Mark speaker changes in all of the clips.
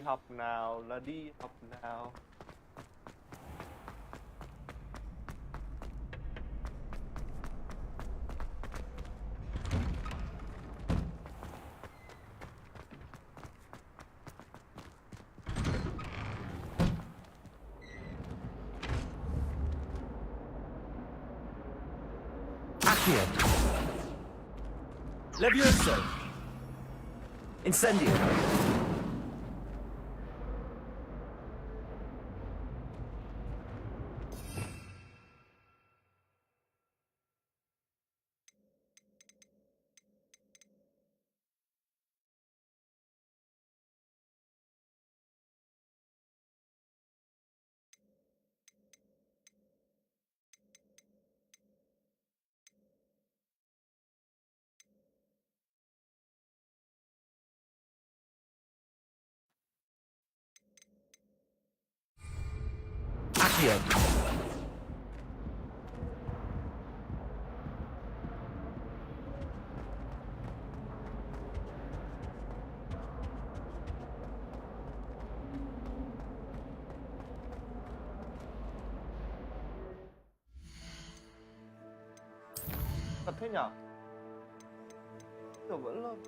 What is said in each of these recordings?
Speaker 1: học nào là đi học nào.
Speaker 2: Accio. Levioso. Incendio. Accio.
Speaker 1: Thật thế nhở? Tưởng vẫn luôn.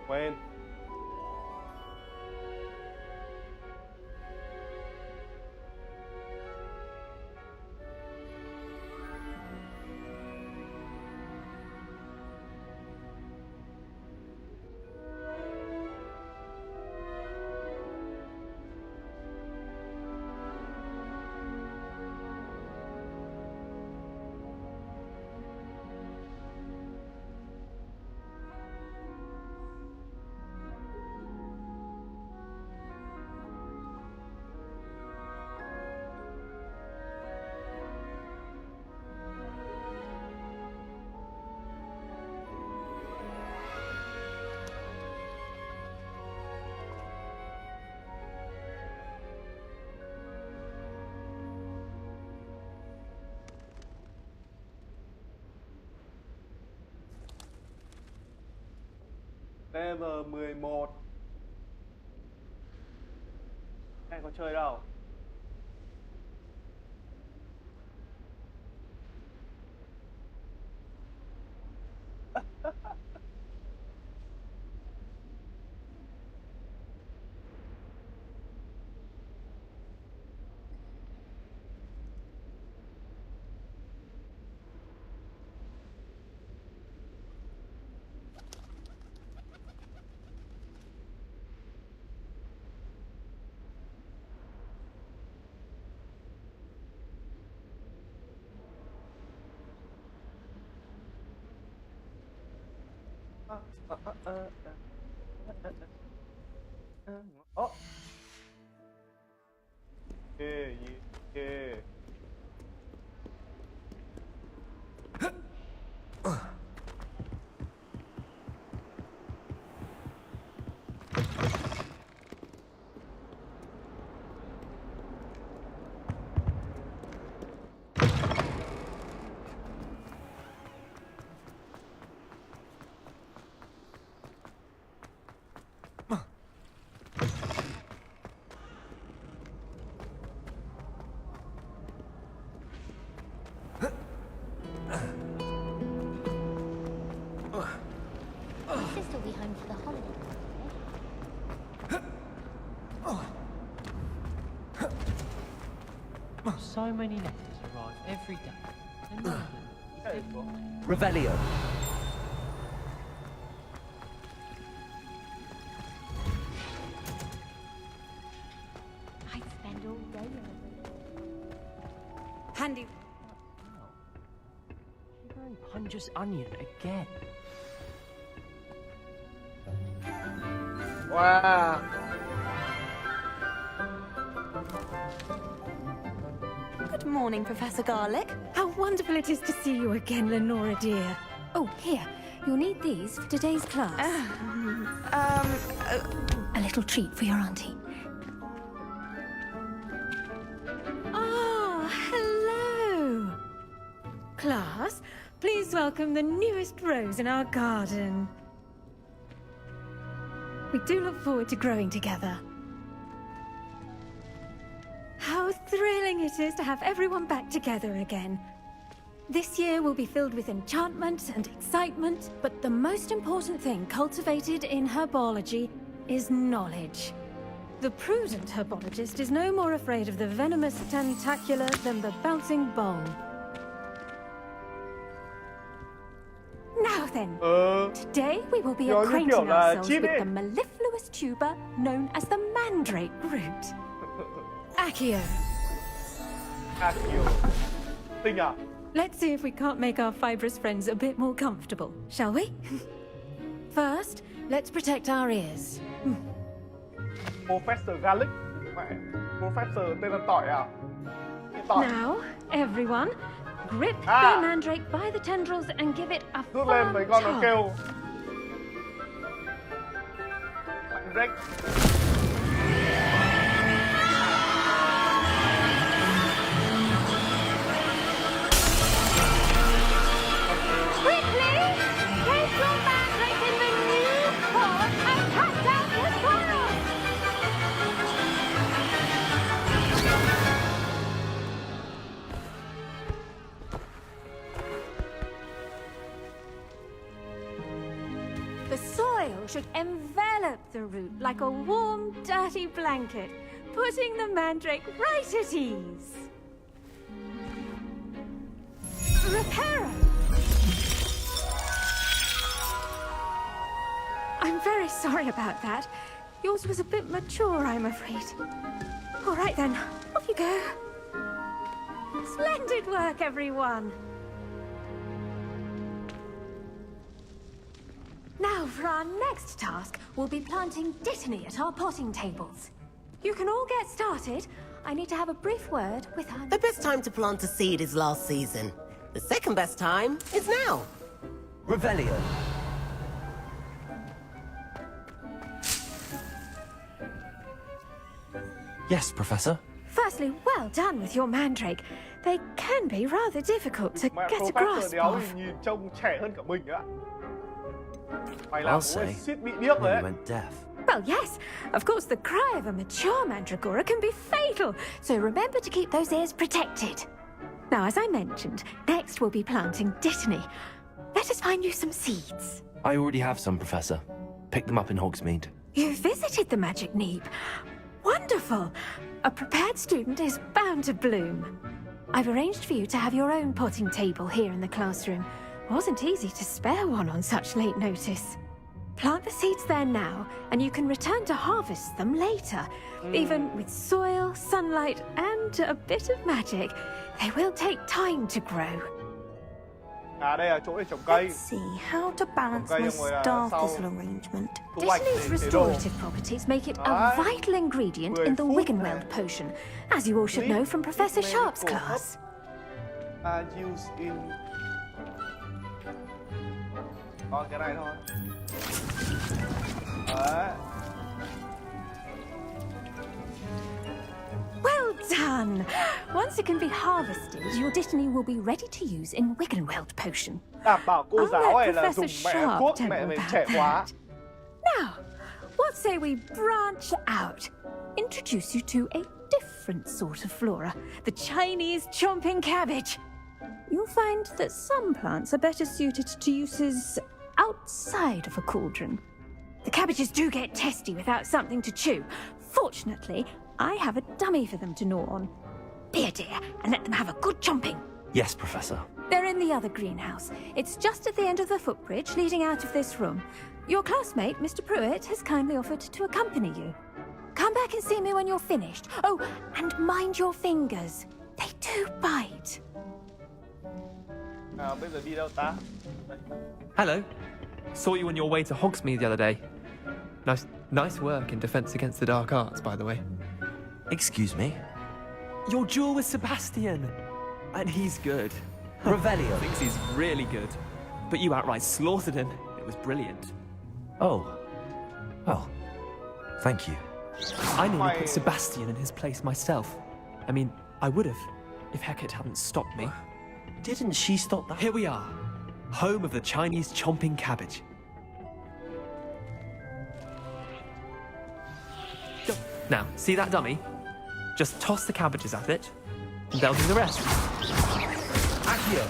Speaker 1: Quên. Level 11. Em có chơi đâu. Ồ. Yeah.
Speaker 3: My sister will be home for the holiday.
Speaker 4: So many letters arrive every day, and none of them is different.
Speaker 2: Revelio.
Speaker 3: I'd spend all day in it.
Speaker 5: Handy.
Speaker 4: Wow. Shivering Punja's onion again.
Speaker 1: Wow.
Speaker 5: Good morning, Professor Garlick.
Speaker 6: How wonderful it is to see you again, Lenora dear. Oh, here. You'll need these for today's class. A little treat for your auntie. Ah, hello. Class, please welcome the newest rose in our garden. We do look forward to growing together. How thrilling it is to have everyone back together again. This year will be filled with enchantment and excitement, but the most important thing cultivated in herbology is knowledge. The prudent herbologist is no more afraid of the venomous tentacula than the bouncing bulb. Now then, today we will be acquainting ourselves with the mellifluous tuber known as the mandrake root. Accio.
Speaker 1: Accio. Tinh à?
Speaker 6: Let's see if we can't make our fibrous friends a bit more comfortable, shall we? First, let's protect our ears.
Speaker 1: Professor Garlic. Mẹ, Professor tên là tỏi à? Tỏi.
Speaker 6: Now, everyone, grip the mandrake by the tendrils and give it a
Speaker 1: Rút lên mấy
Speaker 6: firm
Speaker 1: con nó
Speaker 6: tug.
Speaker 1: kêu. Mandrake.
Speaker 3: Quickly! Place your mandrake in the new pot and cut down the soil!
Speaker 6: The soil should envelop the root like a warm, dirty blanket, putting the mandrake right at ease. Reparo! I'm very sorry about that. Yours was a bit mature, I'm afraid. All right then, off you go. Splendid work, everyone. Now, for our next task, we'll be planting dittany at our potting tables. You can all get started. I need to have a brief word with our...
Speaker 5: The best time to plant a seed is last season. The second best time is now.
Speaker 2: Revelio. Yes, Professor.
Speaker 6: Firstly, well done with your mandrake. They can be rather difficult to
Speaker 1: Mẹ,
Speaker 6: get a
Speaker 1: Professor
Speaker 6: grasp
Speaker 1: đéo
Speaker 6: of.
Speaker 1: thì nhìn trông trẻ hơn cả mình á. Mày
Speaker 2: I'll
Speaker 1: làm bố
Speaker 2: say.
Speaker 1: ấy suýt bị điếc rồi
Speaker 2: When
Speaker 1: đấy.
Speaker 2: he went deaf.
Speaker 6: Well, yes, of course the cry of a mature mandragora can be fatal, so remember to keep those ears protected. Now, as I mentioned, next we'll be planting dittany. Let us find you some seeds.
Speaker 2: I already have some, Professor. Picked them up in Hogsmeade.
Speaker 6: You visited the Magic Neep. Wonderful! A prepared student is bound to bloom. I've arranged for you to have your own potting table here in the classroom. Wasn't easy to spare one on such late notice. Plant the seeds there now, and you can return to harvest them later. Even with soil, sunlight, and a bit of magic, they will take time to grow.
Speaker 1: À đây là chỗ để trồng cây.
Speaker 7: Let's see how to balance
Speaker 1: Okay,
Speaker 7: my
Speaker 1: không rồi,
Speaker 7: star
Speaker 1: sau-
Speaker 7: thistle arrangement.
Speaker 1: Thu hoạch
Speaker 6: Dittany's
Speaker 1: để chế độ.
Speaker 6: restorative properties make it a
Speaker 1: Đấy.
Speaker 6: vital ingredient in the
Speaker 1: 10 phút
Speaker 6: Wiggenweld
Speaker 1: này.
Speaker 6: potion, as you all should know from Professor Sharp's
Speaker 1: Medical
Speaker 6: class.
Speaker 1: Are used in... Còn cái này thôi. Đấy.
Speaker 6: Well done! Once it can be harvested, your dittany will be ready to use in Wiggenweld potion.
Speaker 1: Đảm bảo cô
Speaker 6: I'll
Speaker 1: giáo
Speaker 6: let
Speaker 1: này là
Speaker 6: Professor
Speaker 1: dùng mẹ
Speaker 6: Sharp
Speaker 1: thuốc
Speaker 6: tell
Speaker 1: mẹ
Speaker 6: you
Speaker 1: mình
Speaker 6: about
Speaker 1: trẻ quá.
Speaker 6: that. Now, what say we branch out? Introduce you to a different sort of flora, the Chinese chomping cabbage. You'll find that some plants are better suited to uses outside of a cauldron. The cabbages do get testy without something to chew. Fortunately, I have a dummy for them to gnaw on. Be a dear and let them have a good chomping.
Speaker 2: Yes, Professor.
Speaker 6: They're in the other greenhouse. It's just at the end of the footbridge leading out of this room. Your classmate, Mr. Pruitt, has kindly offered to accompany you. Come back and see me when you're finished. Oh, and mind your fingers. They do bite.
Speaker 1: Nào bây giờ đi đâu ta? Đây.
Speaker 8: Hello. Saw you on your way to Hogsmeade the other day. Nice work in Defense Against the Dark Arts, by the way.
Speaker 2: Excuse me.
Speaker 8: Your duel with Sebastian. And he's good.
Speaker 2: Revelio.
Speaker 8: Thinks he's really good. But you outright slaughtered him. It was brilliant.
Speaker 2: Oh. Well, thank you.
Speaker 8: I nearly
Speaker 1: My-
Speaker 8: put Sebastian in his place myself. I mean, I would have, if Hecate hadn't stopped me.
Speaker 2: Didn't she stop that?
Speaker 8: Here we are, home of the Chinese chomping cabbage. Go. Now, see that dummy? Just toss the cabbages at it, and they'll do the rest.
Speaker 2: Accio.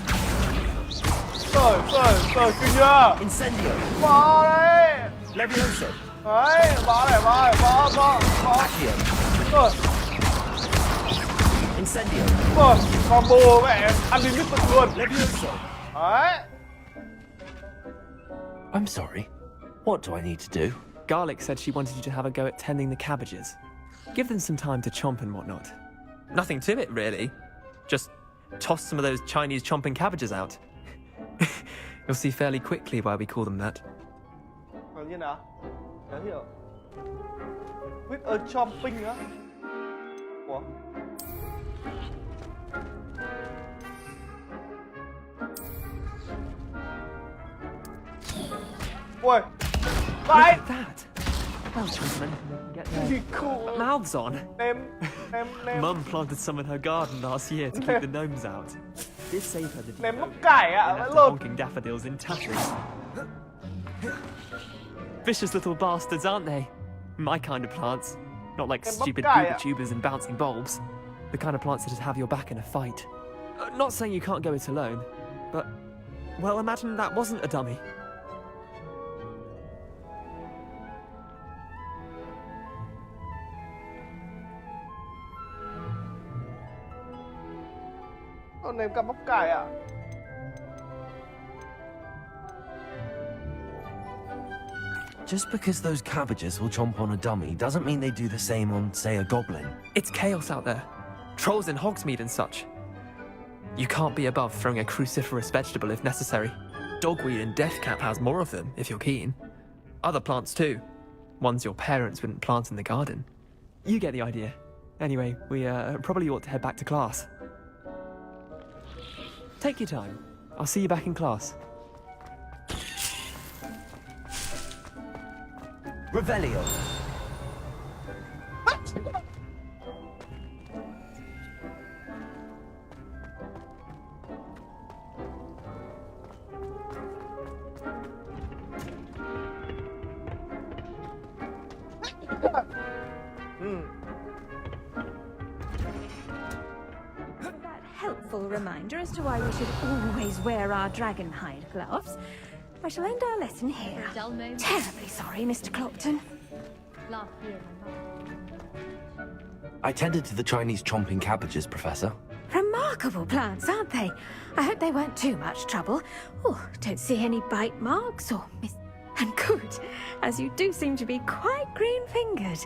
Speaker 1: Trời kinh chưa?
Speaker 2: Incendio.
Speaker 1: Bỏ đấy.
Speaker 2: Levioso.
Speaker 1: Đấy, bỏ này, bỏ.
Speaker 2: Accio.
Speaker 1: Rồi,
Speaker 2: Incendio.
Speaker 1: rồi, combo mẹ unlimited luôn.
Speaker 2: Levioso.
Speaker 1: Đấy.
Speaker 2: I'm sorry. What do I need to do?
Speaker 8: Garlic said she wanted you to have a go at tending the cabbages. Give them some time to chomp and whatnot. Nothing to it, really. Just toss some of those Chinese chomping cabbages out. You'll see fairly quickly why we call them that.
Speaker 1: Là như nào? Chả hiểu. With a chomping á? Ủa? Ui!
Speaker 8: Look
Speaker 1: Đấy!
Speaker 8: at that! Well, gentlemen, get their
Speaker 1: Gì cool!
Speaker 8: mouths on.
Speaker 1: Nem.
Speaker 8: Mum planted some in her garden last year to keep the gnomes out. This saved her the
Speaker 1: Nem bắp
Speaker 8: demote.
Speaker 1: cải
Speaker 8: They
Speaker 1: ạ,
Speaker 8: left
Speaker 1: vãi
Speaker 8: her
Speaker 1: lột.
Speaker 8: honking daffodils in tatters. Vicious little bastards, aren't they? My kind of plants. Not like
Speaker 1: Em bắp
Speaker 8: stupid
Speaker 1: cải
Speaker 8: booba
Speaker 1: ạ.
Speaker 8: tubers and bouncing bulbs. The kind of plants that just have your back in a fight. Not saying you can't go it alone, but, well, imagine that wasn't a dummy.
Speaker 1: Con nem cả bắp cải ạ.
Speaker 2: Just because those cabbages will chomp on a dummy doesn't mean they do the same on, say, a goblin.
Speaker 8: It's chaos out there. Trolls in Hogsmeade and such. You can't be above throwing a cruciferous vegetable if necessary. Dogweed and deathcap has more of them, if you're keen. Other plants too. Ones your parents wouldn't plant in the garden. You get the idea. Anyway, we probably ought to head back to class. Take your time. I'll see you back in class.
Speaker 2: Revelio.
Speaker 6: That helpful reminder as to why we should always wear our dragon hide gloves. I shall end our lesson here.
Speaker 3: Dull moment.
Speaker 6: Terribly sorry, Mr. Clopton.
Speaker 3: Last year, my mum.
Speaker 2: I tended to the Chinese chomping cabbages, Professor.
Speaker 6: Remarkable plants, aren't they? I hope they weren't too much trouble. Oh, don't see any bite marks or miss. And good, as you do seem to be quite green-fingered.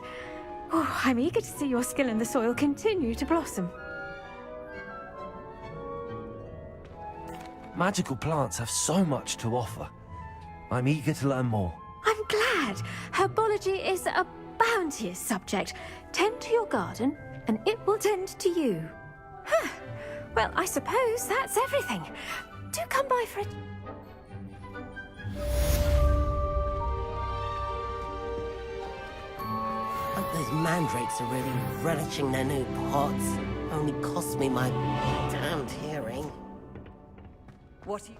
Speaker 6: Oh, I'm eager to see your skill in the soil continue to blossom.
Speaker 2: Magical plants have so much to offer. I'm eager to learn more.
Speaker 6: I'm glad. Herbology is a bounteous subject. Tend to your garden, and it will tend to you. Huh. Well, I suppose that's everything. Do come by for a...
Speaker 5: Hope those mandrakes are really relishing their new pots. Only cost me my damned hearing. What are you...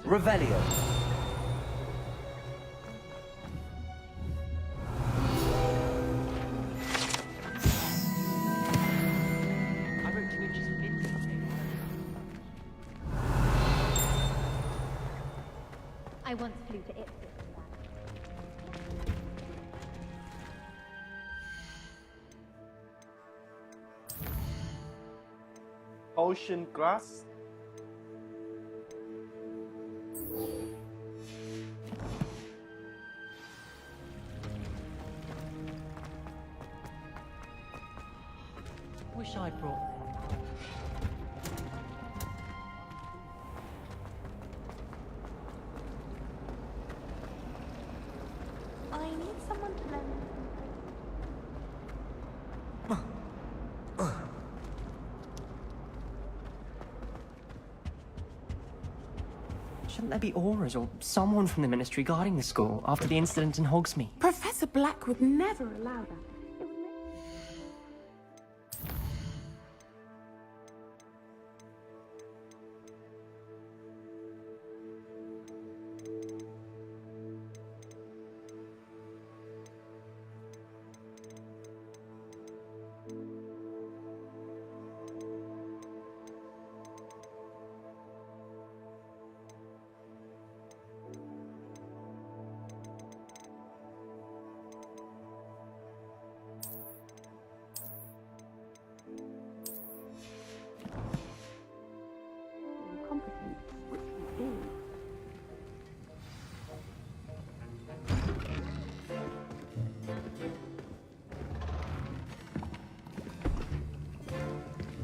Speaker 2: Revelio.
Speaker 4: I wrote 2 inches of bins something.
Speaker 3: I once flew to Ipswich.
Speaker 1: Ocean grass.
Speaker 4: Wish I'd brought them.
Speaker 7: I need someone to lend me
Speaker 9: Shouldn't there be auras or someone from the ministry guarding the school after the incident in Hogsmeade?
Speaker 3: Professor Black would never allow that.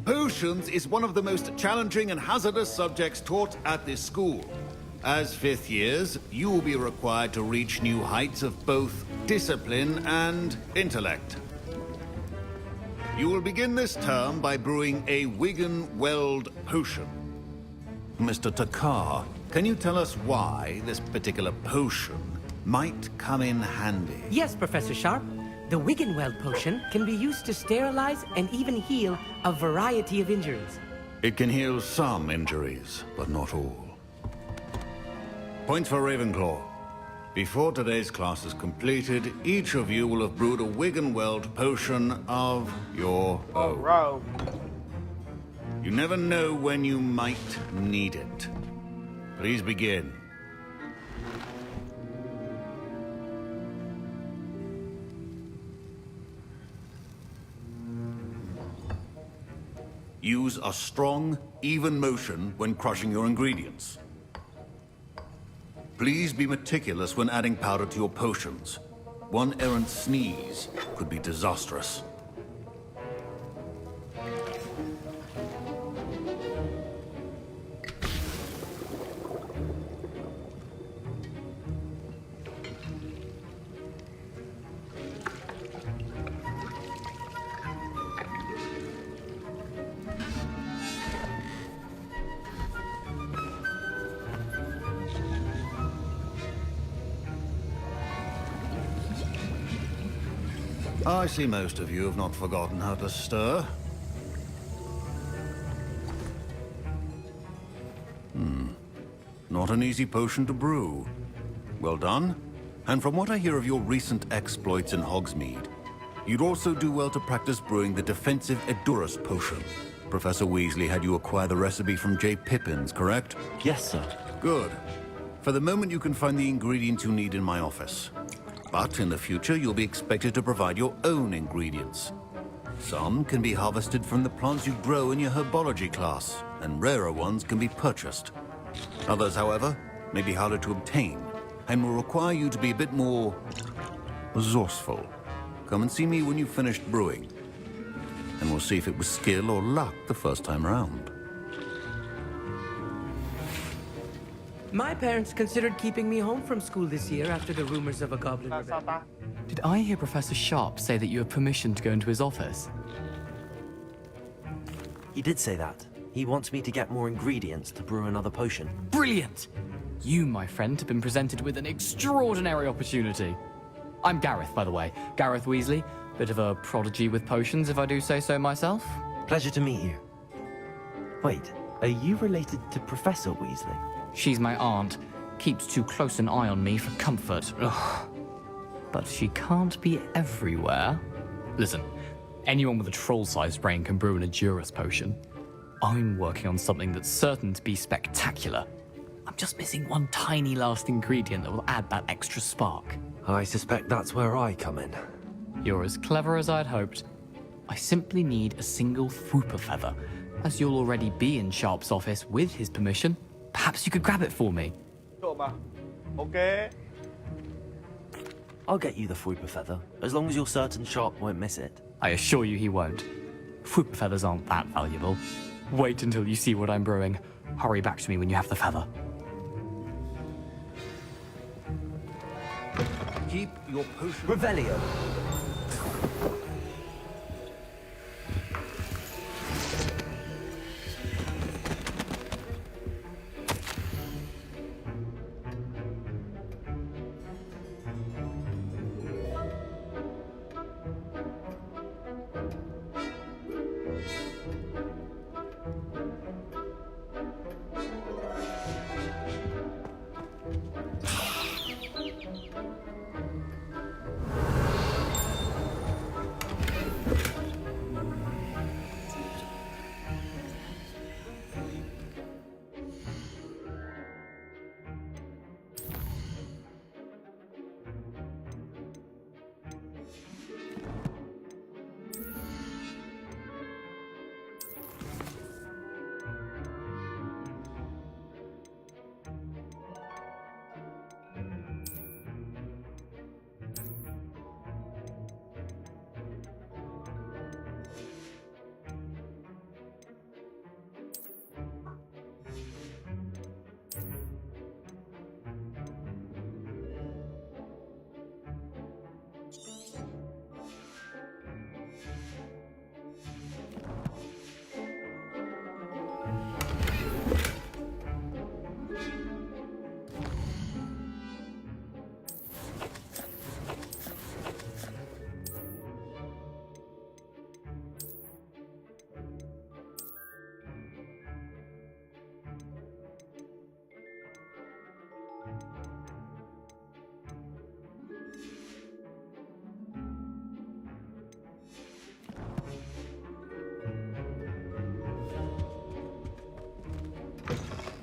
Speaker 10: Potions is one of the most challenging and hazardous subjects taught at this school. As fifth years, you will be required to reach new heights of both discipline and intellect. You will begin this term by brewing a Wigan-Weld potion. Mr. Takar, can you tell us why this particular potion might come in handy?
Speaker 9: Yes, Professor Sharp. The Wiggenweld potion can be used to sterilize and even heal a variety of injuries.
Speaker 10: It can heal some injuries, but not all. Point for Ravenclaw. Before today's class is completed, each of you will have brewed a Wiggenweld potion of your own.
Speaker 1: Bro.
Speaker 10: You never know when you might need it. Please begin. Use a strong, even motion when crushing your ingredients. Please be meticulous when adding powder to your potions. One errant sneeze could be disastrous. I see most of you have not forgotten how to stir. Not an easy potion to brew. Well done. And from what I hear of your recent exploits in Hogsmeade, you'd also do well to practice brewing the defensive Edurus potion. Professor Weasley had you acquire the recipe from J. Pippins, correct?
Speaker 2: Yes, sir.
Speaker 10: Good. For the moment, you can find the ingredients you need in my office. But in the future, you'll be expected to provide your own ingredients. Some can be harvested from the plants you grow in your herbology class, and rarer ones can be purchased. Others, however, may be harder to obtain, and will require you to be a bit more resourceful. Come and see me when you've finished brewing, and we'll see if it was skill or luck the first time round.
Speaker 9: My parents considered keeping me home from school this year after the rumors of a goblin rebellion.
Speaker 1: Sata.
Speaker 8: Did I hear Professor Sharp say that you have permission to go into his office?
Speaker 2: He did say that. He wants me to get more ingredients to brew another potion.
Speaker 8: Brilliant! You, my friend, have been presented with an extraordinary opportunity. I'm Gareth, by the way. Gareth Weasley. Bit of a prodigy with potions, if I do say so myself.
Speaker 2: Pleasure to meet you. Wait, are you related to Professor Weasley?
Speaker 8: She's my aunt. Keeps too close an eye on me for comfort. Ugh. But she can't be everywhere. Listen, anyone with a troll-sized brain can brew an Edurus potion. I'm working on something that's certain to be spectacular. I'm just missing one tiny last ingredient that will add that extra spark.
Speaker 2: I suspect that's where I come in.
Speaker 8: You're as clever as I'd hoped. I simply need a single Fwooper feather. As you'll already be in Sharp's office with his permission, perhaps you could grab it for me.
Speaker 1: Trộm à? Ok.
Speaker 2: I'll get you the Fwooper feather, as long as you're certain Sharp won't miss it.
Speaker 8: I assure you he won't. Fwooper feathers aren't that valuable. Wait until you see what I'm brewing. Hurry back to me when you have the feather.
Speaker 10: Keep your potion...
Speaker 2: Revelio.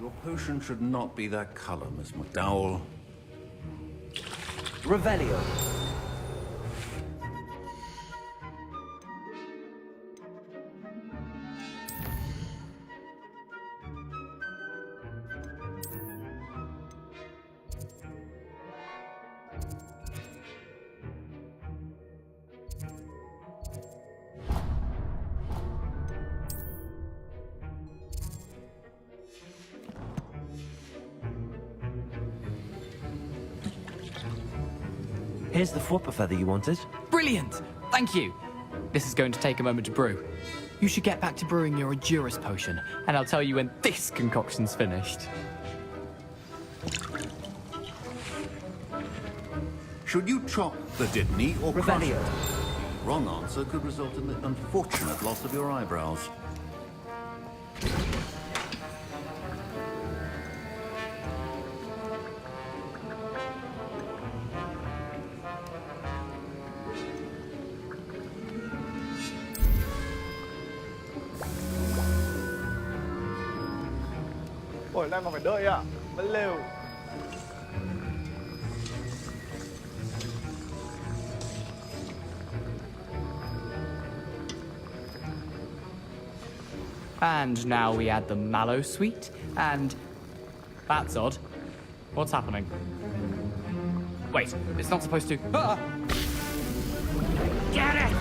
Speaker 10: Your potion should not be that color, Miss McDowell.
Speaker 2: Revelio. Here's the flopper feather you wanted.
Speaker 11: Brilliant! Thank you! This is going to take a moment to brew. You should get back to brewing your Endurus potion, and I'll tell you when this concoction's finished.
Speaker 10: Should you chop the Didney or crush
Speaker 2: Revelio.
Speaker 10: it? Wrong answer could result in the unfortunate loss of your eyebrows.
Speaker 1: Ôi, đang còn phải đợi à? Vẫn lều.
Speaker 11: And now we add the mallow sweet, and... That's odd. What's happening? Wait, it's not supposed to... Ah! Get it!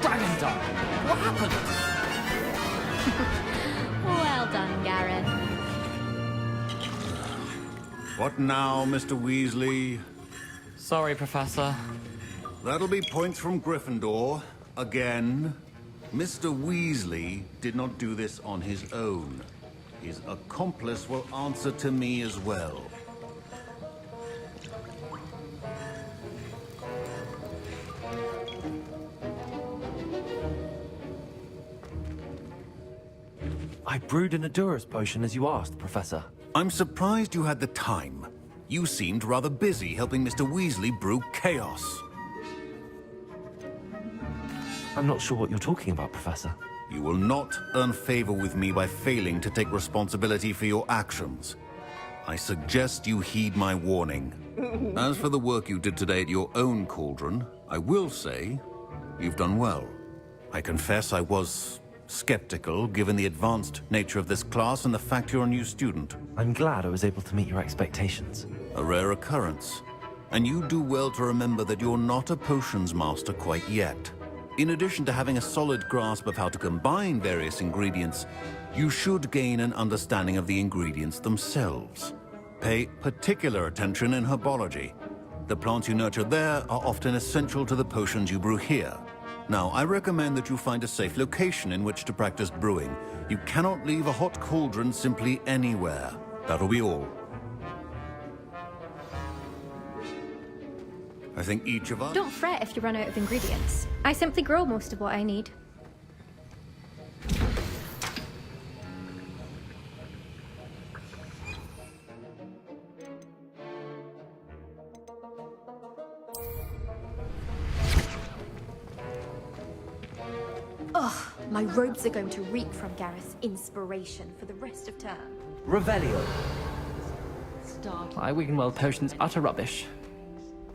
Speaker 11: Dragon Dog! What happened?
Speaker 3: Well done, Gareth.
Speaker 10: What now, Mr. Weasley?
Speaker 11: Sorry, Professor.
Speaker 10: That'll be points from Gryffindor. Again. Mr. Weasley did not do this on his own. His accomplice will answer to me as well.
Speaker 2: I brewed an Endurus potion as you asked, Professor.
Speaker 10: I'm surprised you had the time. You seemed rather busy helping Mr. Weasley brew chaos.
Speaker 2: I'm not sure what you're talking about, Professor.
Speaker 10: You will not earn favor with me by failing to take responsibility for your actions. I suggest you heed my warning. As for the work you did today at your own cauldron, I will say you've done well. I confess I was skeptical, given the advanced nature of this class and the fact you're a new student.
Speaker 2: I'm glad I was able to meet your expectations.
Speaker 10: A rare occurrence. And you do well to remember that you're not a potions master quite yet. In addition to having a solid grasp of how to combine various ingredients, you should gain an understanding of the ingredients themselves. Pay particular attention in herbology. The plants you nurture there are often essential to the potions you brew here. Now, I recommend that you find a safe location in which to practice brewing. You cannot leave a hot cauldron simply anywhere. That'll be all. I think each of us...
Speaker 3: Don't fret if you run out of ingredients. I simply grow most of what I need.
Speaker 12: Ugh, my robes are going to reek from Gareth's inspiration for the rest of term.
Speaker 2: Revelio.
Speaker 11: My Wiggenweld potion's utter rubbish.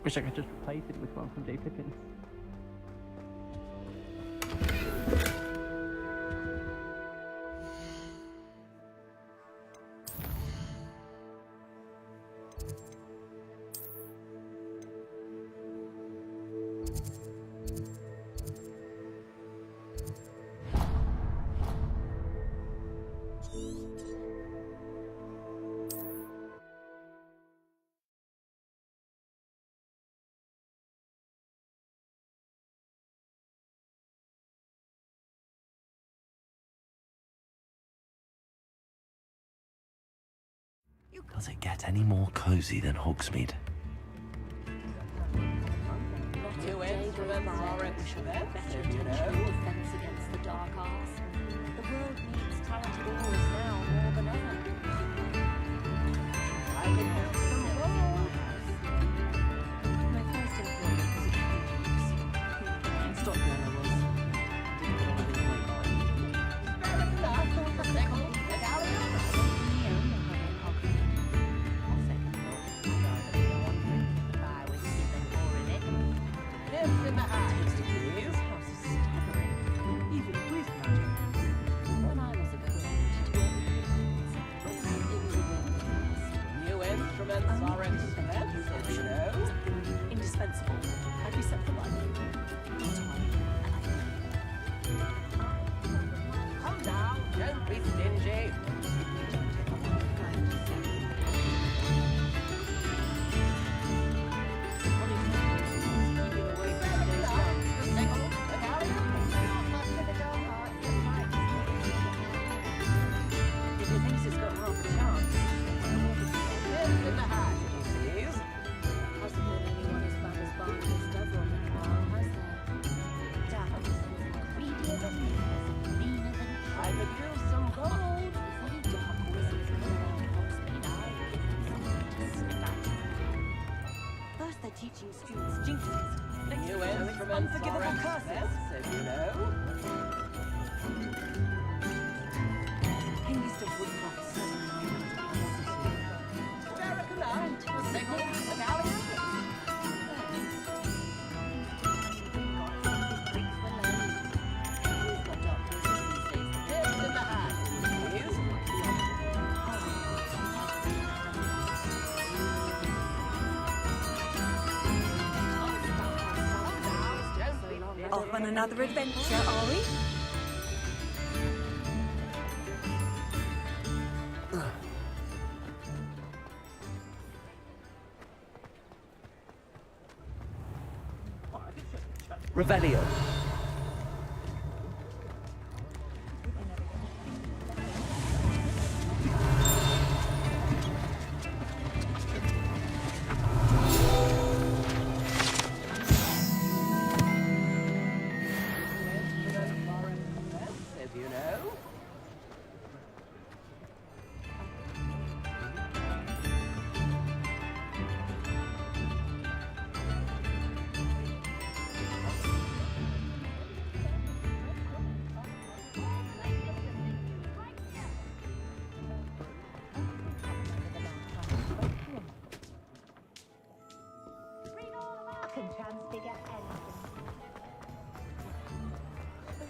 Speaker 11: Wish I could just replace it with one from J. Pippin.
Speaker 2: Does it get any more cozy than Hogsmeade?
Speaker 12: Defense against the dark arts. The world needs talented heroes now more than ever. I can help my first employment was at Stop where I was. Didn't get on anything.
Speaker 6: another adventure, are we?
Speaker 13: Revelio. As you know.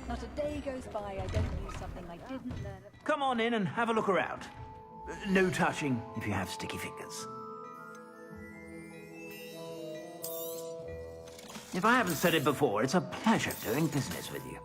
Speaker 6: Not a day goes by I don't use something I didn't learn.
Speaker 13: Come on in and have a look around. No touching if you have sticky fingers. If I haven't said it before, it's a pleasure doing business with you.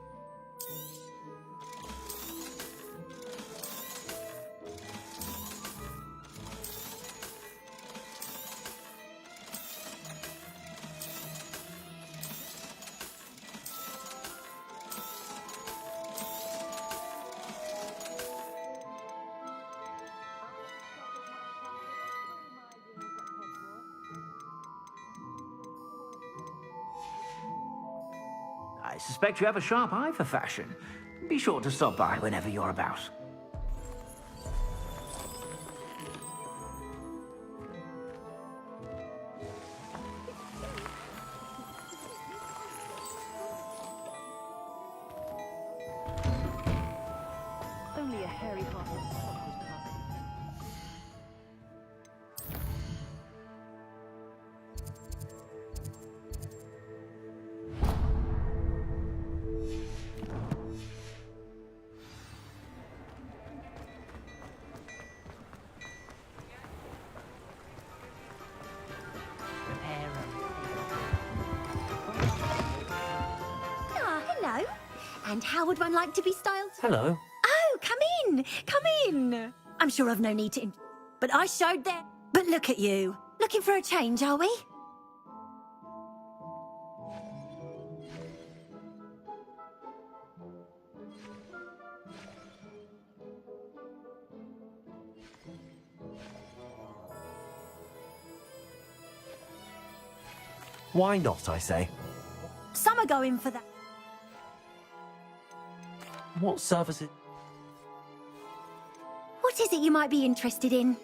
Speaker 13: I suspect you have a sharp eye for fashion. Be sure to stop by whenever you're about.
Speaker 6: Only a hairy heartless sock was passing.
Speaker 3: Ah, hello. And how would one like to be styled?
Speaker 2: Hello.
Speaker 3: Oh, come in. Come in. I'm sure I've no need to... But I showed them. But look at you. Looking for a change, are we?
Speaker 2: Why not, I say?
Speaker 3: Some are going for that.
Speaker 2: What services?
Speaker 3: What is it you might be interested in?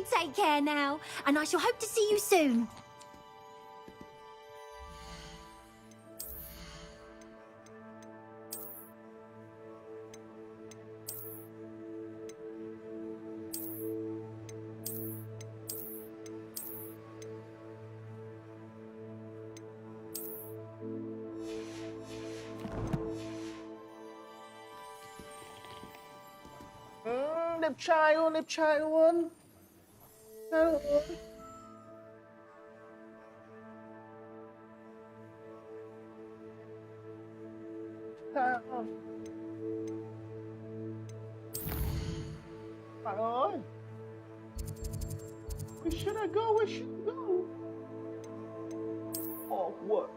Speaker 3: You take care now, and I shall hope to see you soon.
Speaker 1: Đẹp trai luôn, đẹp trai luôn. Trời ơi. Trời ơi. Bạn ơi. Where should I go? Where should I go? Oh, what?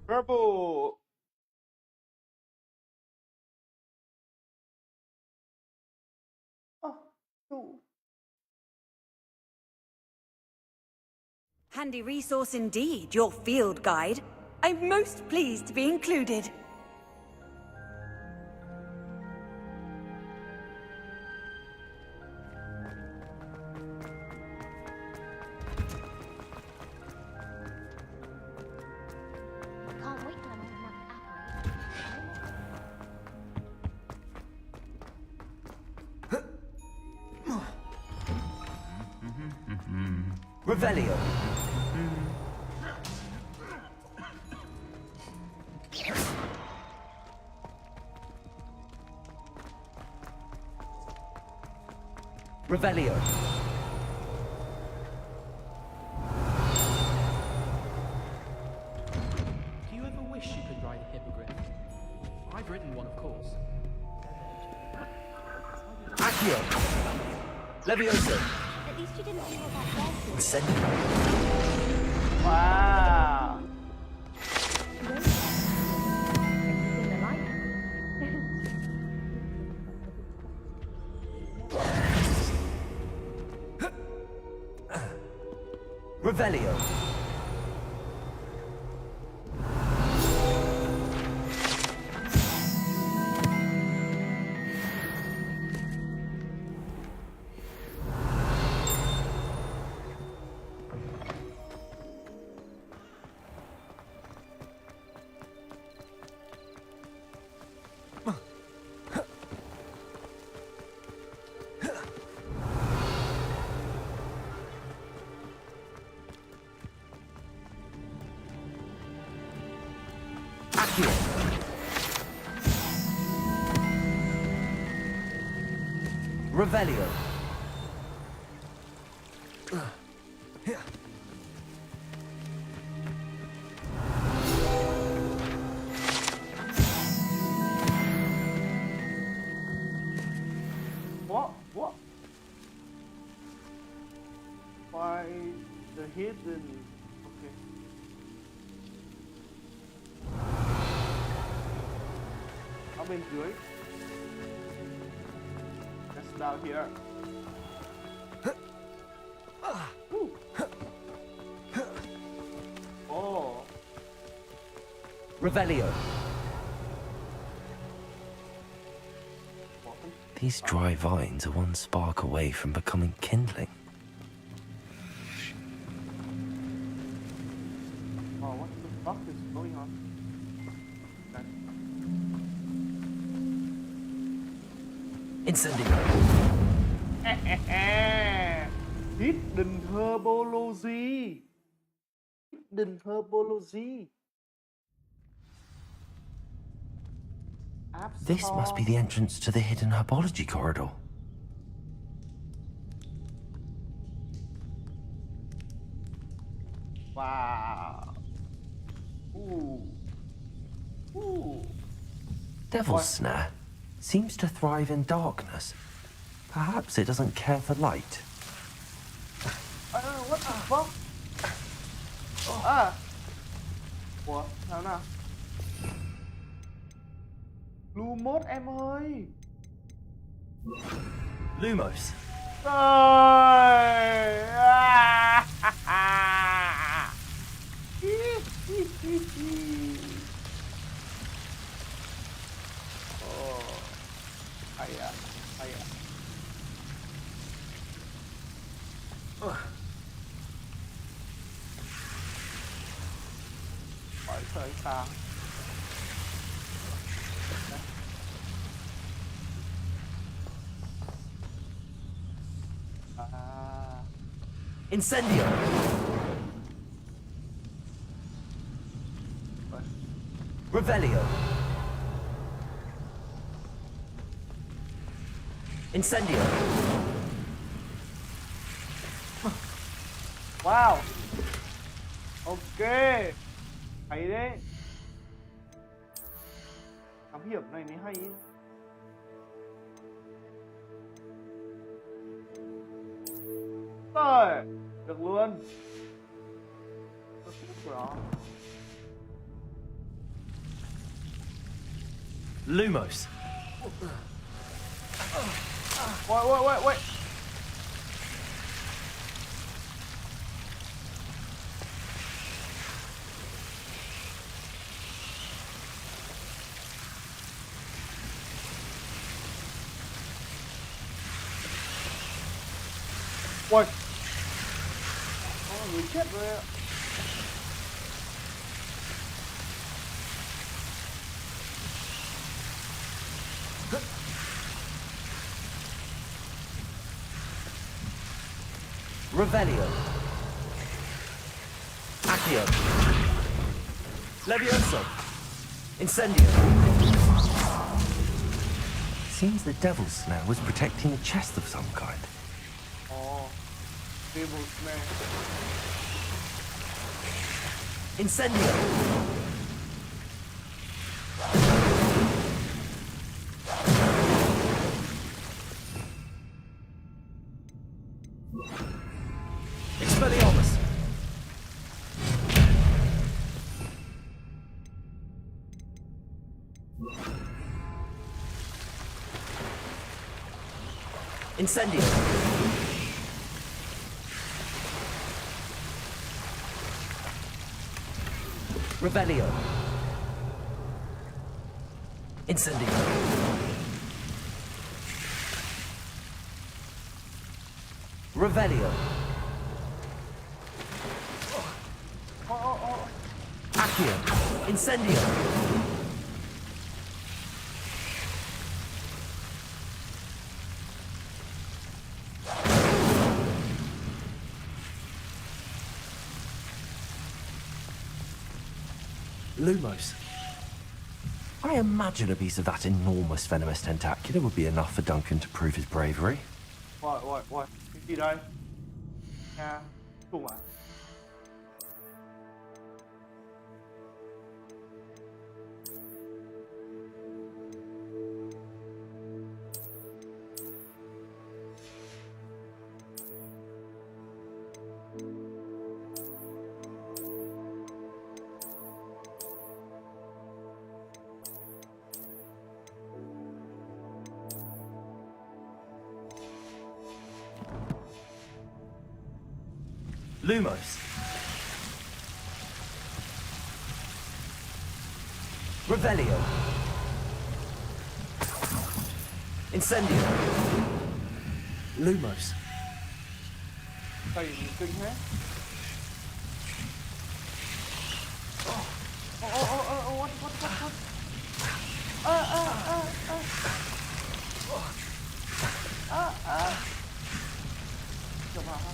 Speaker 1: Purple. Oh.
Speaker 3: Handy resource indeed, your field guide. I'm most pleased to be included.
Speaker 12: Can't wait till I'm old enough to
Speaker 2: Revelio. Revelio.
Speaker 4: Do you ever wish you could ride a hippogriff? I've ridden one, of course.
Speaker 2: Accio. Levioso.
Speaker 12: At least you didn't think about that.
Speaker 2: Incendio.
Speaker 1: Wow.
Speaker 2: Revelio. Accio. Revelio.
Speaker 1: What? Why the hidden? Okay. Ở bên dưới. That's down here. Oh.
Speaker 2: Revelio. These dry vines are one spark away from becoming kindling.
Speaker 1: Oh, what the fuck is going on?
Speaker 2: Incendio.
Speaker 1: Hidden herbology. Hidden herbology.
Speaker 2: This must be the entrance to the hidden herbology corridor.
Speaker 1: Wow. Ooh.
Speaker 2: Devil's Snare seems to thrive in darkness. Perhaps it doesn't care for light.
Speaker 1: What the fuck? Ủa, sao nào? Lumos em ơi.
Speaker 2: Lumos.
Speaker 1: Trời. Ồ, hay à, hay à. Khỏi thời sáng. À.
Speaker 2: Incendio. Revelio. Incendio.
Speaker 1: Wow. Ok. Hay đấy. Thám hiểm này mới hay ấy. Rồi, được luôn. Tôi thích của nó.
Speaker 2: Lumos.
Speaker 1: Wait. Ui, có người chết rồi ạ.
Speaker 2: Revelio. Accio. Levioso. Incendio. Seems the Devil's Snare was protecting a chest of some kind.
Speaker 1: Oh, Devil's Snare.
Speaker 2: Incendio. Expelliarmus. Incendio. Revelio. Incendio. Revelio. Accio. Incendio. Lumos. I imagine a piece of that enormous venomous tentacular would be enough for Duncan to prove his bravery.
Speaker 1: Ôi, cái gì đây? Nha, trùng à?
Speaker 2: Lumos. Revelio. Incendio. Lumos.
Speaker 1: Cây kinh hết. What? Chậm vào ha.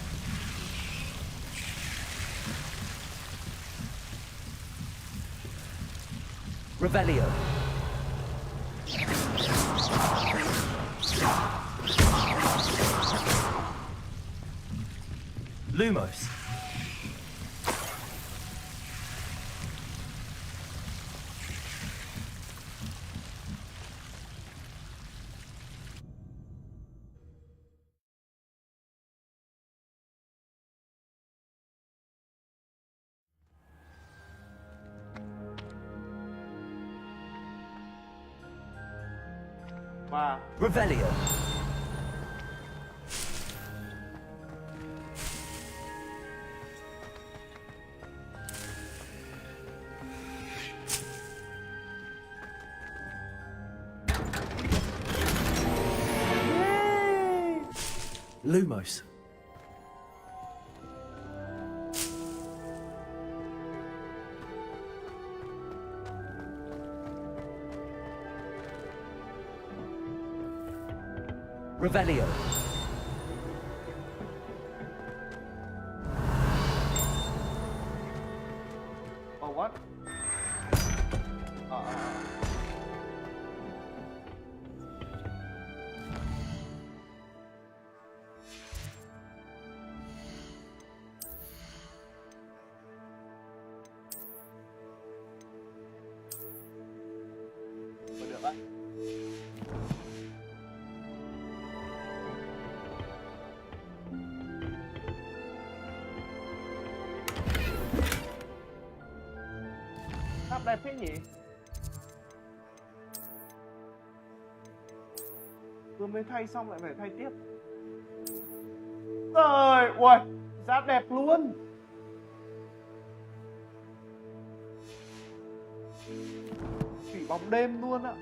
Speaker 2: Revelio. Lumos.
Speaker 1: Và
Speaker 2: Revelio. Lumos. Revelio.
Speaker 1: oh what? Thôi được á. Sắp đẹp thế nhỉ? Vừa mới thay xong lại phải thay tiếp. Trời ơi, giáp đẹp luôn. Thủy bóng đêm luôn ạ.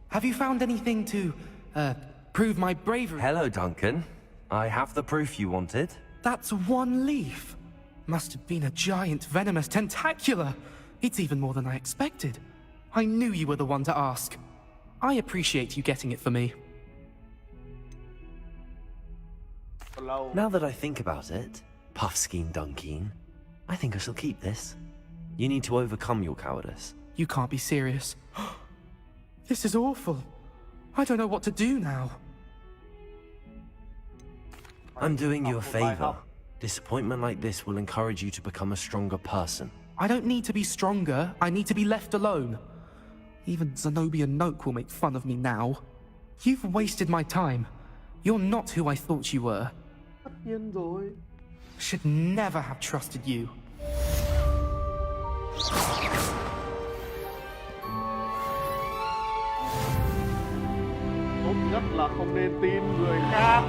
Speaker 9: Have you found anything to, prove my bravery?
Speaker 2: Hello, Duncan. I have the proof you wanted.
Speaker 9: That's one leaf. Must have been a giant venomous tentacula. It's even more than I expected. I knew you were the one to ask. I appreciate you getting it for me.
Speaker 2: Now that I think about it, Puffskein Dunkeen, I think I shall keep this. You need to overcome your cowardice.
Speaker 9: You can't be serious. This is awful. I don't know what to do now.
Speaker 2: I'm doing you a favor. Disappointment like this will encourage you to become a stronger person.
Speaker 9: I don't need to be stronger. I need to be left alone. Even Zenobia Noak will make fun of me now. You've wasted my time. You're not who I thought you were.
Speaker 1: Tất nhiên rồi.
Speaker 9: Should never have trusted you.
Speaker 1: Tốt nhất là không nên tin người khác.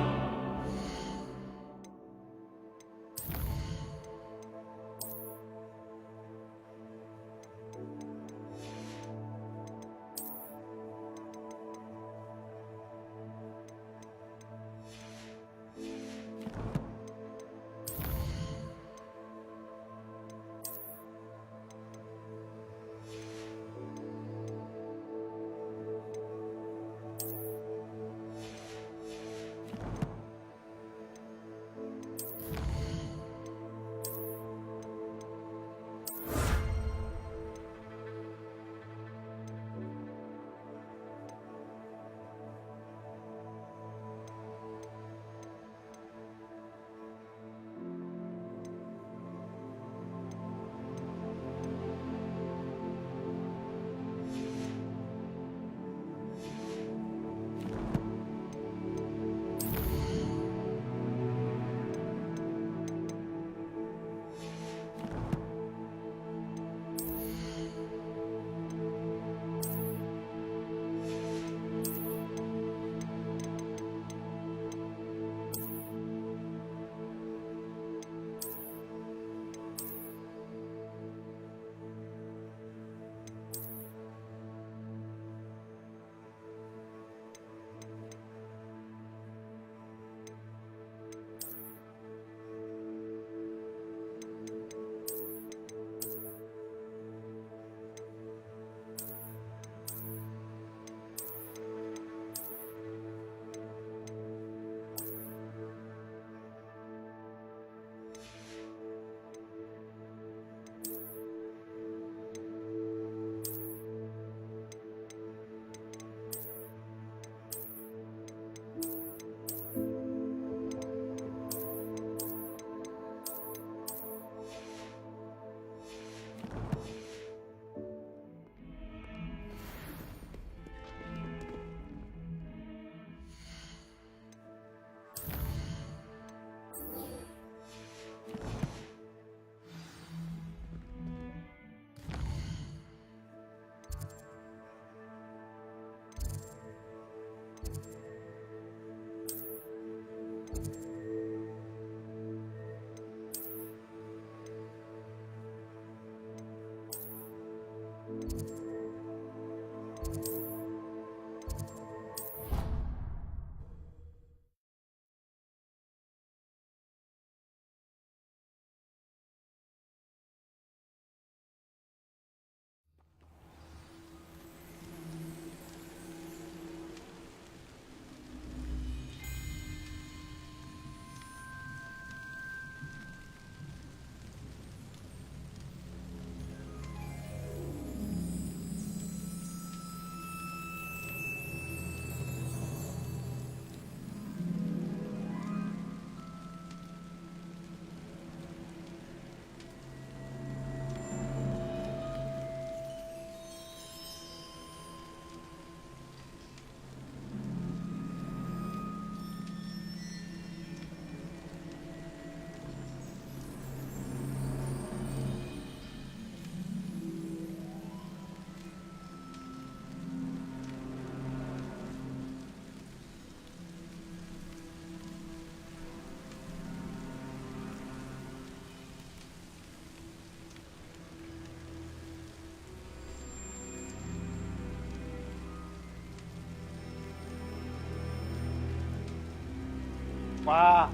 Speaker 1: Wow.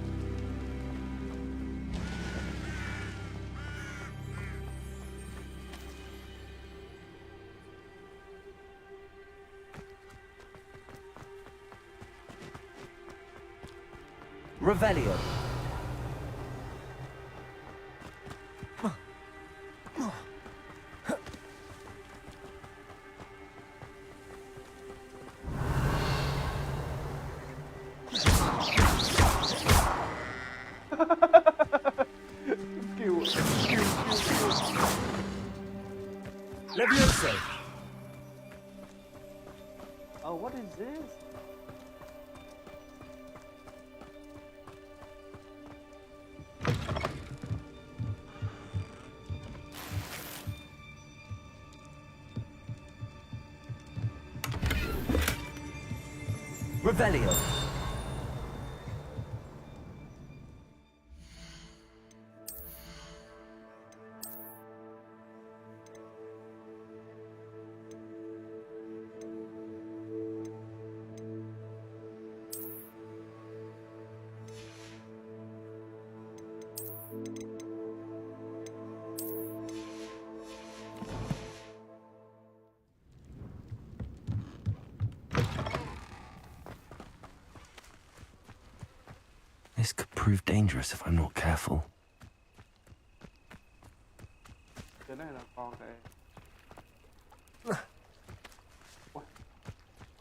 Speaker 2: Revelio. Levioso.
Speaker 1: Oh, what is this?
Speaker 2: Revelio. This could prove dangerous if I'm not careful.
Speaker 1: Cái này là con cái.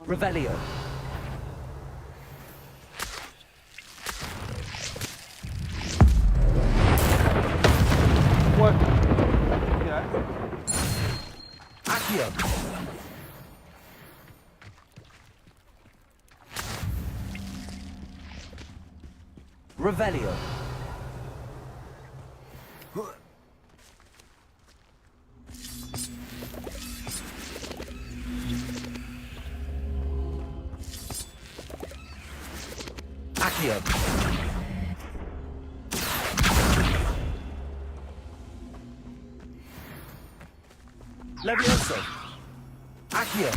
Speaker 2: Revelio.
Speaker 1: Ui. Gì đấy?
Speaker 2: Accio. Revelio. Accio. Levioso. Accio.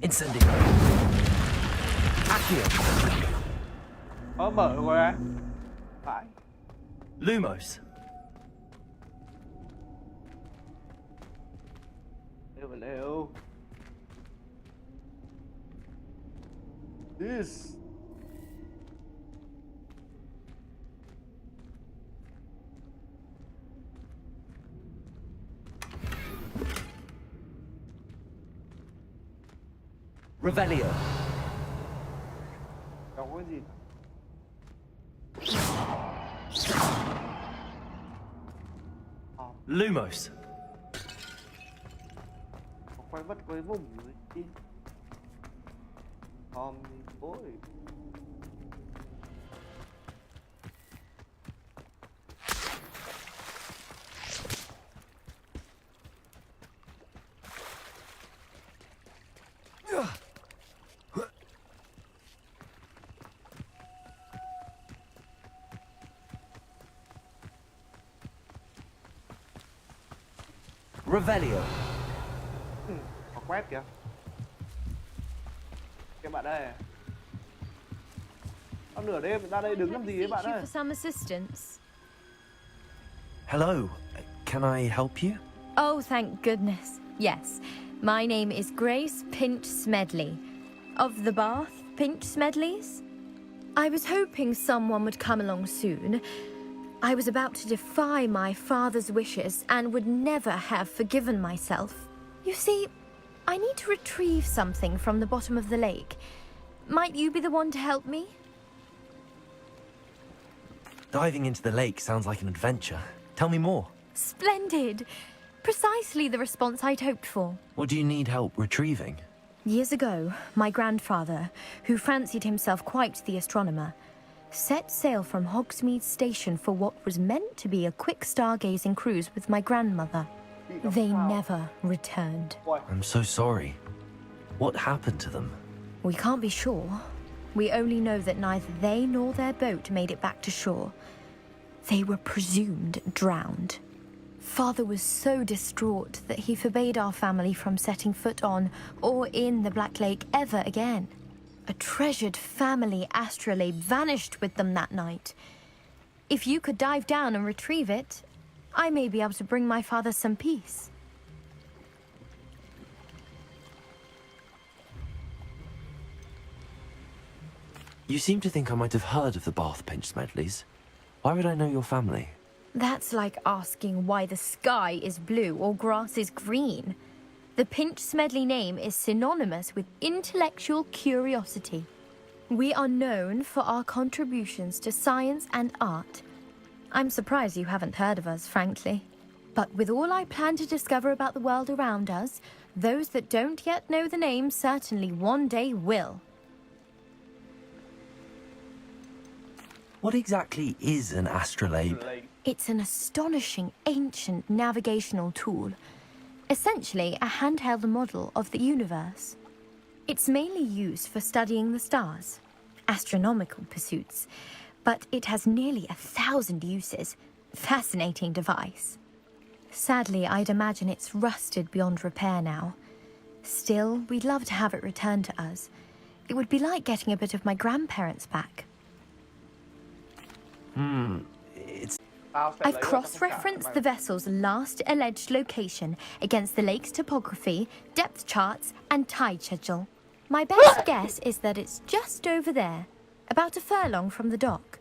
Speaker 2: Incendio. Accio.
Speaker 1: Mở rồi á. Phải.
Speaker 2: Lumos.
Speaker 1: Lêu. This.
Speaker 2: Revelio.
Speaker 1: Không có gì.
Speaker 2: Lumos.
Speaker 1: Quay vất quay vùng rồi đi. Ôi.
Speaker 2: Revelio.
Speaker 1: Có quét kìa. Các bạn đây. Nửa đêm ra đây đứng làm gì ấy bạn ơi?
Speaker 6: For some assistance.
Speaker 2: Hello. Can I help you?
Speaker 6: Oh, thank goodness. Yes. My name is Grace Pinch Smedley. Of the Bath Pinch Smedleys. I was hoping someone would come along soon. I was about to defy my father's wishes and would never have forgiven myself. You see, I need to retrieve something from the bottom of the lake. Might you be the one to help me?
Speaker 2: Diving into the lake sounds like an adventure. Tell me more.
Speaker 6: Splendid! Precisely the response I'd hoped for.
Speaker 2: What do you need help retrieving?
Speaker 6: Years ago, my grandfather, who fancied himself quite the astronomer, set sail from Hogsmeade Station for what was meant to be a quick stargazing cruise with my grandmother. They never returned.
Speaker 2: I'm so sorry. What happened to them?
Speaker 6: We can't be sure. We only know that neither they nor their boat made it back to shore. They were presumed drowned. Father was so distraught that he forbade our family from setting foot on or in the Black Lake ever again. A treasured family astrolabe vanished with them that night. If you could dive down and retrieve it, I may be able to bring my father some peace.
Speaker 2: You seem to think I might have heard of the Bath Pinch Smedleys. Why would I know your family?
Speaker 6: That's like asking why the sky is blue or grass is green. The Pinch Smedley name is synonymous with intellectual curiosity. We are known for our contributions to science and art. I'm surprised you haven't heard of us, frankly. But with all I plan to discover about the world around us, those that don't yet know the name certainly one day will.
Speaker 2: What exactly is an astrolabe?
Speaker 6: It's an astonishing ancient navigational tool. Essentially a handheld model of the universe. It's mainly used for studying the stars, astronomical pursuits, but it has nearly 1,000 uses. Fascinating device. Sadly, I'd imagine it's rusted beyond repair now. Still, we'd love to have it returned to us. It would be like getting a bit of my grandparents back. I've cross-referenced the vessel's last alleged location against the lake's topography, depth charts, and tide schedule. My best guess is that it's just over there, about a furlong from the dock.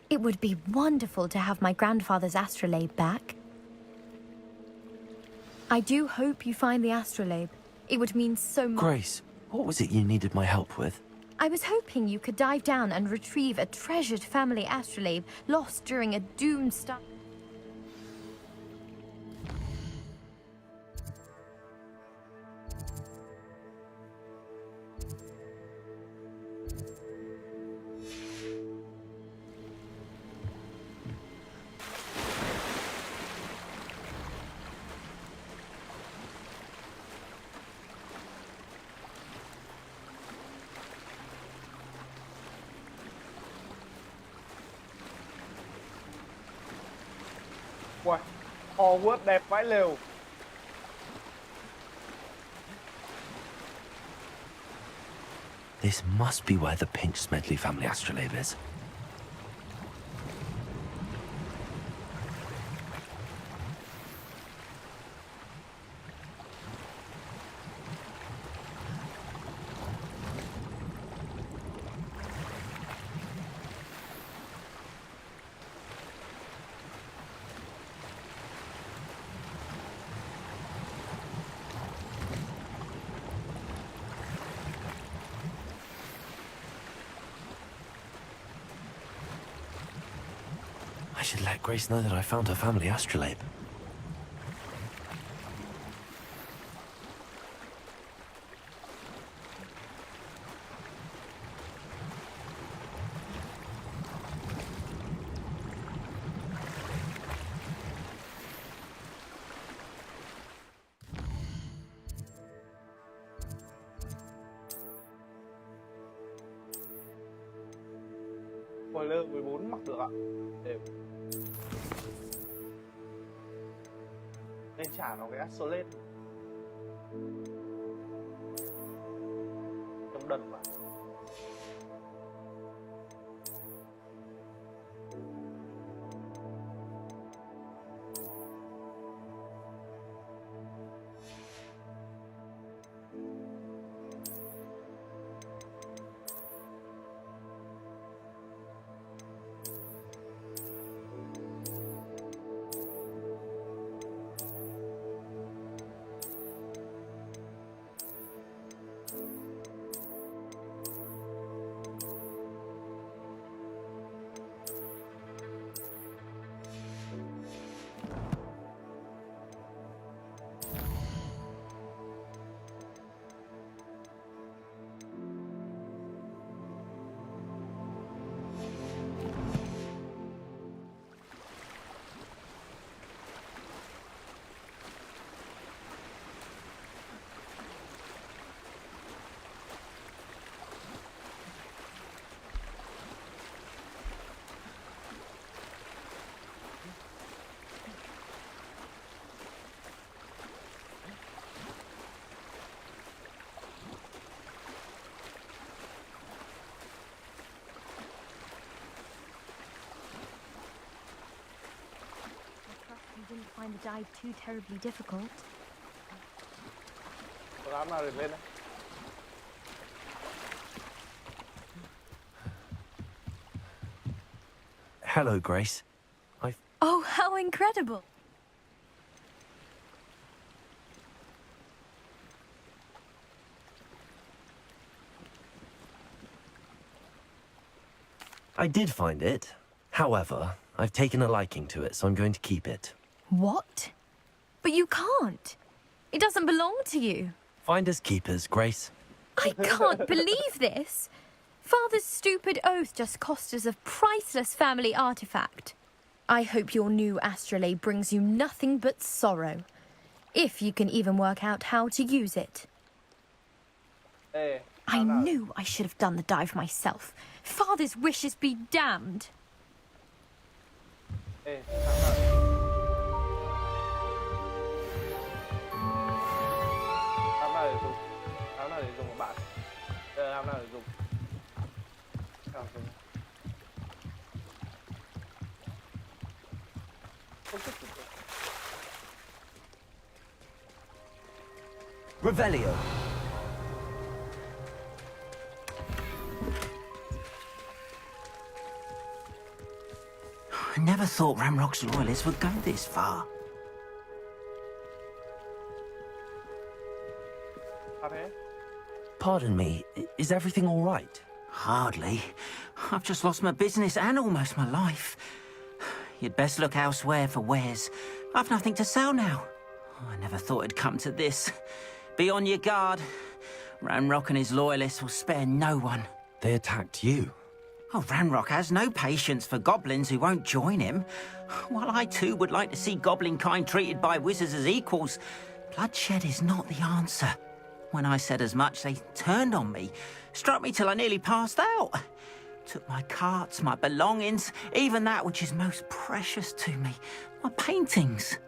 Speaker 6: It would be wonderful to have my grandfather's astrolabe back. I do hope you find the astrolabe. It would mean so much.
Speaker 2: Grace, what was it you needed my help with?
Speaker 6: I was hoping you could dive down and retrieve a treasured family astrolabe lost during a doomed star.
Speaker 1: Wow, hò quất đẹp vãi lều.
Speaker 2: This must be where the Pinch Smedley family astrolabe is. I should let Grace know that I found her family astrolabe.
Speaker 1: Spoiler 14 mặc được ạ. Đều. Nên trả nó cái astrolabe. Trong đần mà.
Speaker 6: didn't find the dive too terribly difficult.
Speaker 1: Tôi làm nào để lên đây?
Speaker 2: Hello, Grace.
Speaker 6: Oh, how incredible!
Speaker 2: I did find it. However, I've taken a liking to it, so I'm going to keep it.
Speaker 6: What? But you can't. It doesn't belong to you.
Speaker 2: Finders keepers, Grace.
Speaker 6: I can't believe this. Father's stupid oath just cost us a priceless family artifact. I hope your new astrolabe brings you nothing but sorrow. If you can even work out how to use it.
Speaker 1: Ê,
Speaker 6: I knew I should have done the dive myself. Father's wishes be damned.
Speaker 1: ê, làm nào? Làm nào để dùng? Làm nào để dùng một bạn? Làm nào để dùng? Làm dùng. Không thích gì cả.
Speaker 2: Revelio.
Speaker 13: I never thought Ramrock's loyalists would go this far.
Speaker 1: Sao thế?
Speaker 2: Pardon me, is everything all right?
Speaker 13: Hardly. I've just lost my business and almost my life. You'd best look elsewhere for wares. I've nothing to sell now. I never thought it'd come to this. Be on your guard. Ramrock and his loyalists will spare no one.
Speaker 2: They attacked you.
Speaker 13: Oh, Ramrock has no patience for goblins who won't join him. While I too would like to see goblin kind treated by wizards as equals, bloodshed is not the answer. When I said as much, they turned on me, struck me till I nearly passed out. Took my carts, my belongings, even that which is most precious to me, my paintings.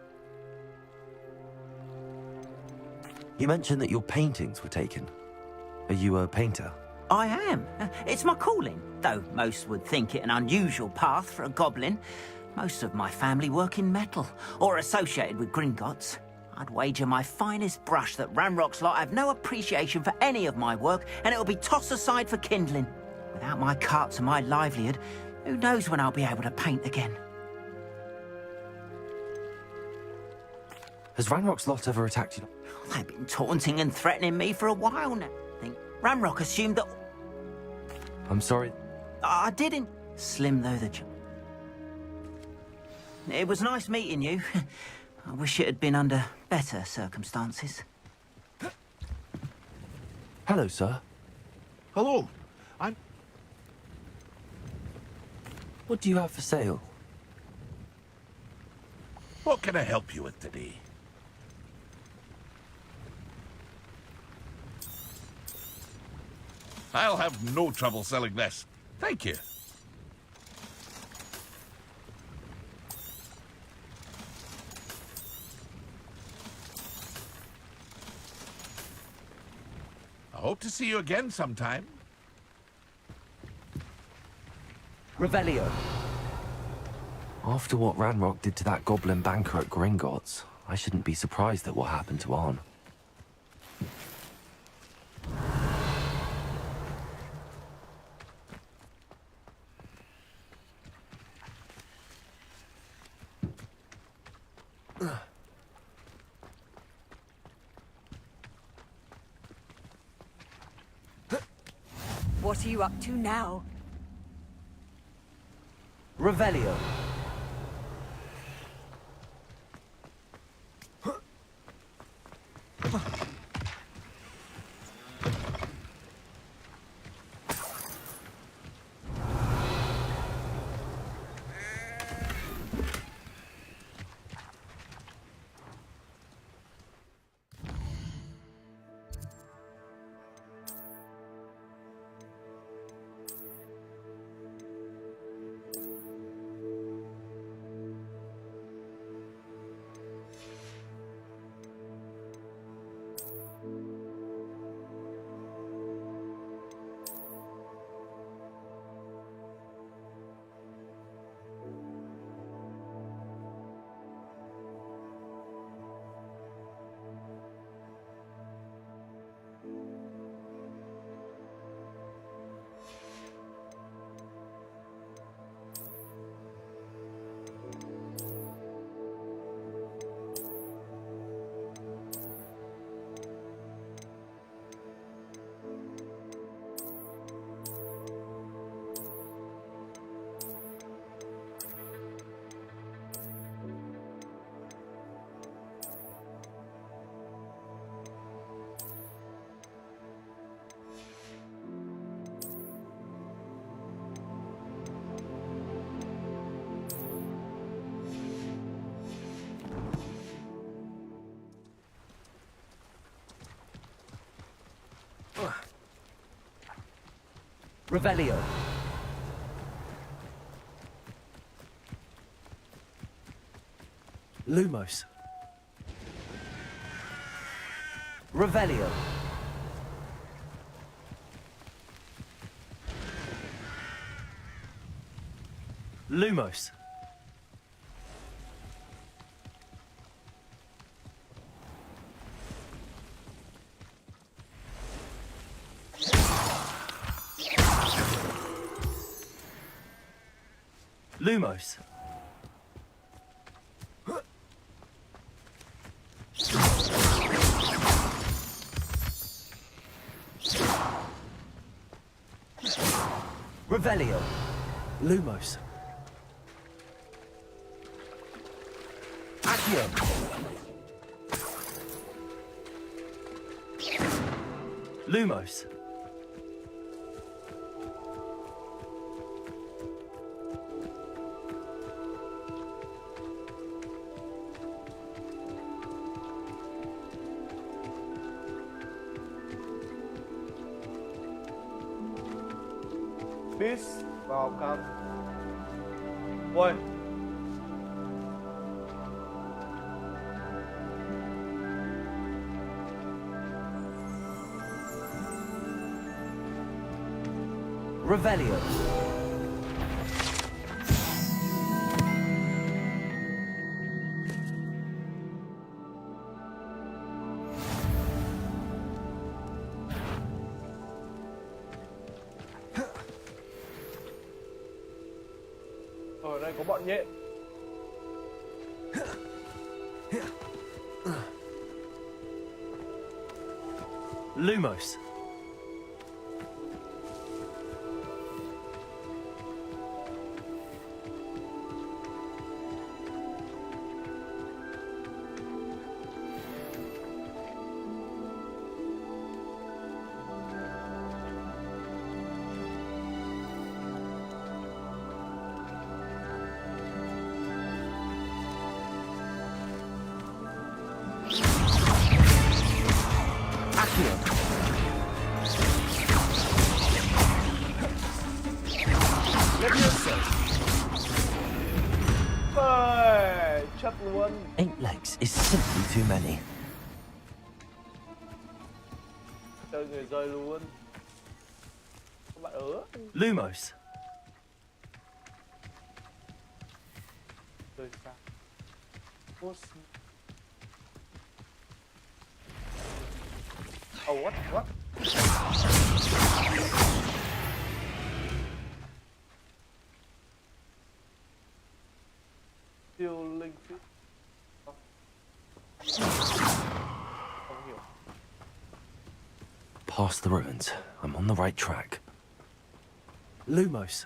Speaker 2: You mentioned that your paintings were taken. Are you a painter?
Speaker 13: I am. It's my calling, though most would think it an unusual path for a goblin. Most of my family work in metal, or associated with Gringotts. I'd wager my finest brush that Ramrock's lot have no appreciation for any of my work, and it'll be tossed aside for kindling. Without my carts and my livelihood, who knows when I'll be able to paint again.
Speaker 2: Has Ranrock's lot ever attacked you?
Speaker 13: They've been taunting and threatening me for a while now. I think Ramrock assumed that...
Speaker 2: I'm sorry.
Speaker 13: I didn't. Slim though the... It was nice meeting you. I wish it had been under better circumstances.
Speaker 2: Hello, sir.
Speaker 14: Hello.
Speaker 2: What do you have for sale?
Speaker 14: What can I help you with today? I'll have no trouble selling this. Thank you. I hope to see you again sometime.
Speaker 2: Revelio. After what Ranrock did to that goblin banker at Gringotts, I shouldn't be surprised at what happened to Arn.
Speaker 3: What are you up to now?
Speaker 2: Revelio. Revelio. Lumos. Revelio. Lumos. Lumos. Revelio. Lumos. Accio. Lumos.
Speaker 1: Peace vào học không? Ui.
Speaker 2: Revelio.
Speaker 1: Ở đây có bọn nhện.
Speaker 2: Lumos.
Speaker 1: Ơi, chất luôn.
Speaker 2: 8 legs is simply too many.
Speaker 1: Chơi người rơi luôn. Các bạn ớ.
Speaker 2: Lumos.
Speaker 1: Rơi xa. Oh, what? Tiêu linh fit. Không hiểu.
Speaker 2: Past the ruins. I'm on the right track. Lumos.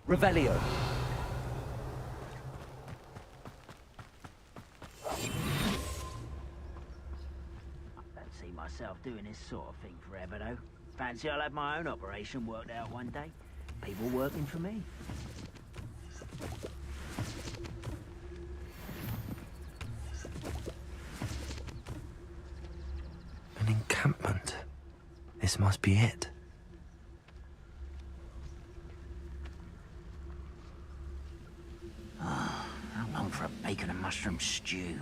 Speaker 2: Revelio.
Speaker 13: See myself doing this sort of thing forever, though. Fancy I'll have my own operation worked out one day. People working for me.
Speaker 2: An encampment. This must be it.
Speaker 13: How long for a bacon and mushroom stew?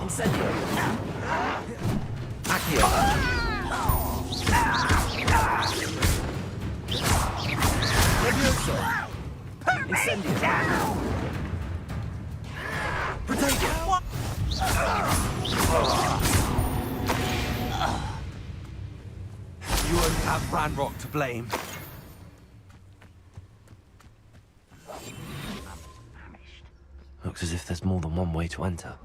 Speaker 2: Incendio. Accio. Levioso. Incendio. Protego. You only have Ranrock to blame. Looks as if there's more than one way to enter.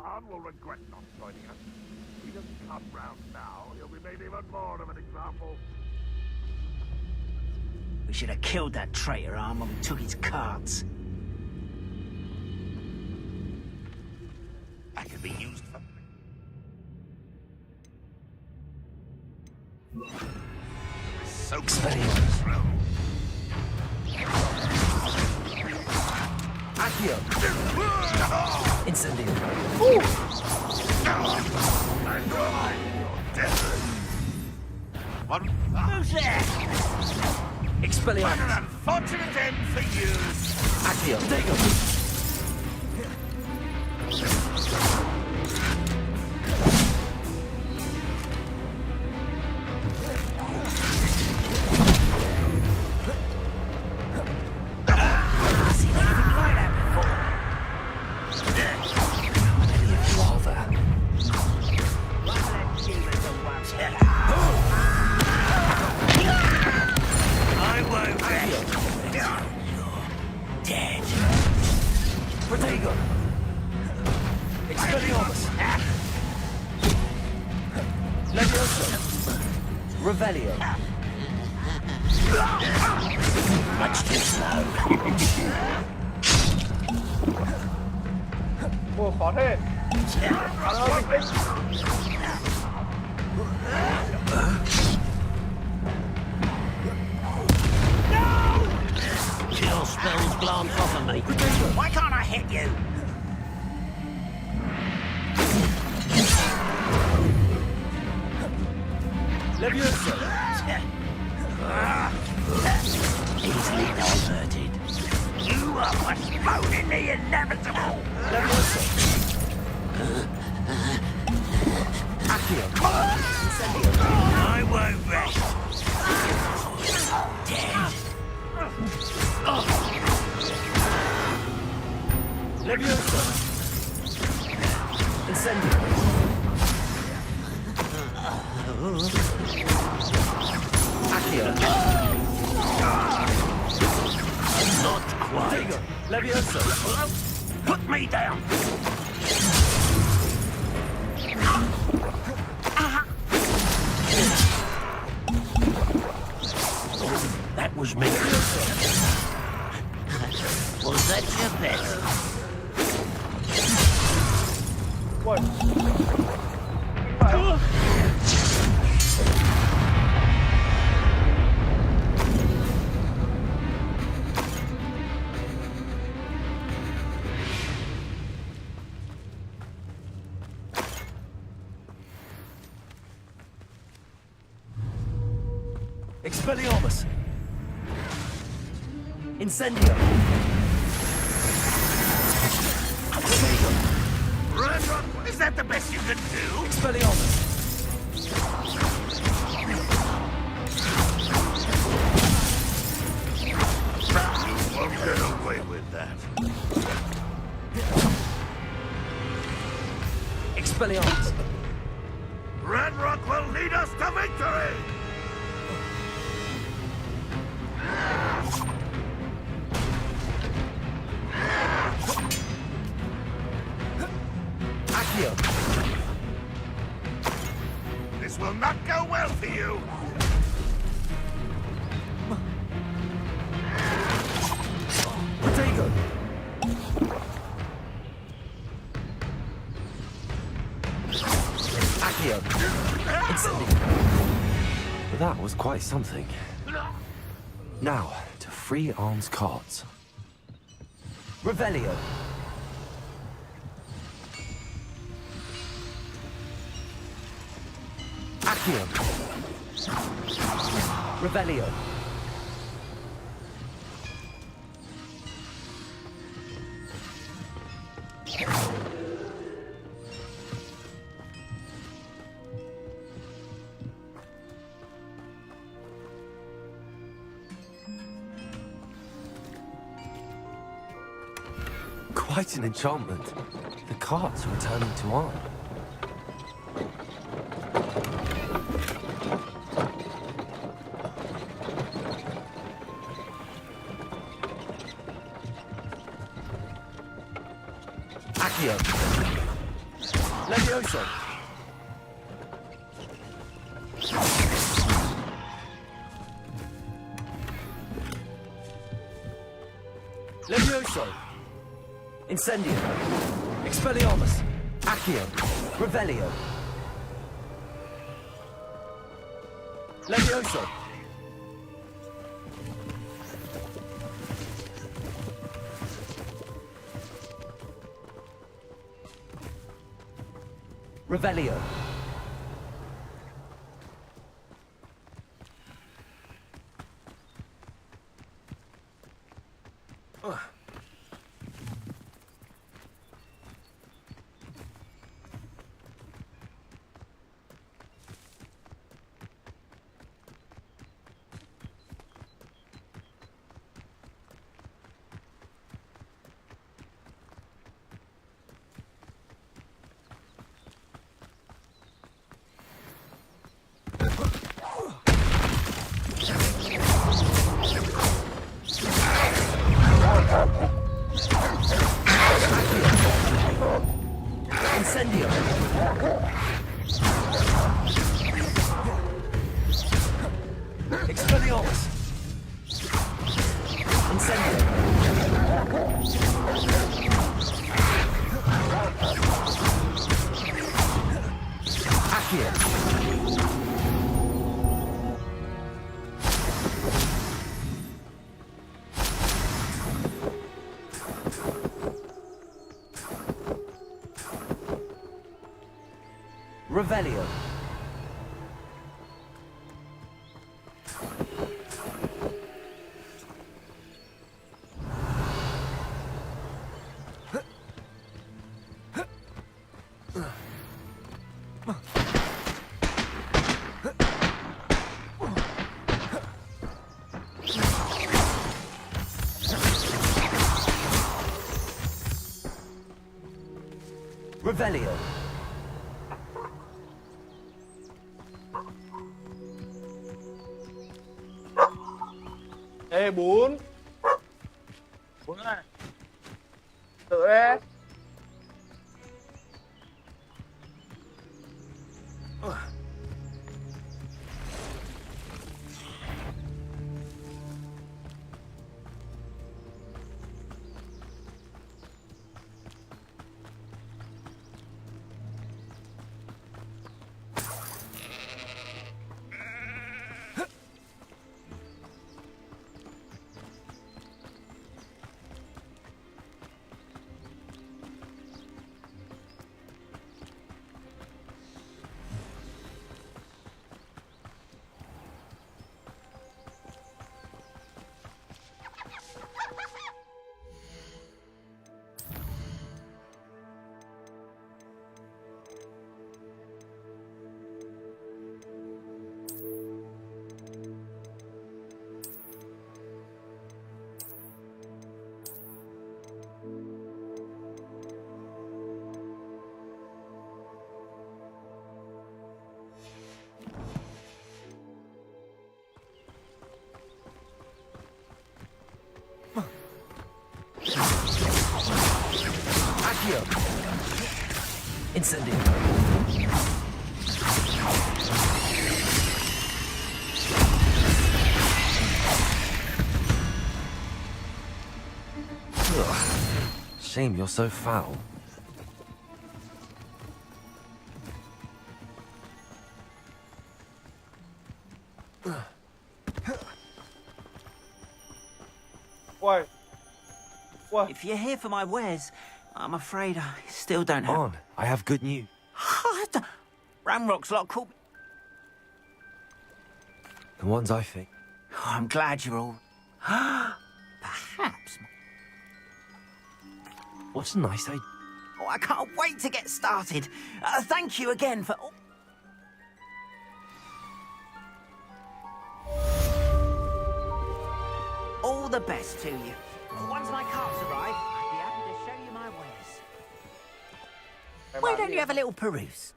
Speaker 14: Khan will regret not joining us. If he doesn't come round now, he'll be made even more of an example.
Speaker 13: We should have killed that traitor arm when we took his carts.
Speaker 14: That could be used for... So
Speaker 2: Accio! Incendio!
Speaker 14: What?
Speaker 13: Who's there?
Speaker 2: Expelliarmus!
Speaker 14: An unfortunate end for you!
Speaker 2: Accio! Dego! Protego! Expelliarmus! Levioso! Revelio! Much too slow.
Speaker 1: โอ้ขอเทศเอาแล้วไป
Speaker 13: Chill spells glance off of me. Why can't I hit you?
Speaker 2: Levioso!
Speaker 13: Easily diverted. You are postponing the inevitable.
Speaker 2: Levioso! Accio! Incendio!
Speaker 13: I won't rest. Dead.
Speaker 2: Levioso! Incendio! Accio!
Speaker 13: Not quite.
Speaker 2: Levioso!
Speaker 13: Put me down. That was me. Was that your best?
Speaker 1: What?
Speaker 2: Expelliarmus! Incendio!
Speaker 14: Run! Is that the best you can do?
Speaker 2: Expelliarmus!
Speaker 14: You won't get away with that.
Speaker 2: Expelliarmus!
Speaker 14: Ranrock will lead us to victory!
Speaker 2: Accio!
Speaker 14: This will not go well for you!
Speaker 2: Protego! Accio! Incendio! That was quite something. Now, to free arms cards. Revelio! Accio! Revelio! Quite an enchantment. The carts are returning to arm. Accio! Levioso! Levioso! Incendio! Expelliarmus! Accio! Revelio! Levioso! Revelio! Incendio! Expelliarmus! Incendio! Accio! Revelio. Revelio.
Speaker 1: Ê bún. Bún này. Tự ê.
Speaker 2: Accio! Incendio! Ugh. Shame you're so foul.
Speaker 1: Why? What?
Speaker 13: If you're here for my wares, I'm afraid I still don't have...
Speaker 2: On, I have good news.
Speaker 13: Ramrock's lot called...
Speaker 2: The ones I think.
Speaker 13: Oh, I'm glad you're all... Perhaps...
Speaker 2: What a nice idea.
Speaker 13: Oh, I can't wait to get started. Thank you again for... All the best to you. Once my carts arrive, I'd be happy to show you my wares. Why don't you have a little peruse?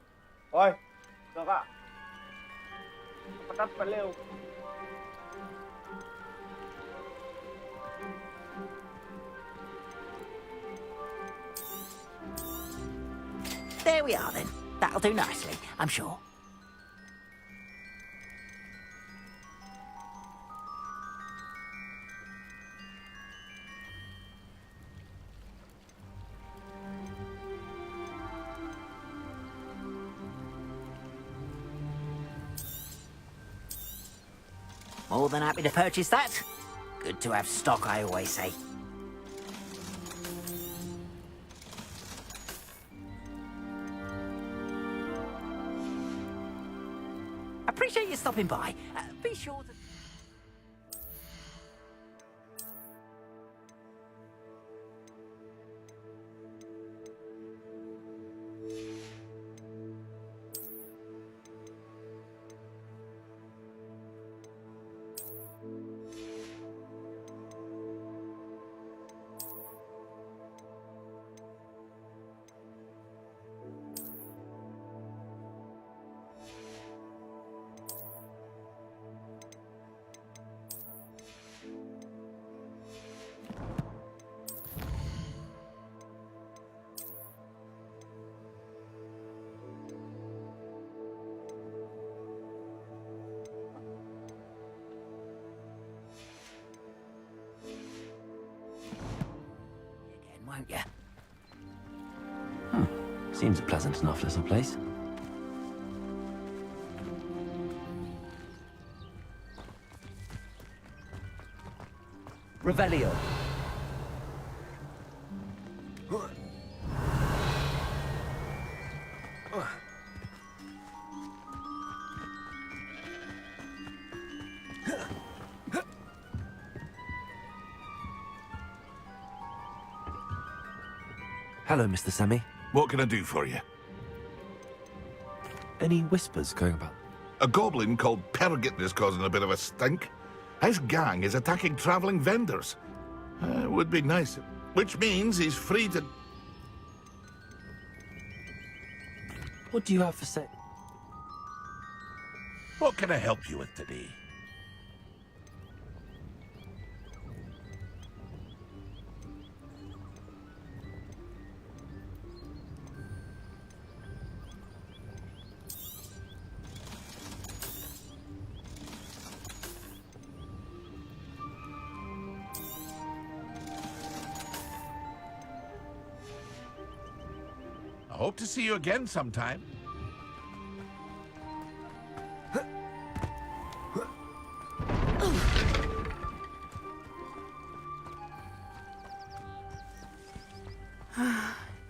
Speaker 1: Ôi, được ạ. Bắt đắp phải liều.
Speaker 13: There we are then. That'll do nicely, I'm sure. More than happy to purchase that. Good to have stock, I always say. Appreciate you stopping by. Be sure to... Won't you?
Speaker 2: Seems a pleasant enough little place. Revelio. Hello, Mr. Semi.
Speaker 14: What can I do for you?
Speaker 2: Any whispers going about?
Speaker 14: A goblin called Pergit is causing a bit of a stink. His gang is attacking traveling vendors. Would be nice. Which means he's free to...
Speaker 2: What do you have for sale?
Speaker 14: What can I help you with today? I hope to see you again sometime.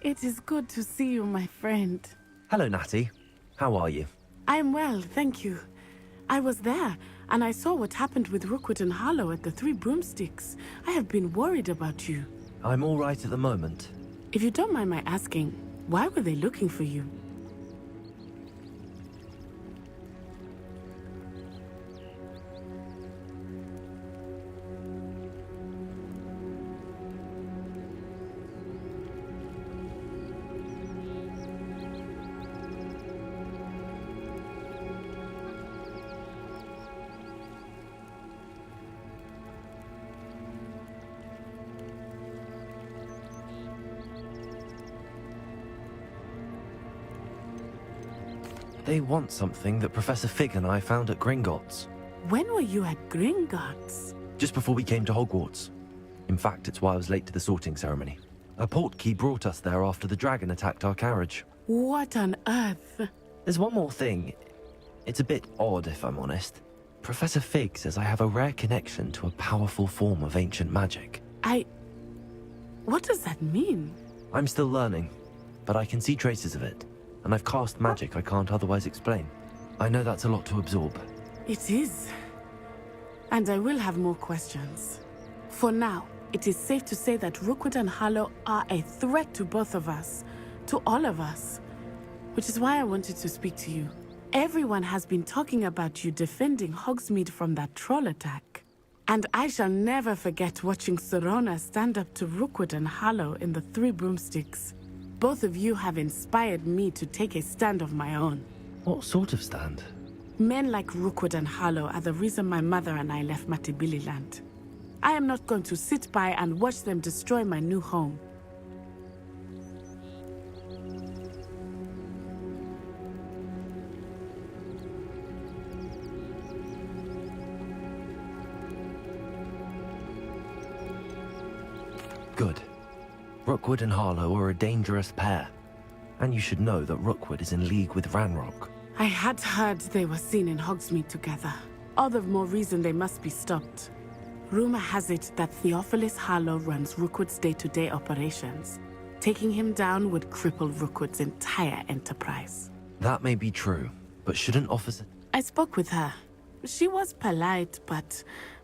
Speaker 15: It is good to see you, my friend.
Speaker 2: Hello, Natty. How are you?
Speaker 15: I'm well, thank you. I was there, and I saw what happened with Rookwood and Harlow at the Three Broomsticks. I have been worried about you.
Speaker 2: I'm all right at the moment.
Speaker 15: If you don't mind my asking, why were they looking for you?
Speaker 2: They want something that Professor Fig and I found at Gringotts.
Speaker 15: When were you at Gringotts?
Speaker 2: Just before we came to Hogwarts. In fact, it's why I was late to the sorting ceremony. A portkey brought us there after the dragon attacked our carriage.
Speaker 15: What on earth?
Speaker 2: There's one more thing. It's a bit odd, if I'm honest. Professor Fig says I have a rare connection to a powerful form of ancient magic.
Speaker 15: What does that mean?
Speaker 2: I'm still learning, but I can see traces of it. And I've cast magic I can't otherwise explain. I know that's a lot to absorb.
Speaker 15: It is. And I will have more questions. For now, it is safe to say that Rookwood and Harlow are a threat to both of us. To all of us. Which is why I wanted to speak to you. Everyone has been talking about you defending Hogsmeade from that troll attack. And I shall never forget watching Sorona stand up to Rookwood and Harlow in the Three Broomsticks. Both of you have inspired me to take a stand of my own.
Speaker 2: What sort of stand?
Speaker 15: Men like Rookwood and Harlow are the reason my mother and I left Matibili land. I am not going to sit by and watch them destroy my new home.
Speaker 2: Rookwood and Harlow are a dangerous pair. And you should know that Rookwood is in league with Ranrock.
Speaker 15: I had heard they were seen in Hogsmeade together. All the more reason they must be stopped. Rumor has it that Theophilus Harlow runs Rookwood's day-to-day operations. Taking him down would cripple Rookwood's entire enterprise.
Speaker 2: That may be true, but shouldn't officers...
Speaker 15: I spoke with her. She was polite, but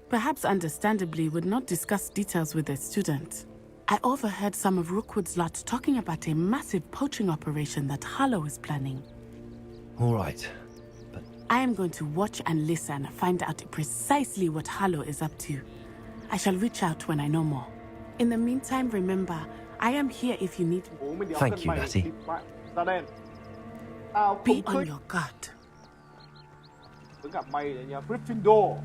Speaker 15: perhaps understandably would not discuss details with a student. I overheard some of Rookwood's lot talking about a massive poaching operation that Harlow is planning.
Speaker 2: All right.
Speaker 15: I am going to watch and listen, find out precisely what Harlow is up to. I shall reach out when I know more. In the meantime, remember, I am here if you need me.
Speaker 2: Thank you, Natty.
Speaker 15: Be on your guard.
Speaker 1: Gặp mày ở nhà Gryffindor.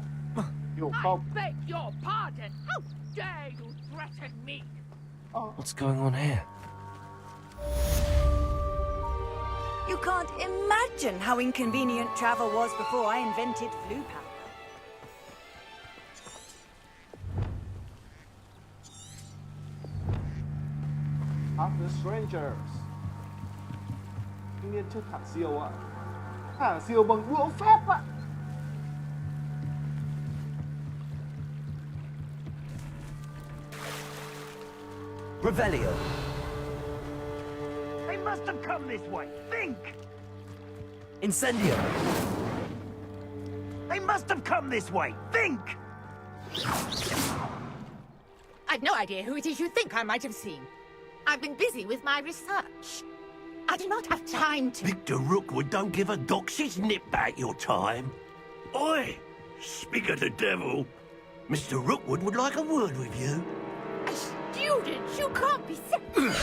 Speaker 1: Hiểu không?
Speaker 16: I beg your pardon. How dare you threaten me?
Speaker 2: What's going on here?
Speaker 3: You can't imagine how inconvenient travel was before I invented flu powder.
Speaker 1: After strangers. Thanh niên chưa thả diều ạ. Thả diều bằng đũa phép ạ.
Speaker 2: Revelio.
Speaker 17: They must have come this way. Think!
Speaker 2: Incendio.
Speaker 17: They must have come this way. Think!
Speaker 16: I've no idea who it is you think I might have seen. I've been busy with my research. I do not have time to...
Speaker 17: Victor Rookwood don't give a doxy's nip back your time. Oi! Speak of the devil. Mr. Rookwood would like a word with you.
Speaker 16: A student? You can't be serious.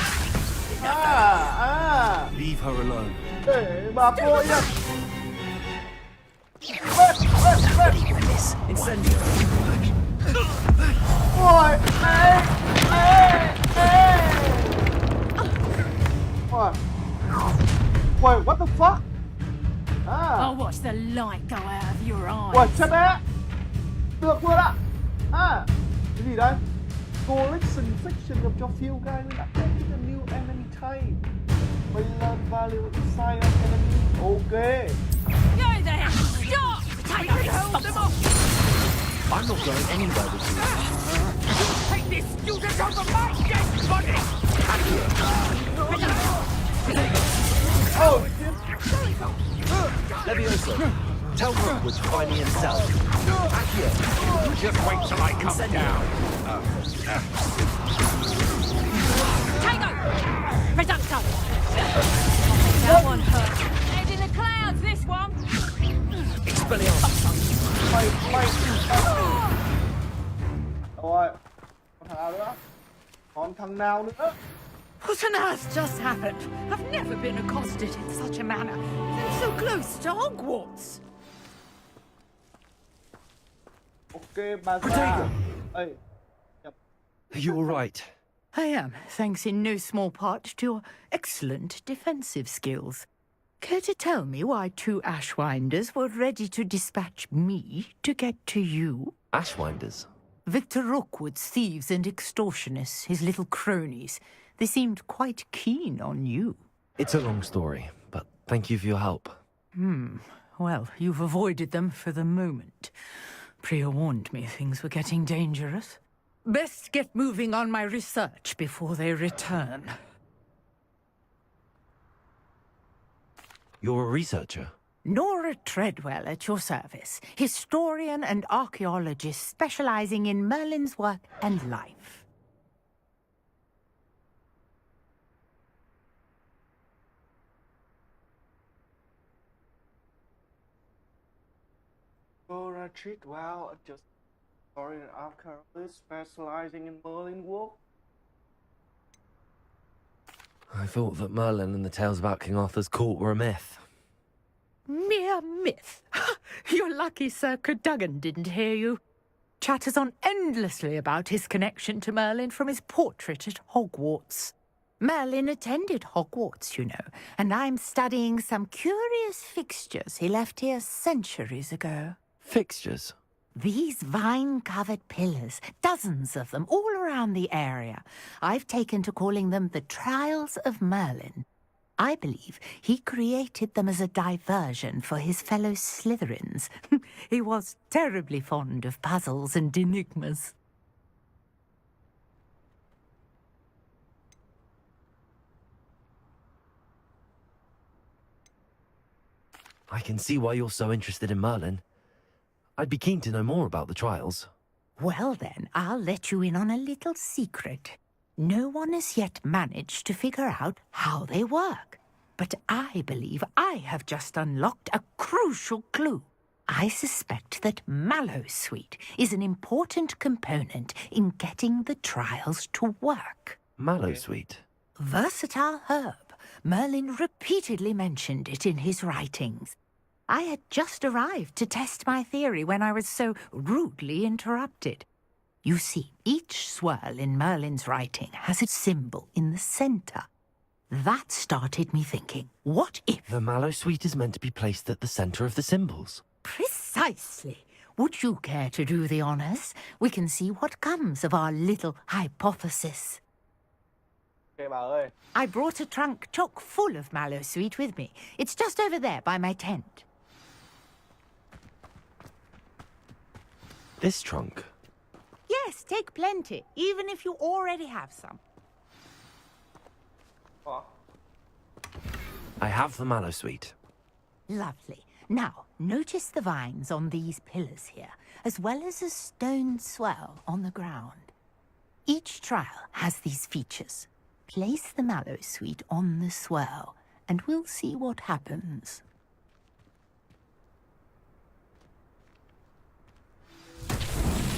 Speaker 2: Leave her alone.
Speaker 1: Để bà cô nha.
Speaker 2: Incendio.
Speaker 1: Ôi, Wait, what the fuck?
Speaker 6: I'll watch the light go out of your eyes.
Speaker 1: Ui, chết bé. Được luôn ạ. Cái gì đây? Collection section of your field guide will update the new enemy type. May learn value inside of enemy. Okay.
Speaker 6: Go there! Stop! Hold them off!
Speaker 2: I'm not going anywhere with you.
Speaker 16: Take this student over my dead body!
Speaker 1: Oh,
Speaker 2: Levioso. Tell Rookwood to find me himself. Accio.
Speaker 17: Just wait till I come down.
Speaker 6: Tango! Reducto! That one hurt. Head in the clouds, this one!
Speaker 2: Expelliarmus.
Speaker 1: Rồi, con thằng nào nữa? Còn thằng nào nữa?
Speaker 16: What on earth just happened? I've never been accosted in such a manner. And so close to Hogwarts.
Speaker 1: Okay, bà già. Ê.
Speaker 2: Are you all right?
Speaker 16: I am, thanks in no small part to your excellent defensive skills. Care to tell me why two Ashwinders were ready to dispatch me to get to you?
Speaker 2: Ashwinders?
Speaker 16: Victor Rookwood's thieves and extortionists, his little cronies. They seemed quite keen on you.
Speaker 2: It's a long story, but thank you for your help.
Speaker 16: Well, you've avoided them for the moment. Priya warned me things were getting dangerous. Best get moving on my research before they return.
Speaker 2: You're a researcher?
Speaker 16: Nora Treadwell at your service, historian and archaeologist specializing in Merlin's work and life.
Speaker 1: Nora Treadwell, just historian and archaeologist specializing in Merlin work.
Speaker 2: I thought that Merlin and the tales about King Arthur's court were a myth.
Speaker 16: Mere myth. You're lucky Sir Cadogan didn't hear you. Chatters on endlessly about his connection to Merlin from his portrait at Hogwarts. Merlin attended Hogwarts, you know, and I'm studying some curious fixtures he left here centuries ago.
Speaker 2: Fixtures?
Speaker 16: These vine-covered pillars, dozens of them, all around the area. I've taken to calling them the Trials of Merlin. I believe he created them as a diversion for his fellow Slytherins. He was terribly fond of puzzles and enigmas.
Speaker 2: I can see why you're so interested in Merlin. I'd be keen to know more about the trials.
Speaker 16: Well then, I'll let you in on a little secret. No one has yet managed to figure out how they work. But I believe I have just unlocked a crucial clue. I suspect that Mallowsweet is an important component in getting the trials to work.
Speaker 2: Mallowsweet?
Speaker 16: Versatile herb. Merlin repeatedly mentioned it in his writings. I had just arrived to test my theory when I was so rudely interrupted. You see, each swirl in Merlin's writing has a symbol in the center. That started me thinking, what if...
Speaker 2: The Mallowsweet is meant to be placed at the center of the symbols.
Speaker 16: Precisely. Would you care to do the honors? We can see what comes of our little hypothesis.
Speaker 1: Ok bà ơi.
Speaker 16: I brought a trunk chock full of Mallowsweet with me. It's just over there by my tent.
Speaker 2: This trunk?
Speaker 16: Yes, take plenty, even if you already have some.
Speaker 2: I have the Mallowsweet.
Speaker 16: Lovely. Now, notice the vines on these pillars here, as well as a stone swell on the ground. Each trial has these features. Place the Mallowsweet on the swirl, and we'll see what happens.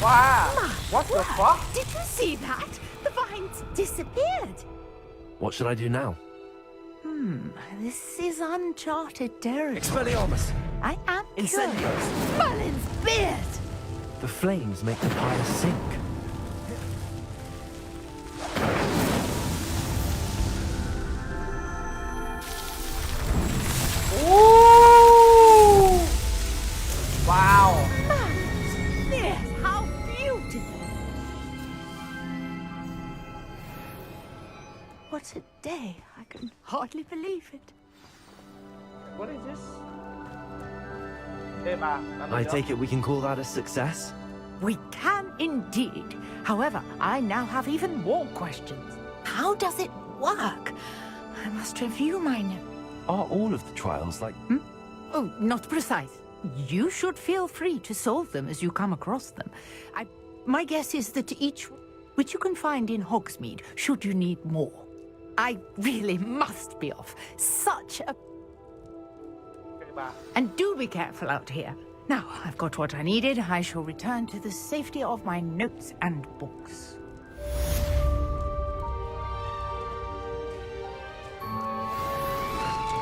Speaker 1: Wow!
Speaker 16: My
Speaker 1: What the
Speaker 16: word!
Speaker 1: fuck?
Speaker 16: Did you see that? The vines disappeared.
Speaker 2: What should I do now?
Speaker 16: This is uncharted territory.
Speaker 2: Expelliarmus!
Speaker 16: I am
Speaker 2: Incendios!
Speaker 16: curious. Merlin's beard!
Speaker 2: The flames make the pyre sink.
Speaker 1: Ooh! Wow!
Speaker 16: Merlin's beard! How beautiful! What a day. I can hardly believe it.
Speaker 1: What is this? Ê bà, làm
Speaker 2: I
Speaker 1: gì
Speaker 2: take it we can call that a success?
Speaker 16: We can indeed. However, I now have even more questions. How does it work? I must review my notes.
Speaker 2: Are all of the trials like...
Speaker 16: Oh, not precise. You should feel free to solve them as you come across them. My guess is that each, which you can find in Hogsmeade, should you need more. I really must be off. Such a... And do be careful out here. Now, I've got what I needed. I shall return to the safety of my notes and books.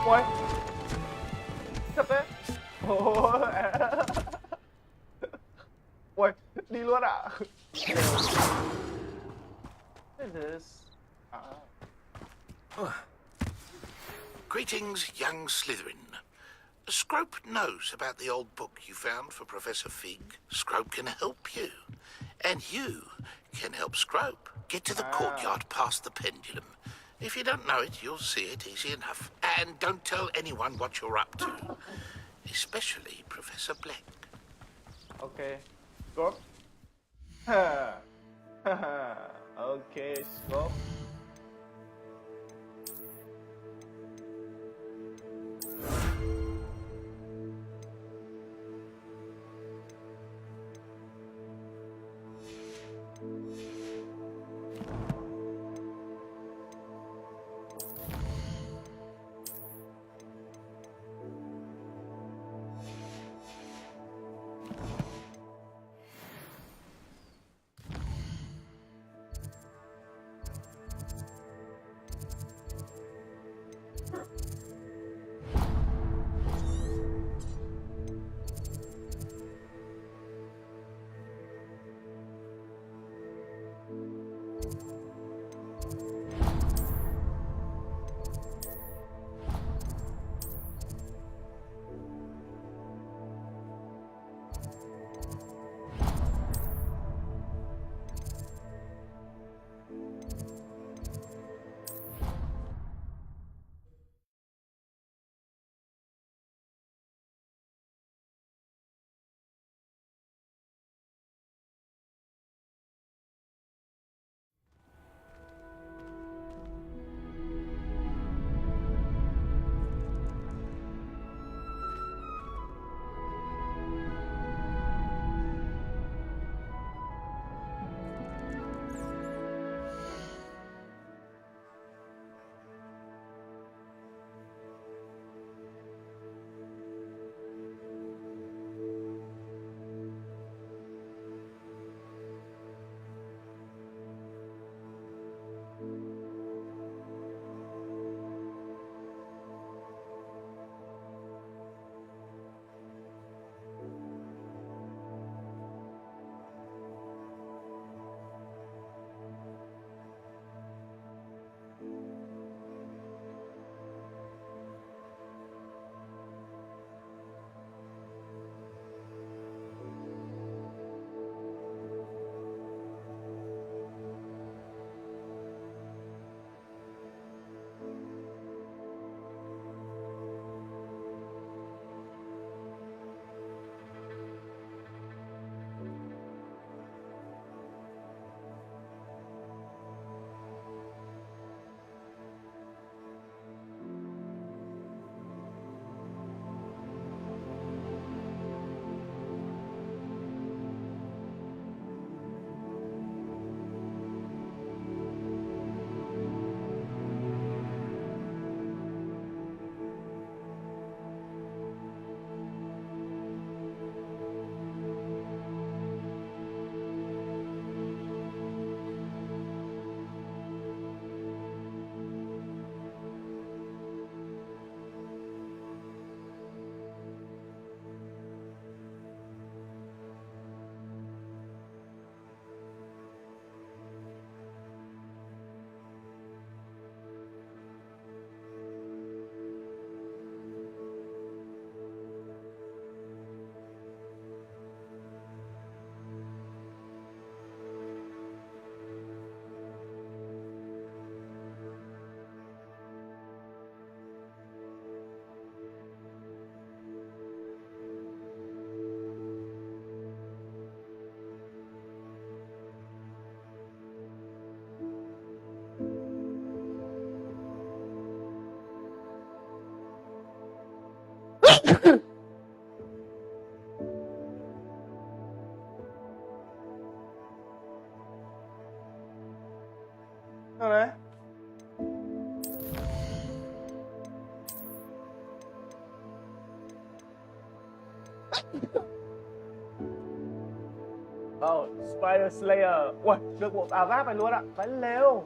Speaker 1: Ui! Thật đấy! Ôi! Ui! Đi luôn ạ! What is this?
Speaker 14: Greetings, young Slytherin. Scrope knows about the old book you found for Professor Fig. Scrope can help you. And you can help Scrope get to the courtyard past the pendulum. If you don't know it, you'll see it easy enough. And don't tell anyone what you're up to. Especially Professor Black.
Speaker 1: Okay. Scope. Okay, Scope. Spider Slayer. Ui, được bộ áo giáp này luôn ạ. Phải lều.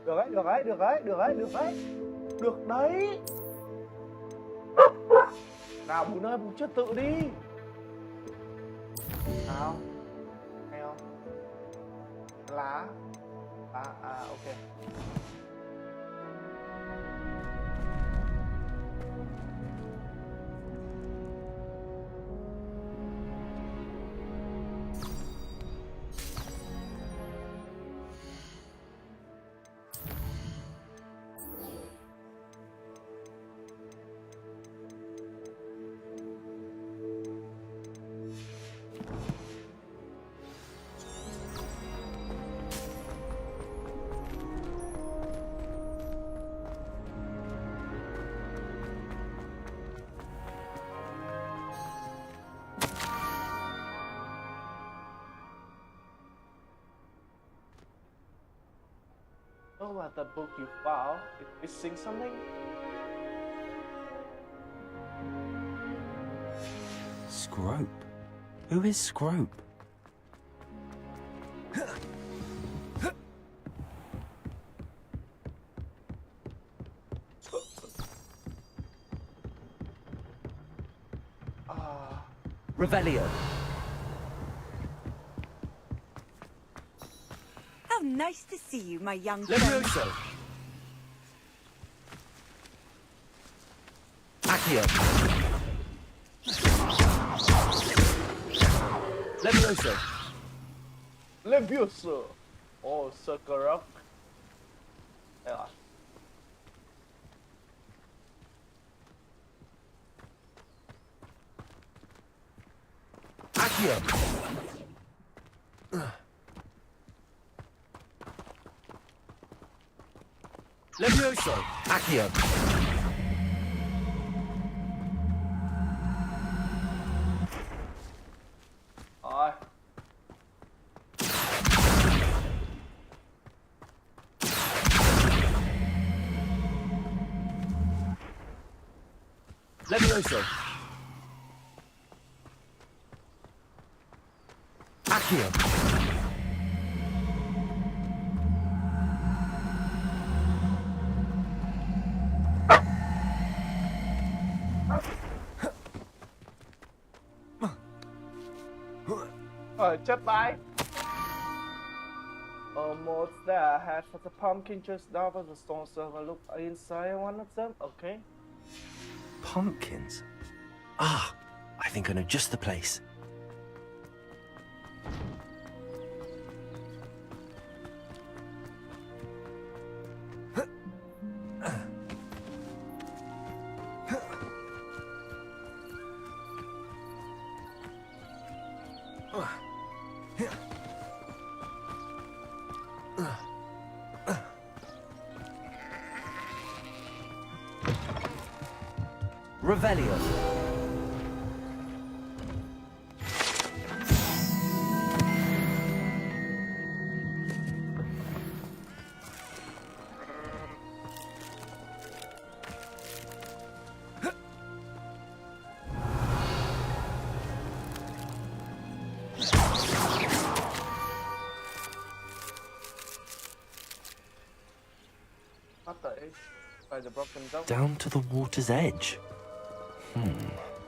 Speaker 1: Được đấy, được đấy, được đấy, được đấy, được đấy. Được đấy. Nào bún ơi, bún trật tự đi. Nào. Nghe không? Lá. Ok. Oh, about the book you found? It's missing something?
Speaker 2: Scrope? Who is Scrope? Revelio.
Speaker 3: How nice to see you, my young
Speaker 2: Levioso. Accio. Levioso.
Speaker 1: Levioso. Oh, Circle Rock. Đây rồi.
Speaker 2: Accio. Levioso. Accio.
Speaker 1: Rồi.
Speaker 2: Levioso. Accio.
Speaker 1: Chất bãi. Almost there. Had for the pumpkin just down by the stone server. Look inside one of them. Okay.
Speaker 2: Pumpkins? Ah, I think I know just the place. Revelio.
Speaker 1: By the broken door.
Speaker 2: Down to the water's edge.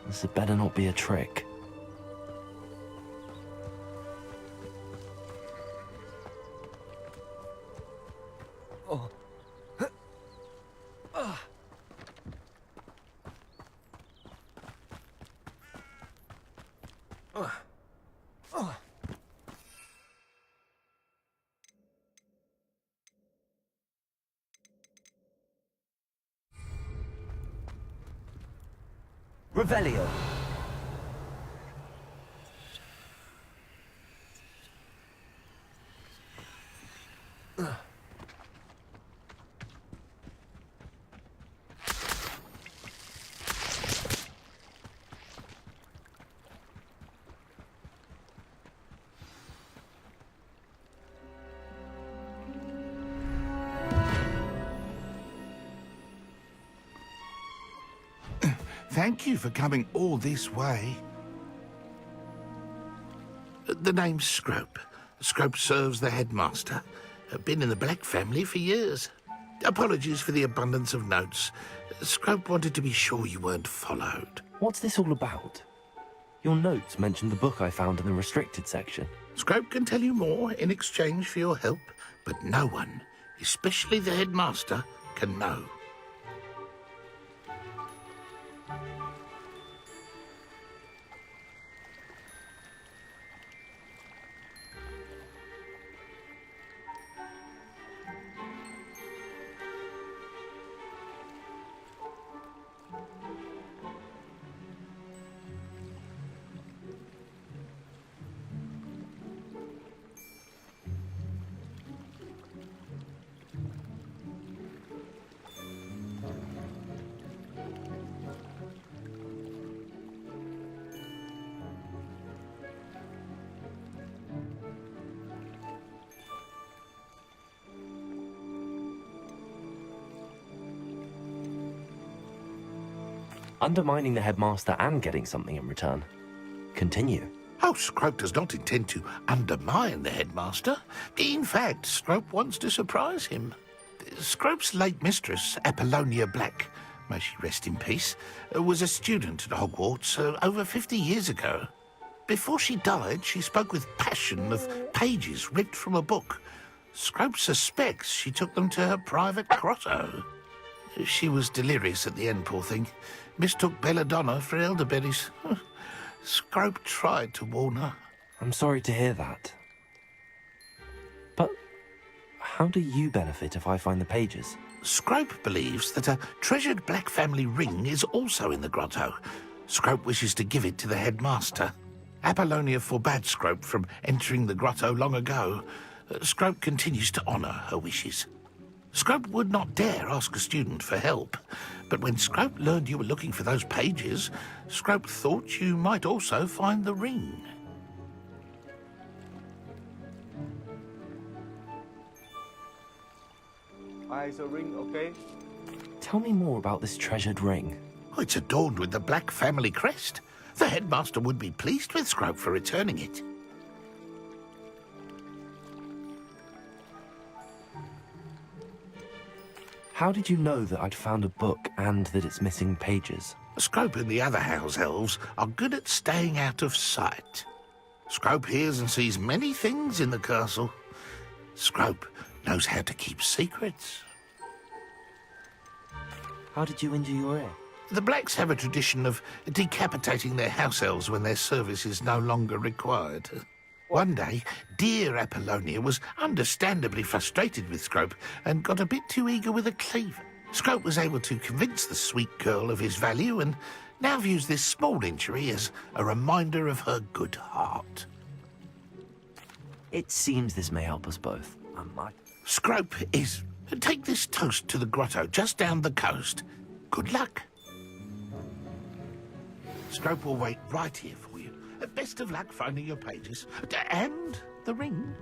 Speaker 2: This had better not be a trick. Revelio.
Speaker 14: Thank you for coming all this way. The name's Scrope. Scrope serves the headmaster. Been in the Black family for years. Apologies for the abundance of notes. Scrope wanted to be sure you weren't followed.
Speaker 2: What's this all about? Your notes mentioned the book I found in the restricted section.
Speaker 14: Scrope can tell you more in exchange for your help, but no one, especially the headmaster, can know.
Speaker 2: Undermining the headmaster and getting something in return. Continue.
Speaker 14: Oh, Scrope does not intend to undermine the headmaster. In fact, Scrope wants to surprise him. Scrope's late mistress, Apollonia Black, may she rest in peace, was a student at Hogwarts over 50 years ago. Before she died, she spoke with passion of pages ripped from a book. Scrope suspects she took them to her private grotto. She was delirious at the end, poor thing. Mistook belladonna for elderberries. Scrope tried to warn her.
Speaker 2: I'm sorry to hear that. But how do you benefit if I find the pages?
Speaker 14: Scrope believes that a treasured Black family ring is also in the grotto. Scrope wishes to give it to the headmaster. Apollonia forbade Scrope from entering the grotto long ago. Scrope continues to honour her wishes. Scrope would not dare ask a student for help, but when Scrope learned you were looking for those pages, Scrope thought you might also find the ring.
Speaker 1: Eyes a ring, okay?
Speaker 2: Tell me more about this treasured ring.
Speaker 14: Oh, it's adorned with the Black family crest. The headmaster would be pleased with Scrope for returning it.
Speaker 2: How did you know that I'd found a book and that it's missing pages?
Speaker 14: Scrope and the other house elves are good at staying out of sight. Scrope hears and sees many things in the castle. Scrope knows how to keep secrets.
Speaker 2: How did you injure your ear?
Speaker 14: The Blacks have a tradition of decapitating their house elves when their service is no longer required. One day, dear Apollonia was understandably frustrated with Scrope and got a bit too eager with a cleaver. Scrope was able to convince the sweet girl of his value and now views this small injury as a reminder of her good heart.
Speaker 2: It seems this may help us both.
Speaker 14: Scrope is... Take this toast to the grotto just down the coast. Good luck. Scrope will wait right here for you. Best of luck finding your pages. And the ring.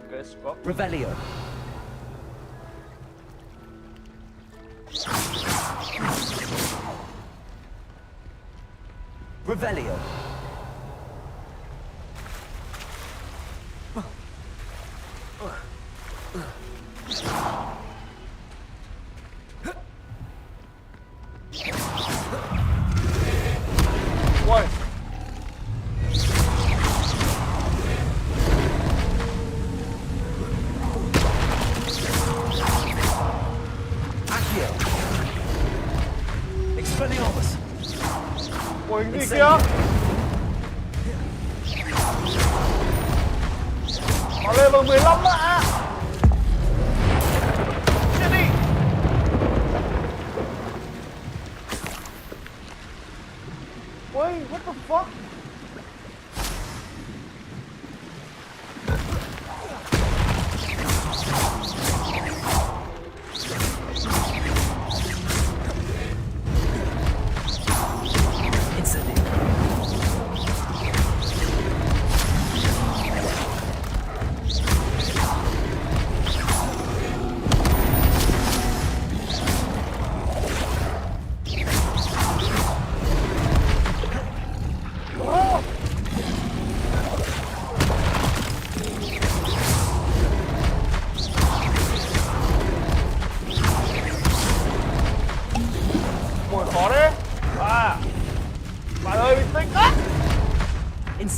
Speaker 1: Okay, Scrope.
Speaker 2: Revelio. Revelio.
Speaker 1: What?
Speaker 2: Accio. Expelliarmus.
Speaker 1: Ủa cái gì kia? Họ lên bằng 15 ạ. Chết đi. Wait, what the fuck?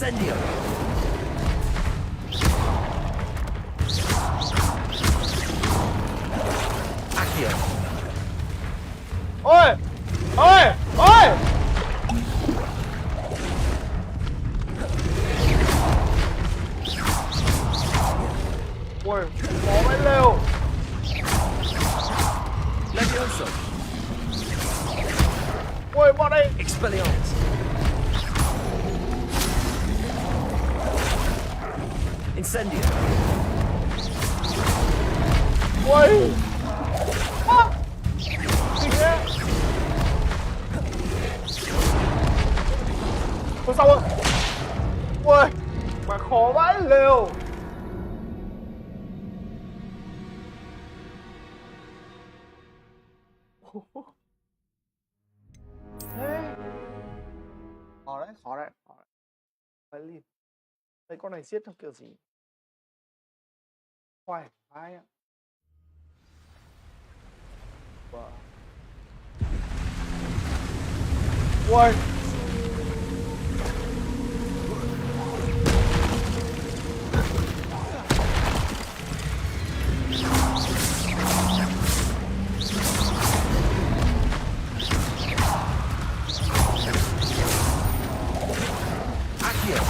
Speaker 2: Incendio! Accio!
Speaker 1: Ôi! Ôi! Ôi! Ôi, khó vãi lều.
Speaker 2: Levioso!
Speaker 1: Ôi, bọn đây.
Speaker 2: Expelliarmus! Incendio!
Speaker 1: Ôi! À! Kinh thế. Thôi xong rồi. Ôi, mà khó vãi lều. Thế. Khó đấy, khó đấy. Khó đấy. Phải lìn. Đây con này giết theo kiểu gì? Khoai, ai ạ? Wow. Ui.
Speaker 2: Accio!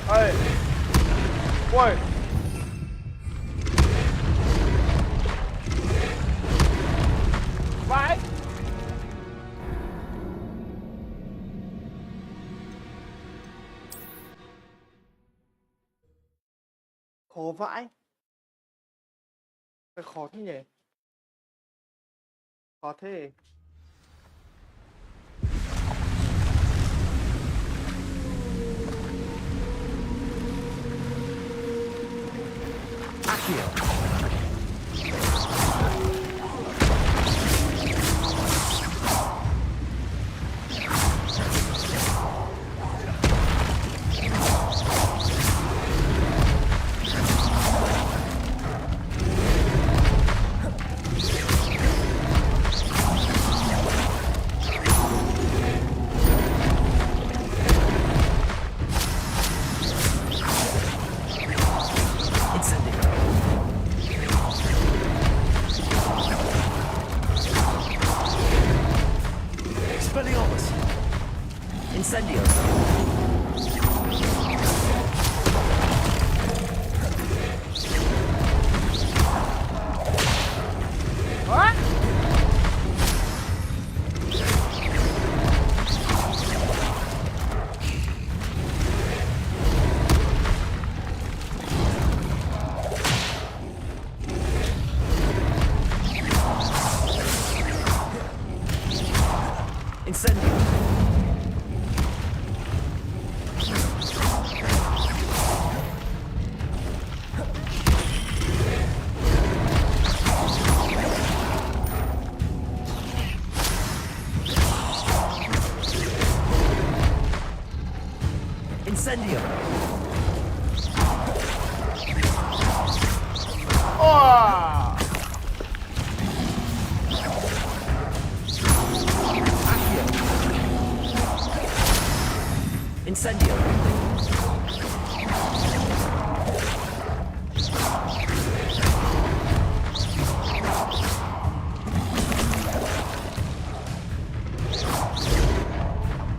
Speaker 1: Ê. Ui. Vãi. Khó vãi. Cái khó thế nhỉ? Khó thế.
Speaker 2: Accio! Expelliarmus! Incendio!
Speaker 1: Hả?
Speaker 2: Incendio! Incendio!
Speaker 1: Oh!
Speaker 2: Accio! Incendio!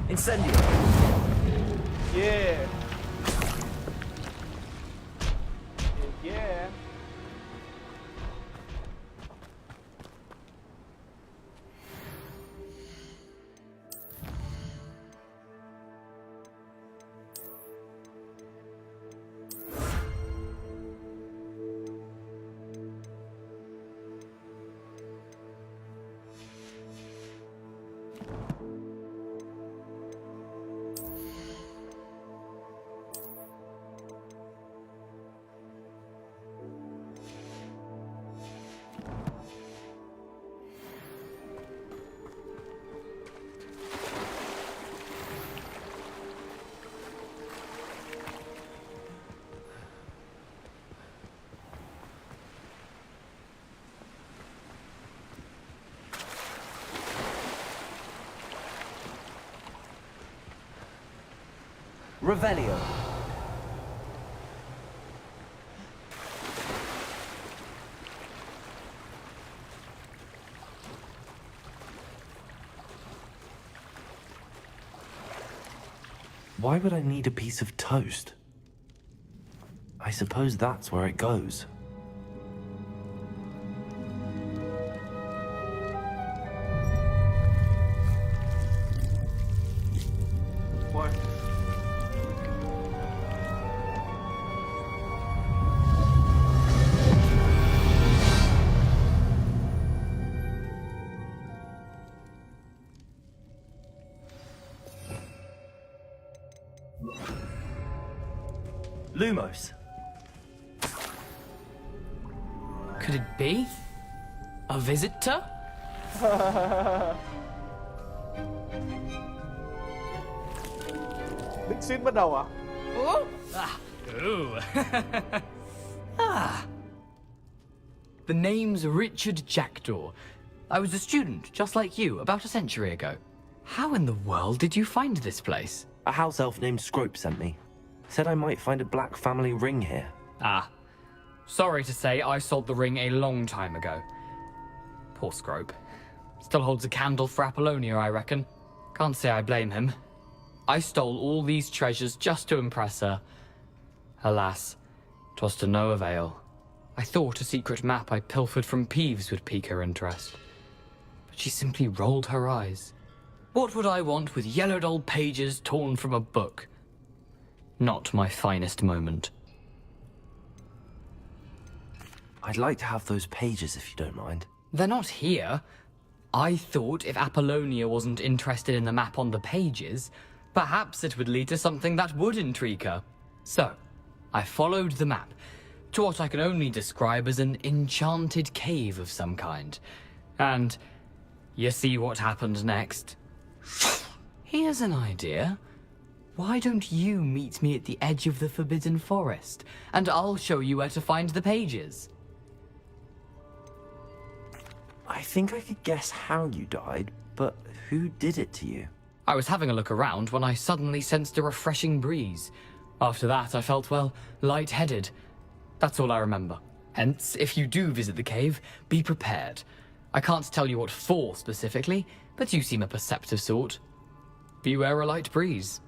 Speaker 2: Incendio!
Speaker 1: Yeah. Yeah.
Speaker 2: Revelio. Why would I need a piece of toast? I suppose that's where it goes.
Speaker 1: What?
Speaker 2: Lumos.
Speaker 11: Could it be? A visitor?
Speaker 1: Big scene bắt đầu à?
Speaker 11: Ooh. The name's Richard Jackdaw. I was a student, just like you, about a century ago. How in the world did you find this place?
Speaker 2: A house elf named Scrope sent me. Said I might find a black family ring here.
Speaker 11: Ah. Sorry to say, I sold the ring a long time ago. Poor Scrope. Still holds a candle for Apollonia, I reckon. Can't say I blame him. I stole all these treasures just to impress her. Alas, 'twas to no avail. I thought a secret map I pilfered from Peeves would pique her interest. But she simply rolled her eyes. What would I want with yellowed old pages torn from a book? Not my finest moment.
Speaker 2: I'd like to have those pages if you don't mind.
Speaker 11: They're not here. I thought if Apollonia wasn't interested in the map on the pages, perhaps it would lead to something that would intrigue her. So, I followed the map to what I can only describe as an enchanted cave of some kind. And you see what happened next? Here's an idea. Why don't you meet me at the edge of the Forbidden Forest, and I'll show you where to find the pages?
Speaker 2: I think I could guess how you died, but who did it to you?
Speaker 11: I was having a look around when I suddenly sensed a refreshing breeze. After that, I felt, well, lightheaded. That's all I remember. Hence, if you do visit the cave, be prepared. I can't tell you what for specifically, but you seem a perceptive sort. Beware a light breeze.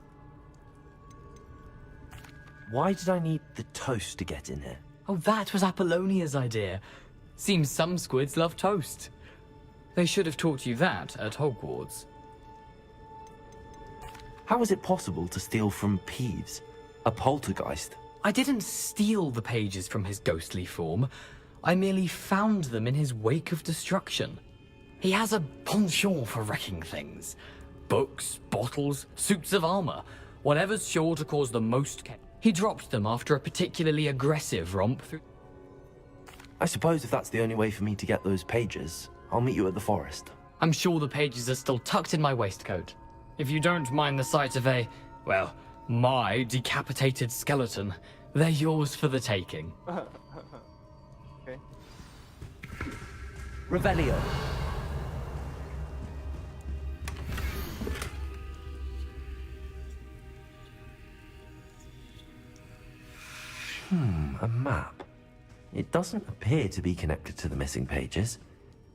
Speaker 2: Why did I need the toast to get in here?
Speaker 11: Oh, that was Apollonia's idea. Seems some squids love toast. They should have taught you that at Hogwarts.
Speaker 2: How is it possible to steal from Peeves, a poltergeist?
Speaker 11: I didn't steal the pages from his ghostly form. I merely found them in his wake of destruction. He has a penchant for wrecking things. Books, bottles, suits of armor, whatever's sure to cause the most chaos. He dropped them after a particularly aggressive romp through...
Speaker 2: I suppose if that's the only way for me to get those pages, I'll meet you at the forest.
Speaker 11: I'm sure the pages are still tucked in my waistcoat. If you don't mind the sight of a, well, my decapitated skeleton, they're yours for the taking.
Speaker 1: Okay.
Speaker 2: Revelio. A map. It doesn't appear to be connected to the missing pages.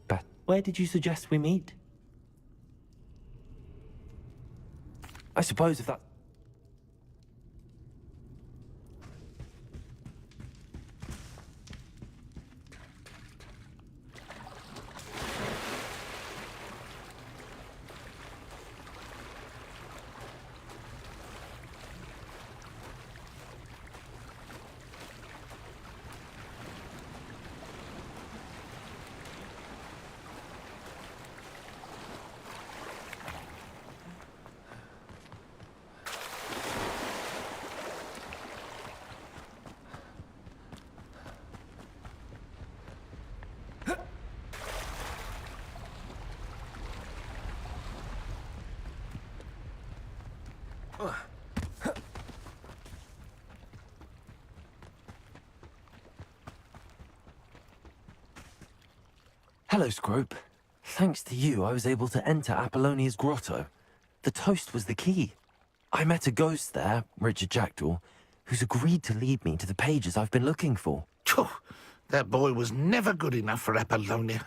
Speaker 2: But where did you suggest we meet? I suppose if that... Hello, Scrope. Thanks to you, I was able to enter Apollonia's grotto. The toast was the key. I met a ghost there, Richard Jackdaw, who's agreed to lead me to the pages I've been looking for.
Speaker 14: Phew, that boy was never good enough for Apollonia.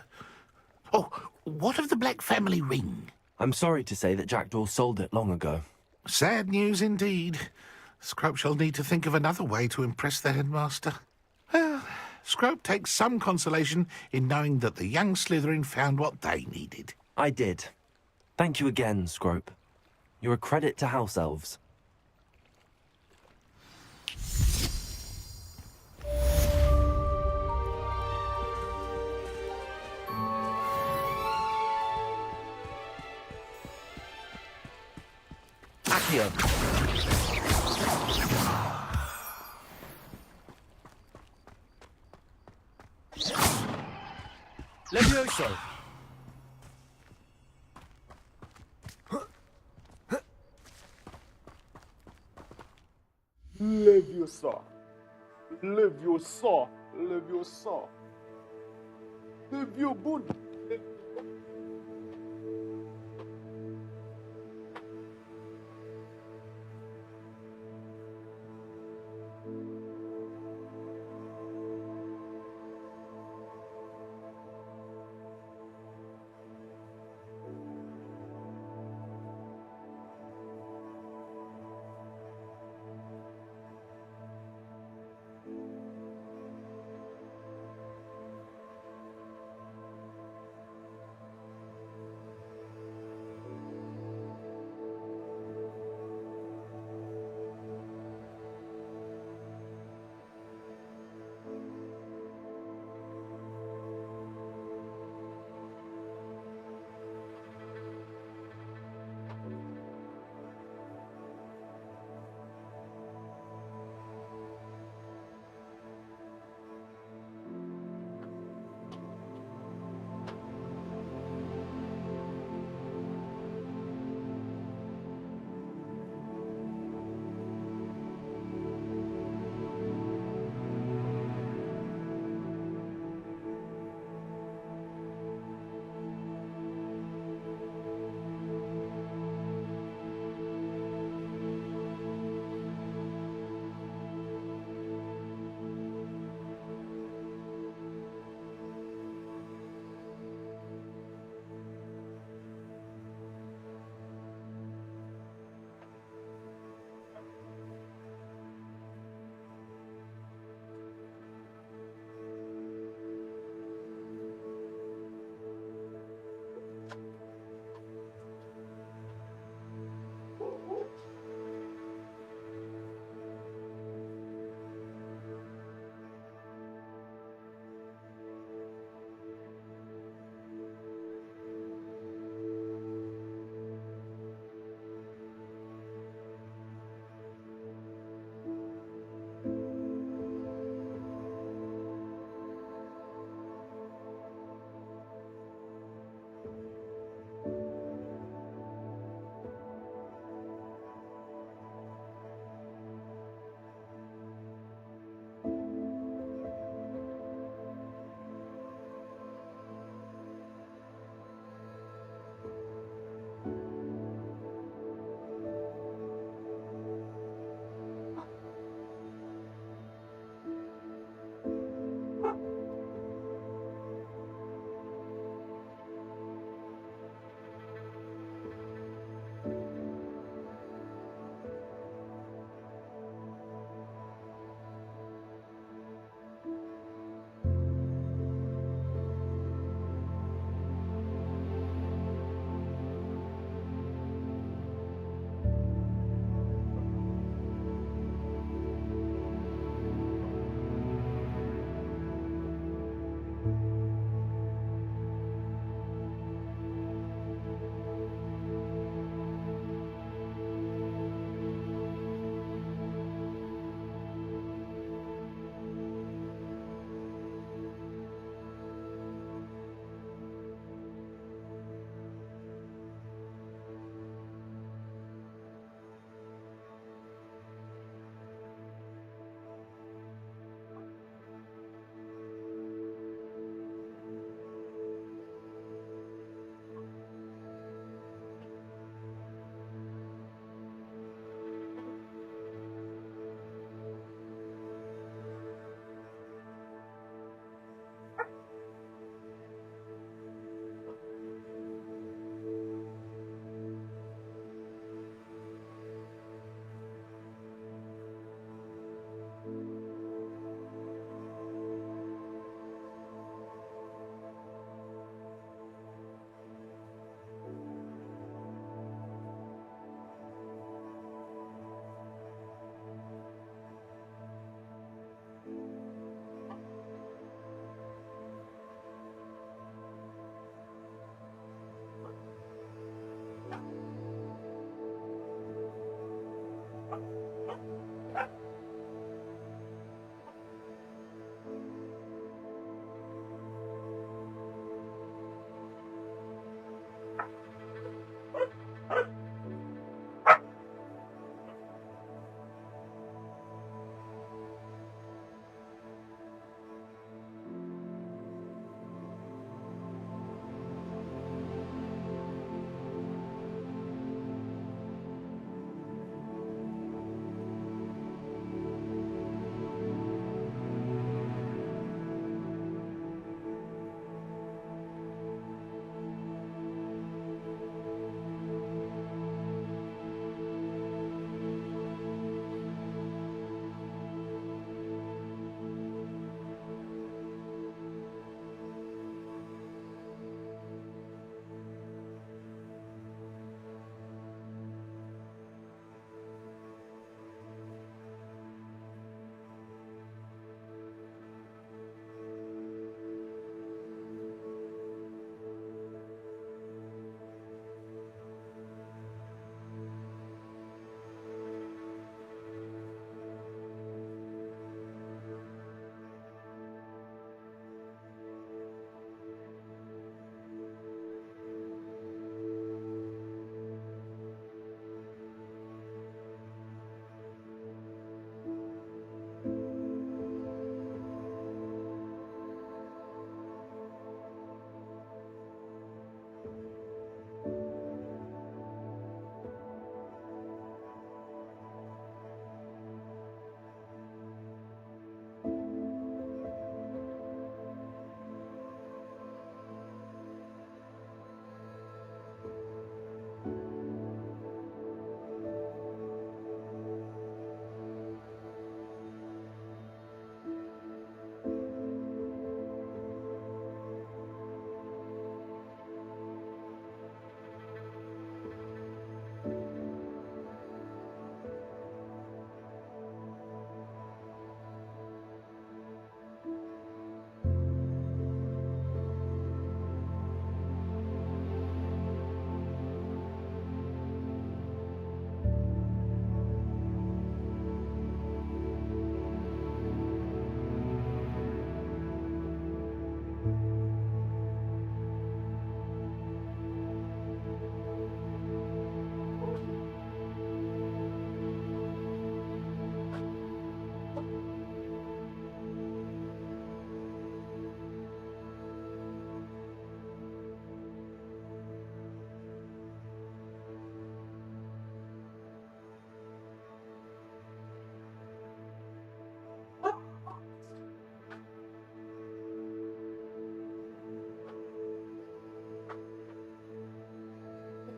Speaker 14: Oh, what of the Black family ring?
Speaker 2: I'm sorry to say that Jackdaw sold it long ago.
Speaker 14: Sad news indeed. Scrope shall need to think of another way to impress the headmaster. Well, Scrope takes some consolation in knowing that the young Slytherin found what they needed.
Speaker 2: I did. Thank you again, Scrope. You're a credit to House Elves. Accio. Levioso.
Speaker 1: Leviosa. Leviosa. Leviosa. Leviobun.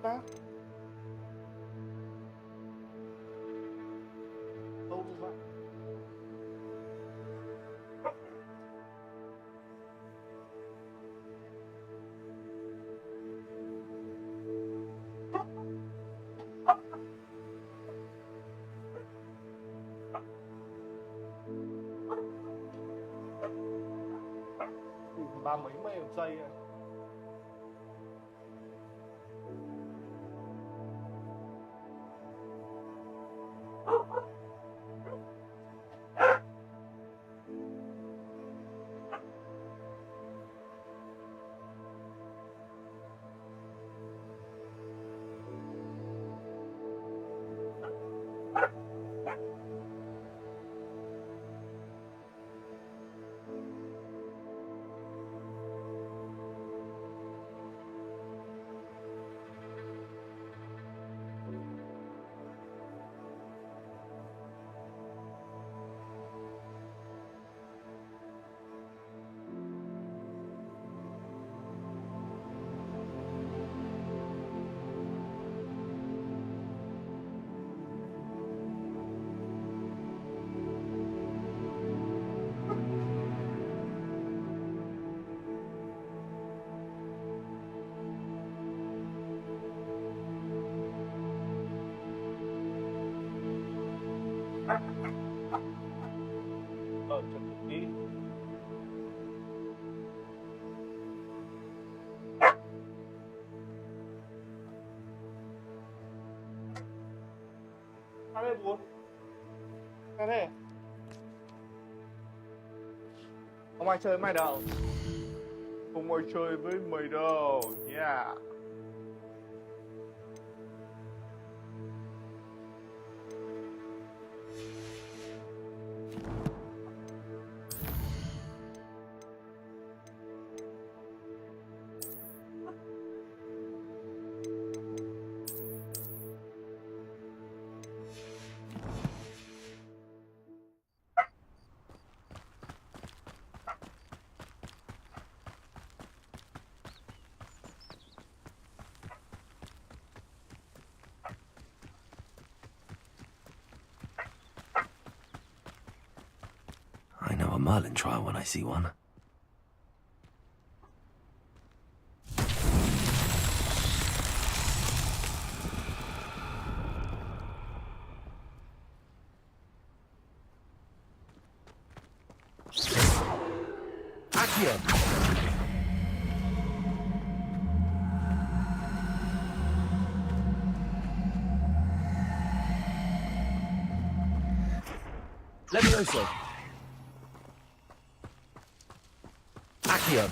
Speaker 1: ta? Đâu vậy? Ba mấy giây à? Chuẩn bị đi. Ra đây 4. Ra đây. Không ai chơi với mày đâu. Không ai chơi với mày đâu. Yeah.
Speaker 2: I know a Merlin trial when I see one. Accio! Levioso! Accio!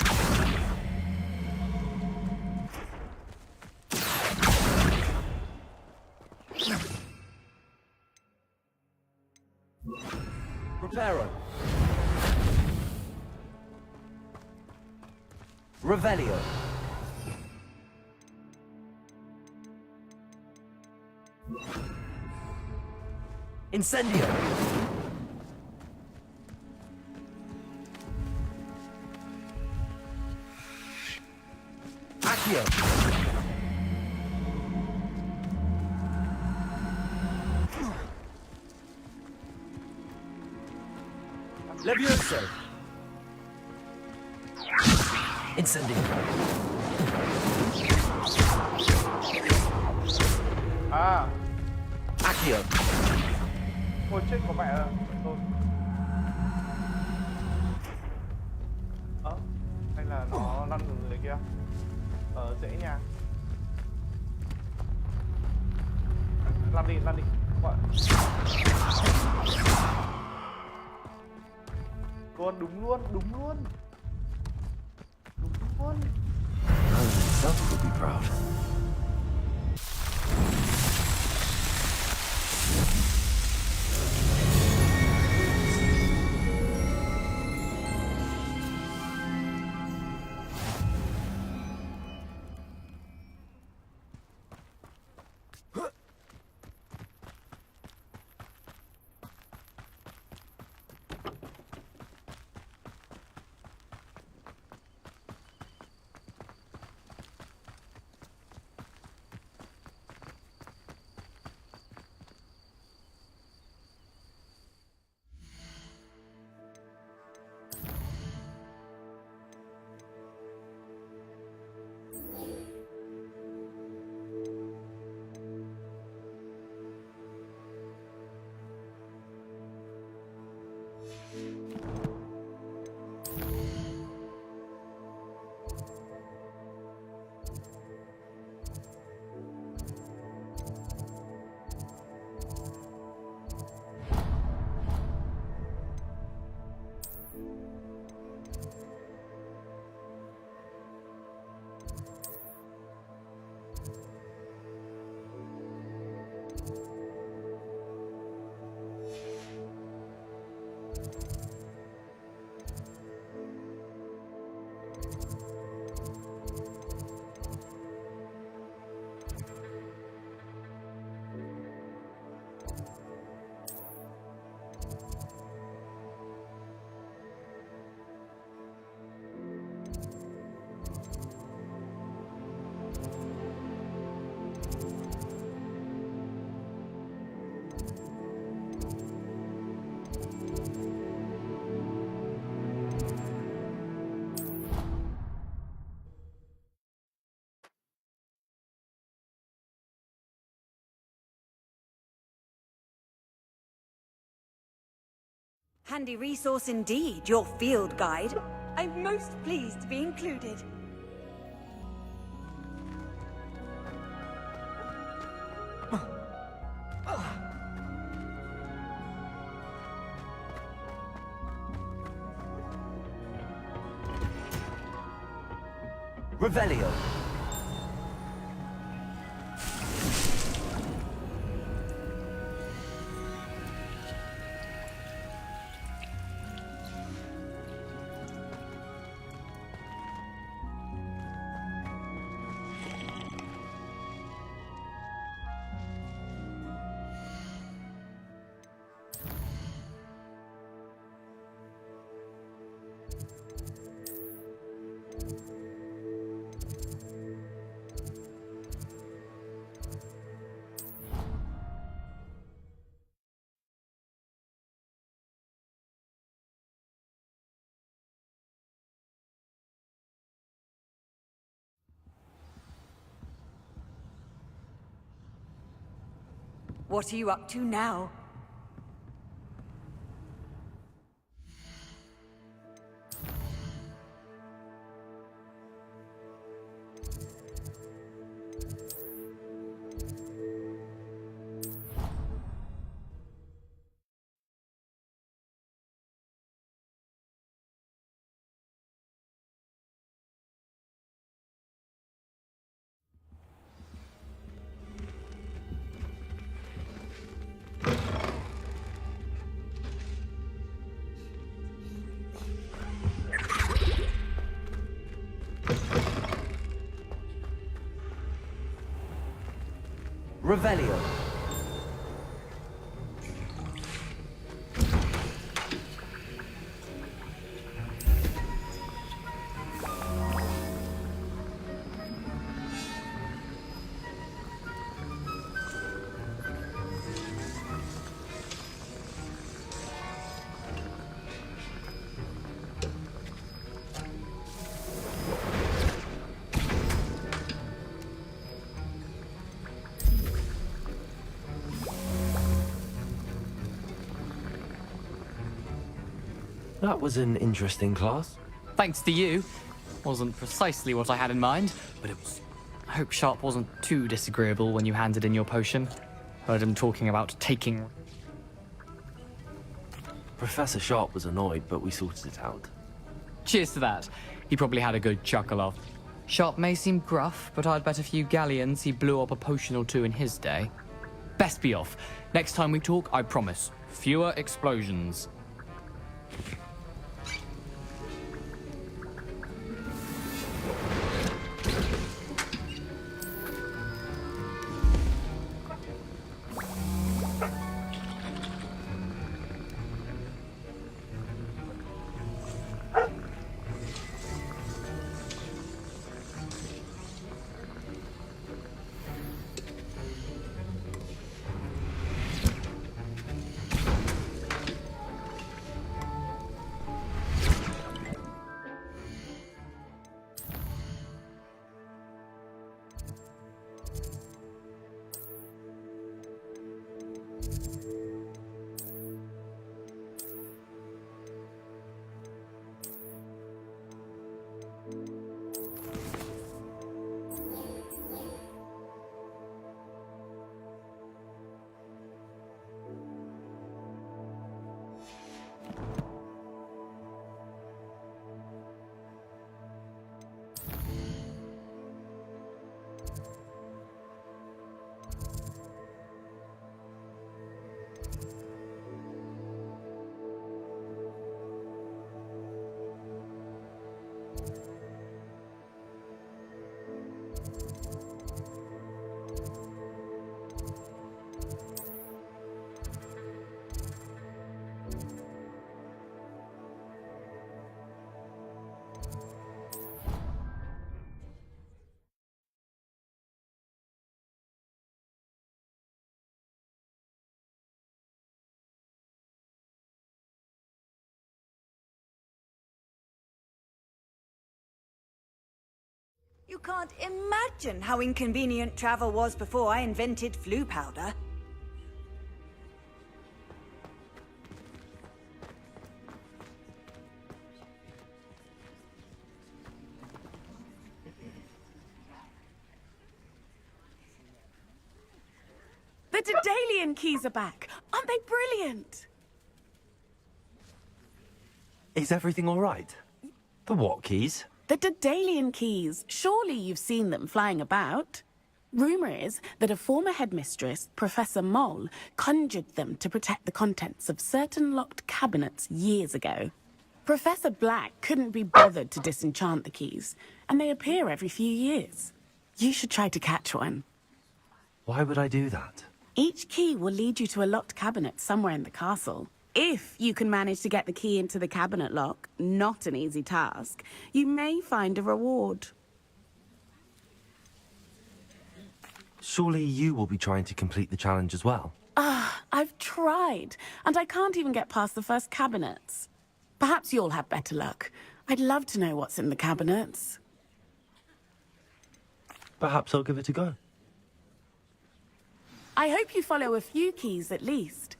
Speaker 2: Reparo! Revelio! Incendio! Accio! Levioso! Incendio!
Speaker 1: À.
Speaker 2: Accio!
Speaker 1: Ôi chết của mẹ rồi. Thôi. Hay là nó lăn từ dưới kia. Dễ nha. Lăn đi. Gọi. Đúng luôn.
Speaker 2: Merlin himself will be proud.
Speaker 3: Handy resource indeed, your field guide. I'm most pleased to be included.
Speaker 2: Revelio.
Speaker 3: What are you up to now?
Speaker 2: Revelio. That was an interesting class.
Speaker 11: Thanks to you. Wasn't precisely what I had in mind, but it was. I hope Sharp wasn't too disagreeable when you handed in your potion. Heard him talking about taking.
Speaker 2: Professor Sharp was annoyed, but we sorted it out.
Speaker 11: Cheers to that. He probably had a good chuckle off. Sharp may seem gruff, but I'd bet a few galleons he blew up a potion or two in his day. Best be off. Next time we talk, I promise. Fewer explosions.
Speaker 3: You can't imagine how inconvenient travel was before I invented flu powder.
Speaker 15: The Daedalian keys are back. Aren't they brilliant?
Speaker 2: Is everything all right? The what keys?
Speaker 15: The Daedalian keys. Surely you've seen them flying about. Rumor is that a former headmistress, Professor Moll, conjured them to protect the contents of certain locked cabinets years ago. Professor Black couldn't be bothered to disenchant the keys, and they appear every few years. You should try to catch one.
Speaker 2: Why would I do that?
Speaker 15: Each key will lead you to a locked cabinet somewhere in the castle. If you can manage to get the key into the cabinet lock, not an easy task, you may find a reward.
Speaker 2: Surely you will be trying to complete the challenge as well.
Speaker 15: I've tried, and I can't even get past the first cabinets. Perhaps you'll have better luck. I'd love to know what's in the cabinets.
Speaker 2: Perhaps I'll give it a go.
Speaker 15: I hope you follow a few keys at least.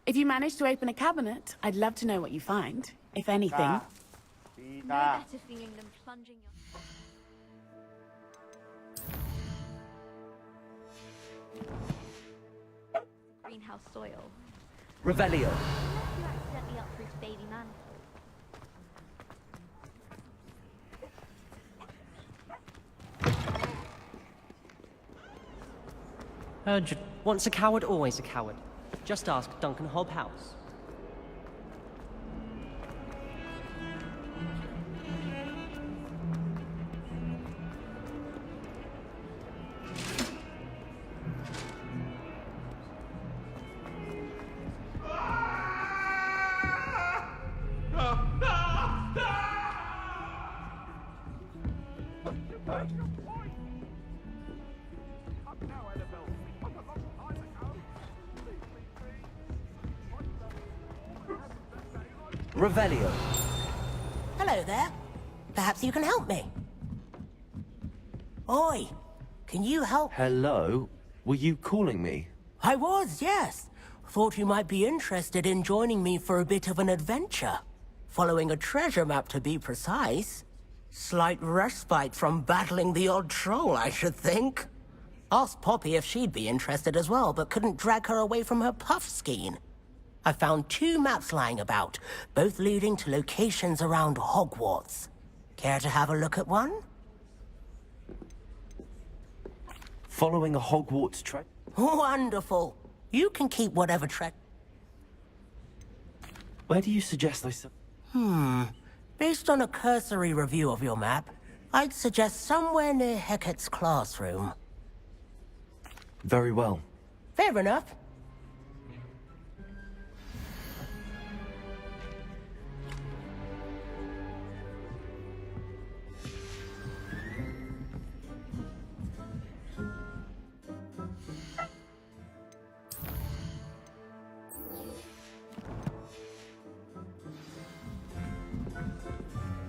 Speaker 15: If you manage to open a cabinet, I'd love to know what you find, if anything.
Speaker 12: No better feeling than plunging your greenhouse soil.
Speaker 18: Revelio.
Speaker 12: Unless you accidentally uproot baby man.
Speaker 18: Once a coward, always a coward. Just ask Duncan Hobhouse. Revelio.
Speaker 5: Hello there. Perhaps you can help me. Oi, can you help?
Speaker 2: Hello? Were you calling me?
Speaker 5: I was, yes. Thought you might be interested in joining me for a bit of an adventure. Following a treasure map, to be precise. Slight respite from battling the odd troll, I should think. Asked Poppy if she'd be interested as well, but couldn't drag her away from her puff skein. I found 2 maps lying about, both leading to locations around Hogwarts. Care to have a look at one?
Speaker 2: Following a Hogwarts trek?
Speaker 5: Wonderful. You can keep whatever trek.
Speaker 2: Where do you suggest I set?
Speaker 5: Based on a cursory review of your map, I'd suggest somewhere near Hecat's classroom.
Speaker 2: Very well.
Speaker 5: Fair enough.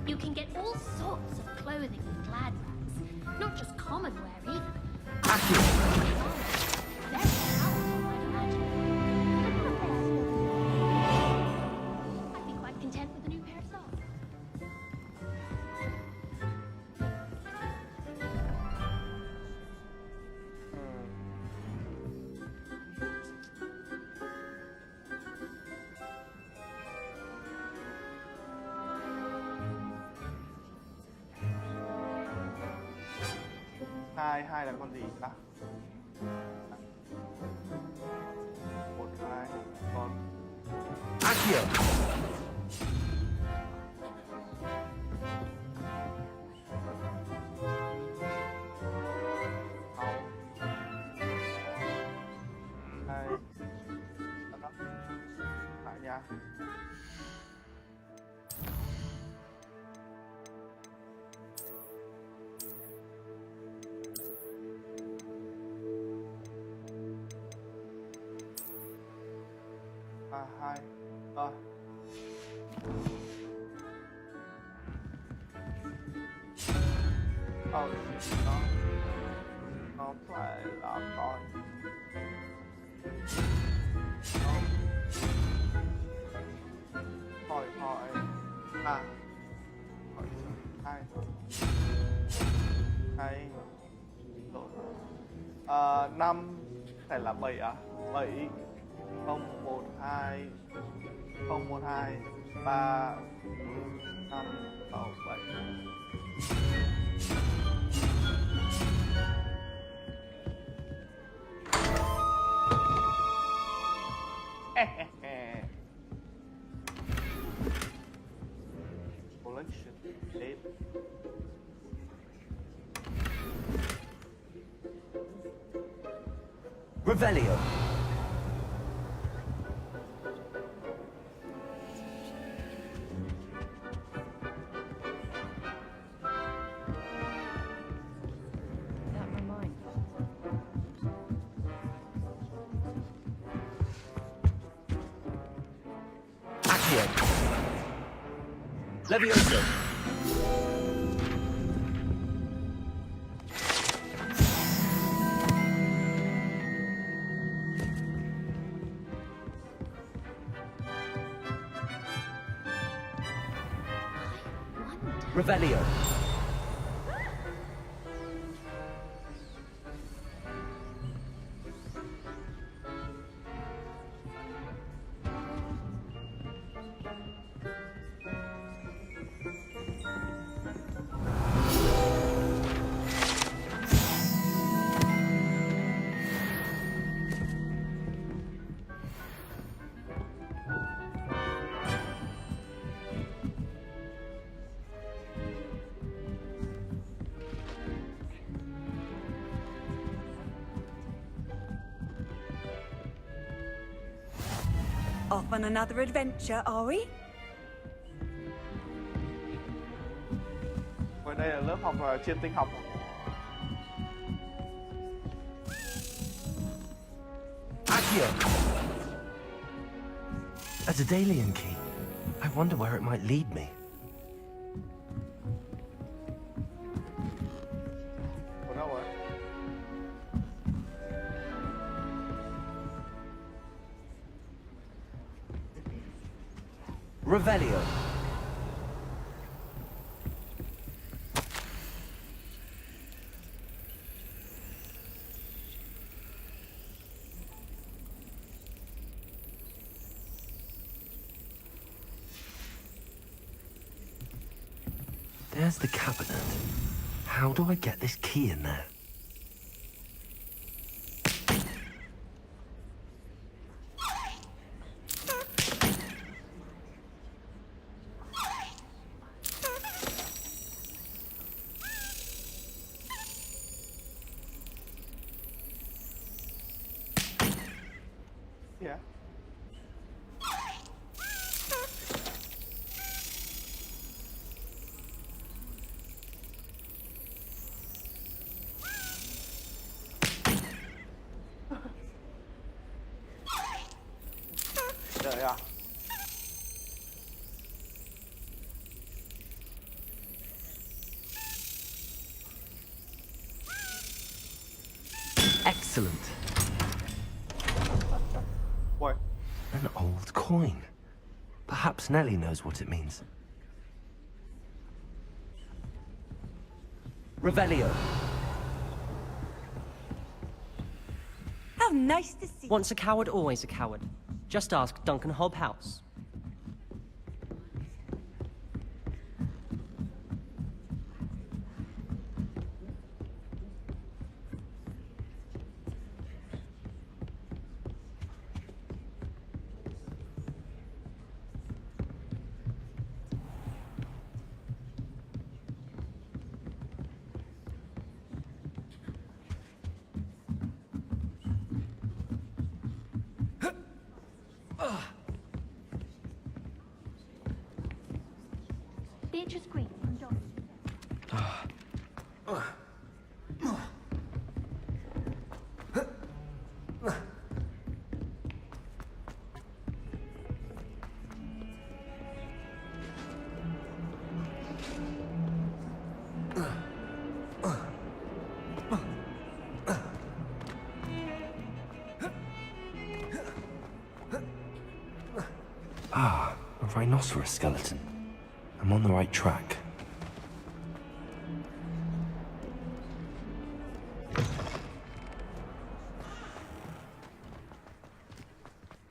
Speaker 12: You can get all sorts of clothing with glad rags, not just common wear either. I'd be quite content with a new pair of socks.
Speaker 1: Hai là con gì ta? Một hai con
Speaker 2: Accio.
Speaker 1: hai lại nha. Hai rồi. Nó phải là con hỏi hỏi hỏi hai hai rồi 5 phải là 7 à? 7 012 012 3 5 6 7 Collection tape.
Speaker 2: Revelio.
Speaker 4: That reminds
Speaker 2: Accio. Levioso. Revelio.
Speaker 3: Off on another adventure, are we?
Speaker 1: Ngoài đây là lớp học chuyên tinh học.
Speaker 2: Accio. A Daedalian key. I wonder where it might lead me.
Speaker 1: Ở đâu rồi?
Speaker 2: Revelio. There's the cabinet. How do I get this key in there?
Speaker 1: Yeah. Đợi à?
Speaker 2: Excellent.
Speaker 1: What?
Speaker 2: An old coin. Perhaps Nellie knows what it means. Revelio.
Speaker 3: How nice to see.
Speaker 18: Once a coward, always a coward. Just ask Duncan Hobhouse.
Speaker 12: Beatrice Green from John.
Speaker 2: Ah, a rhinoceros skeleton. I'm on the right track.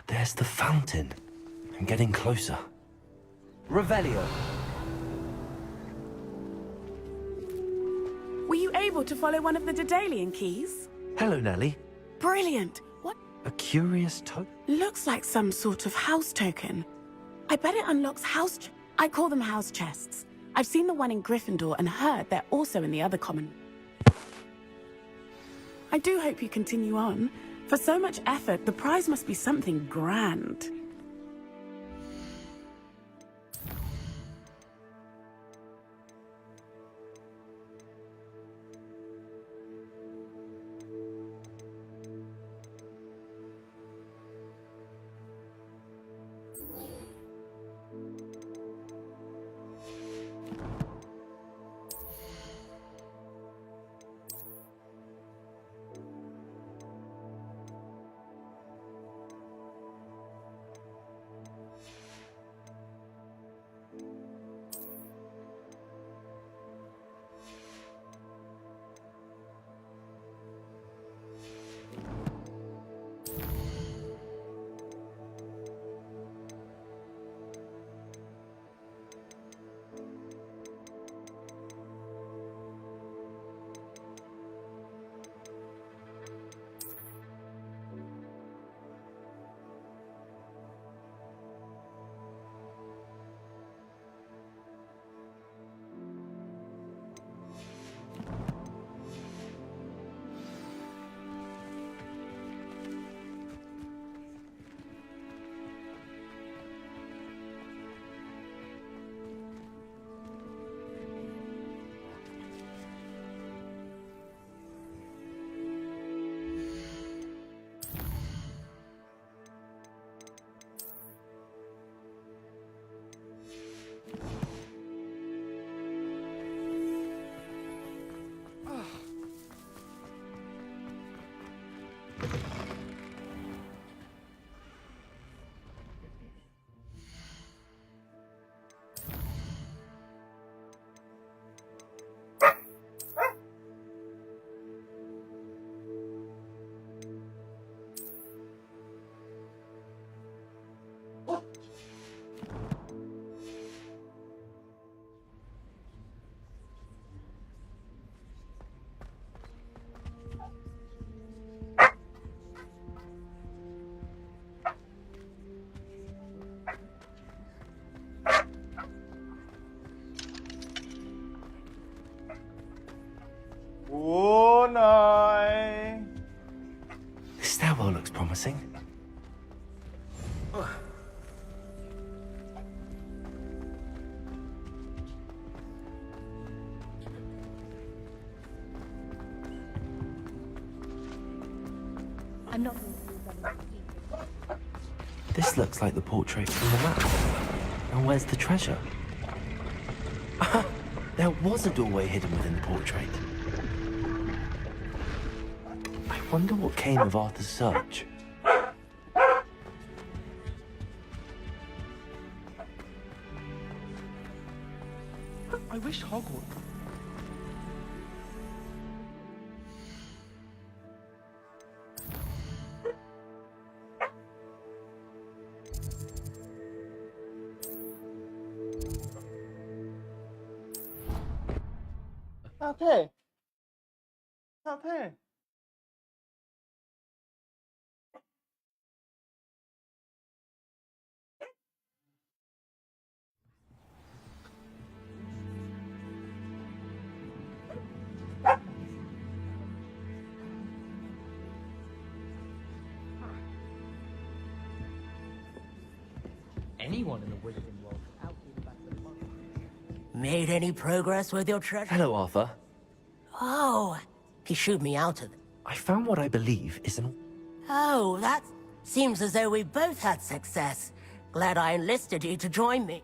Speaker 2: There's the fountain. I'm getting closer. Revelio.
Speaker 15: able to follow one of the Daedalian keys?
Speaker 2: Hello, Nellie.
Speaker 15: Brilliant. What?
Speaker 2: A curious token?
Speaker 15: Looks like some sort of house token. I bet it unlocks I call them house chests. I've seen the one in Gryffindor and heard they're also in the other common. I do hope you continue on. For so much effort, the prize must be something grand.
Speaker 1: Ủa này.
Speaker 2: This stairwell looks promising.
Speaker 6: I'm not.
Speaker 2: This looks like the portrait from the map. And where's the treasure? There was a doorway hidden within the portrait. I wonder what came of Arthur's search.
Speaker 9: I wish Hogwarts...
Speaker 1: Sao thế? Sao thế?
Speaker 4: Anyone in the wizarding world could outdo the best of them.
Speaker 5: Made any progress with your treasure?
Speaker 2: Hello, Arthur.
Speaker 5: Oh, he shooed me out of it.
Speaker 2: I found what I believe is an...
Speaker 5: Oh, that seems as though we both had success. Glad I enlisted you to join me.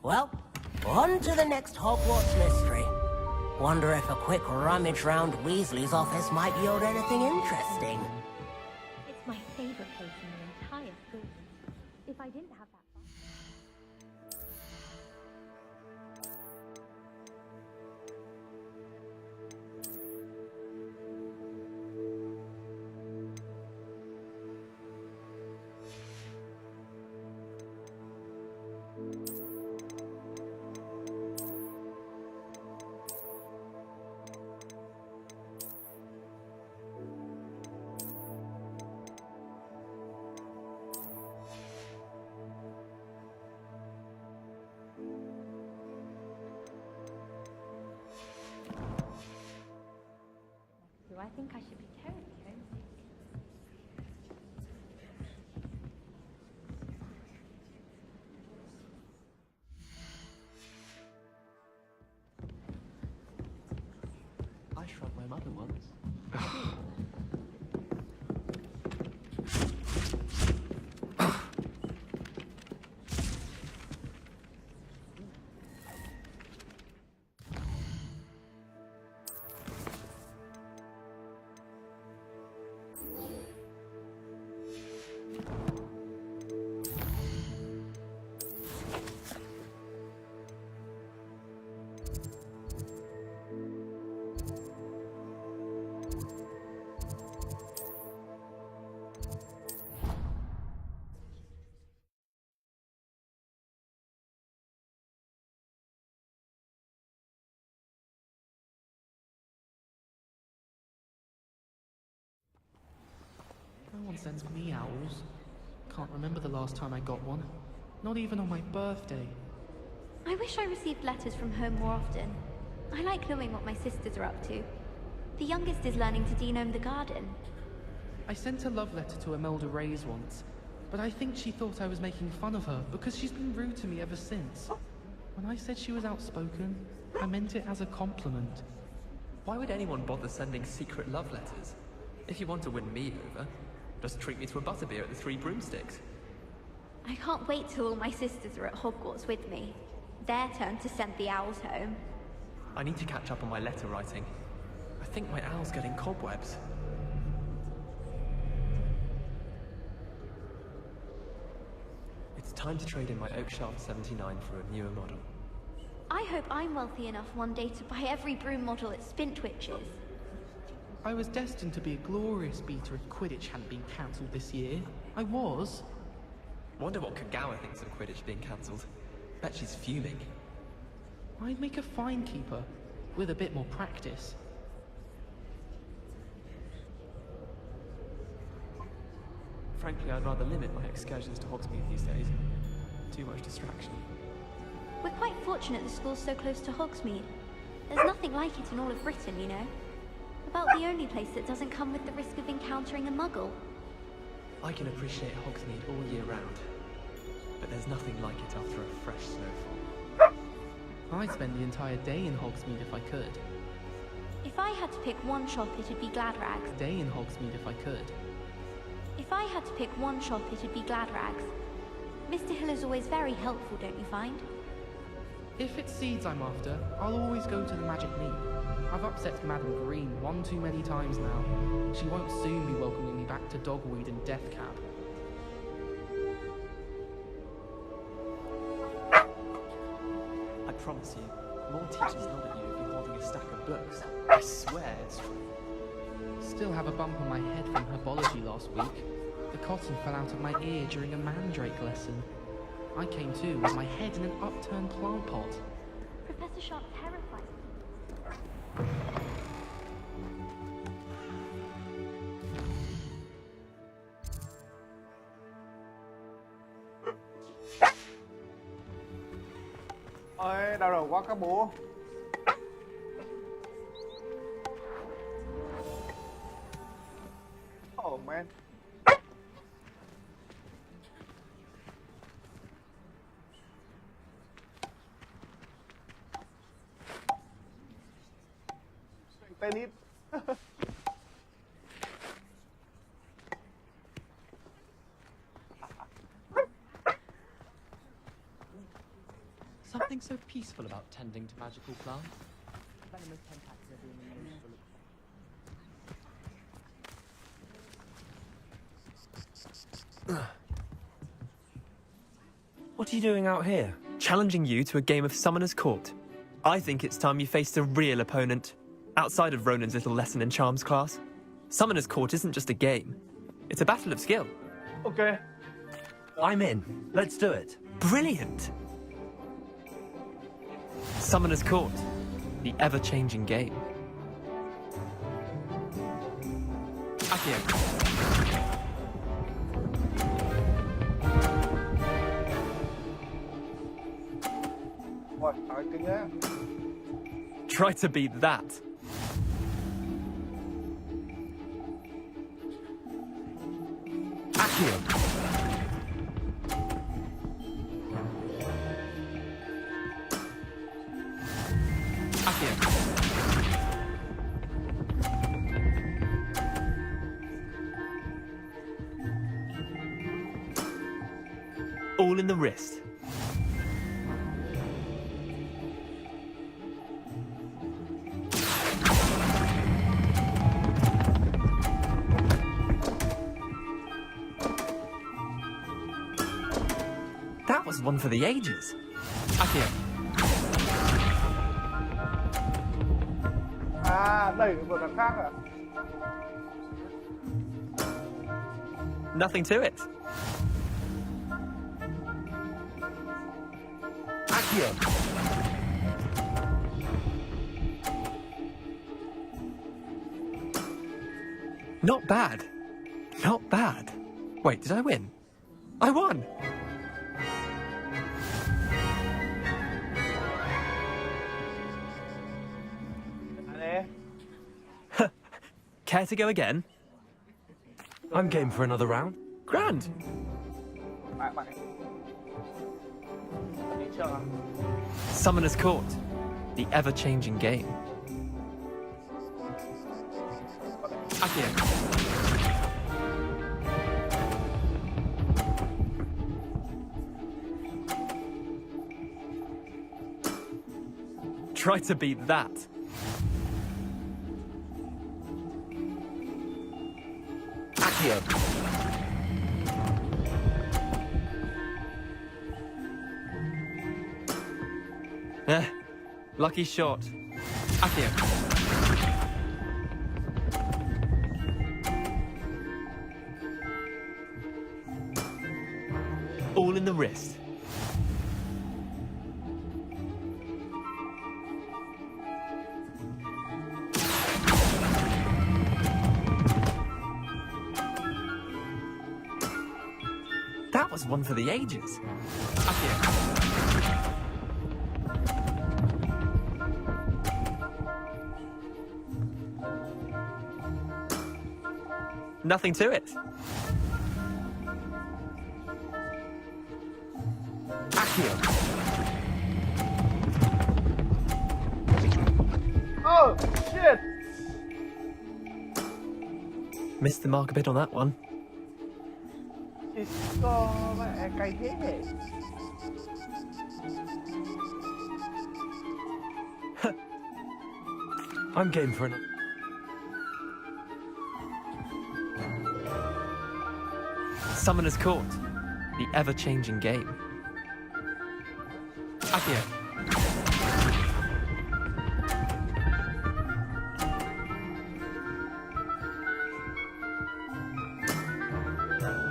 Speaker 5: Well, on to the next Hogwarts mystery. Wonder if a quick rummage round Weasley's office might yield anything interesting.
Speaker 6: It's my favorite place in the entire school. If I didn't have that fun. I think I should be terribly homesick.
Speaker 8: I shrugged my mother once.
Speaker 9: No one sends me owls. Can't remember the last time I got one. Not even on my birthday.
Speaker 6: I wish I received letters from home more often. I like knowing what my sisters are up to. The youngest is learning to denome the garden.
Speaker 9: I sent a love letter to Imelda Reyes once, but I think she thought I was making fun of her because she's been rude to me ever since. When I said she was outspoken, I meant it as a compliment.
Speaker 8: Why would anyone bother sending secret love letters? If you want to win me over, just treat me to a butterbeer at the Three Broomsticks.
Speaker 6: I can't wait till all my sisters are at Hogwarts with me. Their turn to send the owls home.
Speaker 8: I need to catch up on my letter writing. I think my owl's getting cobwebs. It's time to trade in my Oakshaft 79 for a newer model.
Speaker 6: I hope I'm wealthy enough one day to buy every broom model at Spintwitch's.
Speaker 9: I was destined to be a glorious beater if Quidditch hadn't been cancelled this year. I was.
Speaker 8: Wonder what Kagawa thinks of Quidditch being cancelled. Bet she's fuming.
Speaker 9: I'd make a fine keeper, with a bit more practice.
Speaker 8: Frankly, I'd rather limit my excursions to Hogsmeade these days. Too much distraction.
Speaker 6: We're quite fortunate the school's so close to Hogsmeade. There's nothing like it in all of Britain, you know. About the only place that doesn't come with the risk of encountering a muggle.
Speaker 8: I can appreciate Hogsmeade all year round, but there's nothing like it after a fresh snowfall.
Speaker 9: I'd spend the entire day in Hogsmeade if I could.
Speaker 6: If I had to pick one shop, it'd be Gladrags.
Speaker 9: Day in Hogsmeade if I could.
Speaker 6: If I had to pick one shop, it'd be Gladrags. Mr. Hill is always very helpful, don't you find?
Speaker 9: If it's seeds I'm after, I'll always go to the Magic Meat. I've upset Madam Green one too many times now. She won't soon be welcoming me back to Dogweed and Deathcap.
Speaker 8: I promise you, more teachers nod at you if you're holding a stack of books. I swear it's true.
Speaker 9: Still have a bump on my head from herbology last week. The cotton fell out of my ear during a mandrake lesson. I came to with my head in an upturned plant pot.
Speaker 6: Professor Sharp terrifies me.
Speaker 1: Ôi, đau đầu quá các bố. Oh man. Tennis.
Speaker 8: Something so peaceful about tending to magical plants.
Speaker 2: What are you doing out here?
Speaker 8: Challenging you to a game of Summoner's Court. I think it's time you faced a real opponent, outside of Ronan's little lesson in charms class. Summoner's Court isn't just a game. It's a battle of skill.
Speaker 1: Okay.
Speaker 2: I'm in. Let's do it.
Speaker 8: Brilliant! Summoner's Court, the ever-changing game. Accio.
Speaker 1: Rồi, hỏi kinh nhá.
Speaker 8: Try to beat that. All in the wrist. That was one for the ages. Akio.
Speaker 1: À, đẩy một đằng khác à?
Speaker 8: Nothing to it. Akio. Not bad. Not bad. Wait, did I win? I won! Care to go again?
Speaker 2: I'm game for another round.
Speaker 8: Grand. Summoner's Court. The ever-changing game. Akio. Try to beat that. Akio. Lucky shot. Akio. All in the wrist. That was one for the ages. Akio. Nothing to it. Akio.
Speaker 1: Oh, shit!
Speaker 8: Missed the mark a bit on that one.
Speaker 1: Cho mẹ cay thế nhỉ?
Speaker 2: I'm game for an...
Speaker 8: Summoner's Court. The ever-changing game. Akio.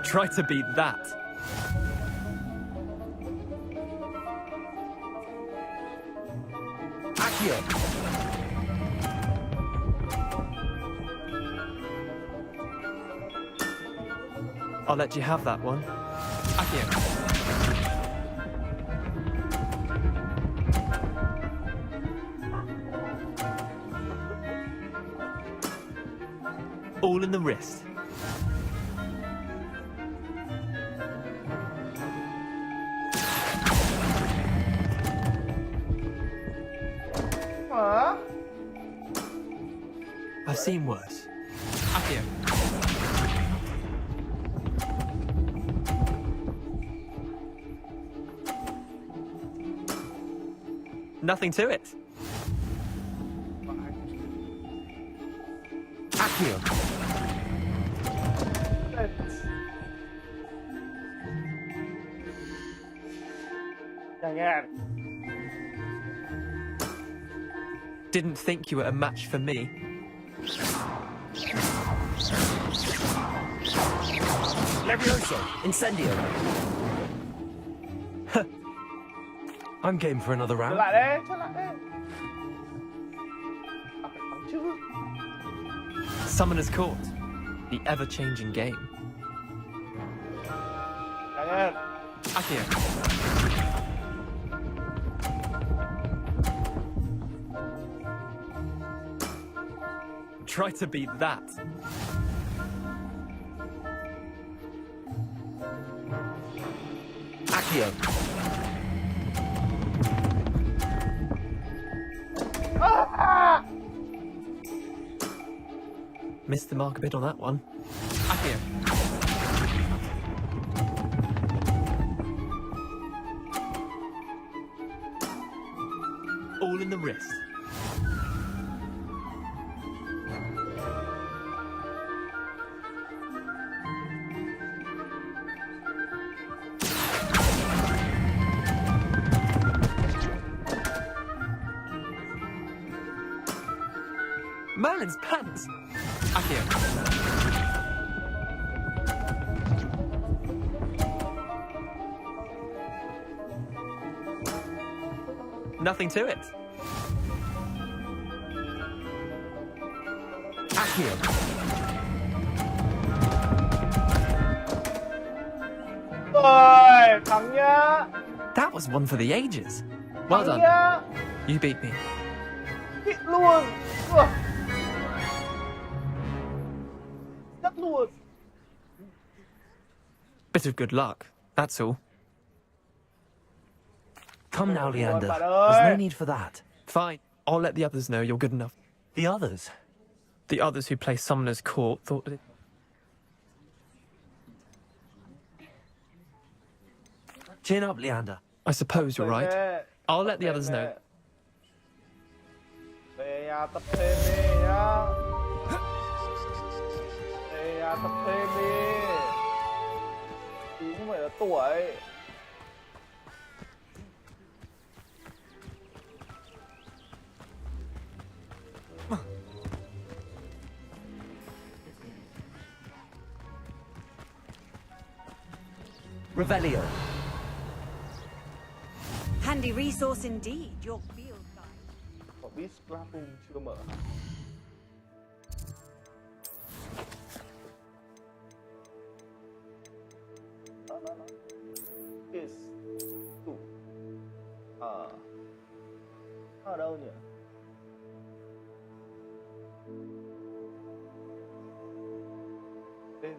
Speaker 8: Try to beat that. Akio. I'll let you have that one. Akio. All in the wrist. I've seen worse. Akio. Nothing to it. Akio. Didn't think you were a match for me.
Speaker 2: Levioso! Incendio! I'm game for another round.
Speaker 1: Trở lại đây, trở lại đây. À, phải bắn chứ.
Speaker 8: Summoner's Court. The ever-changing game. Akio. Try to beat that. Akio. Missed the mark a bit on that one. Akio. all in the wrist. Merlin's pants! Accio. Nothing to it. Accio.
Speaker 1: Ôi, thắng nhá.
Speaker 8: That was one for the ages. Well
Speaker 1: Thắng
Speaker 8: done.
Speaker 1: nhá.
Speaker 8: You beat me.
Speaker 1: Hit luôn. Ui. Rất luôn.
Speaker 8: Bit of good luck, that's all.
Speaker 2: Come now, Leander.
Speaker 1: bạn
Speaker 2: There's
Speaker 1: ơi.
Speaker 2: no need for that.
Speaker 8: Fine, I'll let the others know you're good enough.
Speaker 2: The others?
Speaker 8: The others who play Summoner's Court thought that it...
Speaker 2: Chin up, Leander.
Speaker 8: I suppose you're right.
Speaker 1: Về.
Speaker 8: I'll let the others know.
Speaker 1: Về nhà tập thêm đi nhá. Về nhà tập thêm đi. Chứ không phải là tuổi.
Speaker 2: Revelio.
Speaker 3: Handy resource indeed, your field guide.
Speaker 1: Còn biết scrapping chưa mở. Đó. Is tủ. Ở đâu nhỉ? Bên.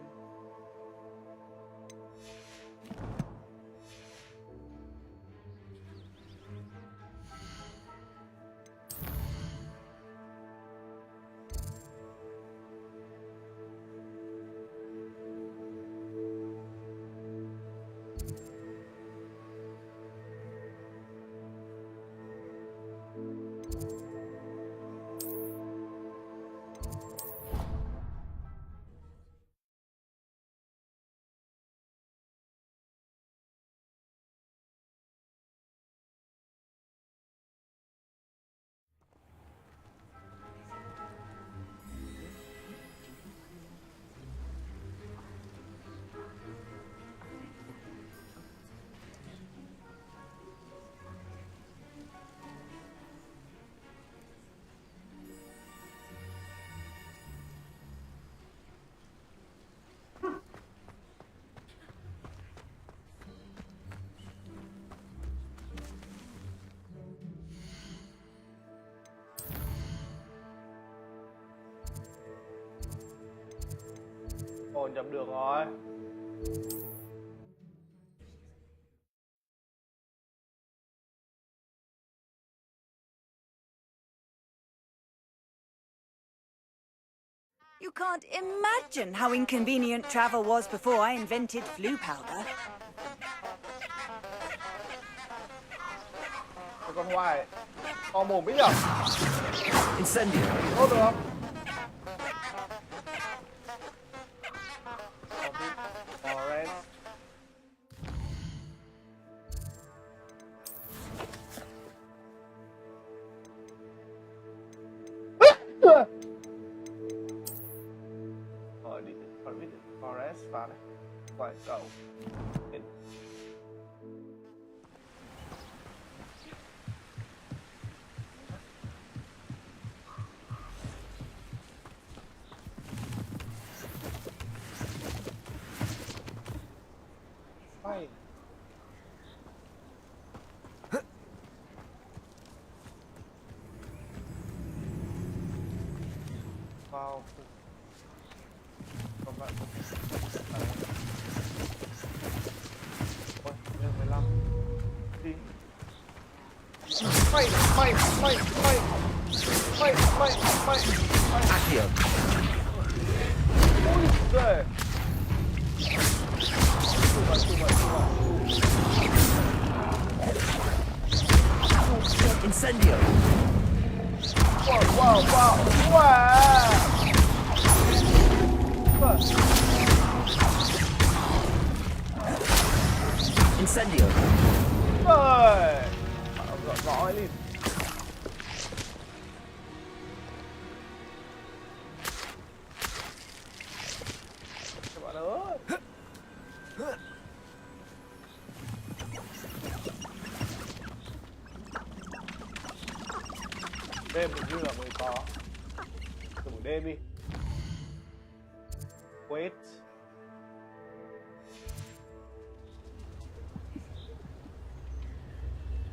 Speaker 1: Ổn chấm được rồi.
Speaker 3: You can't imagine how inconvenient travel was before I invented flu powder.
Speaker 1: Con hoài. To mồm ấy nhở?
Speaker 2: Incendio.
Speaker 1: Tốt được. Orange. Rồi đi còn biết Forest vào này. Quay cầu. Đến. Quay. Vào. Còn bạn. Ôi, lên 15. Đi. Mày.
Speaker 2: Accio.
Speaker 1: Ôi giời.
Speaker 2: Incendio.
Speaker 1: Wow. Wow.
Speaker 2: Incendio.
Speaker 1: Rồi. Rõ lên. Các bạn ơi. Đêm hình như là mới có. Từ buổi đêm đi. Wait.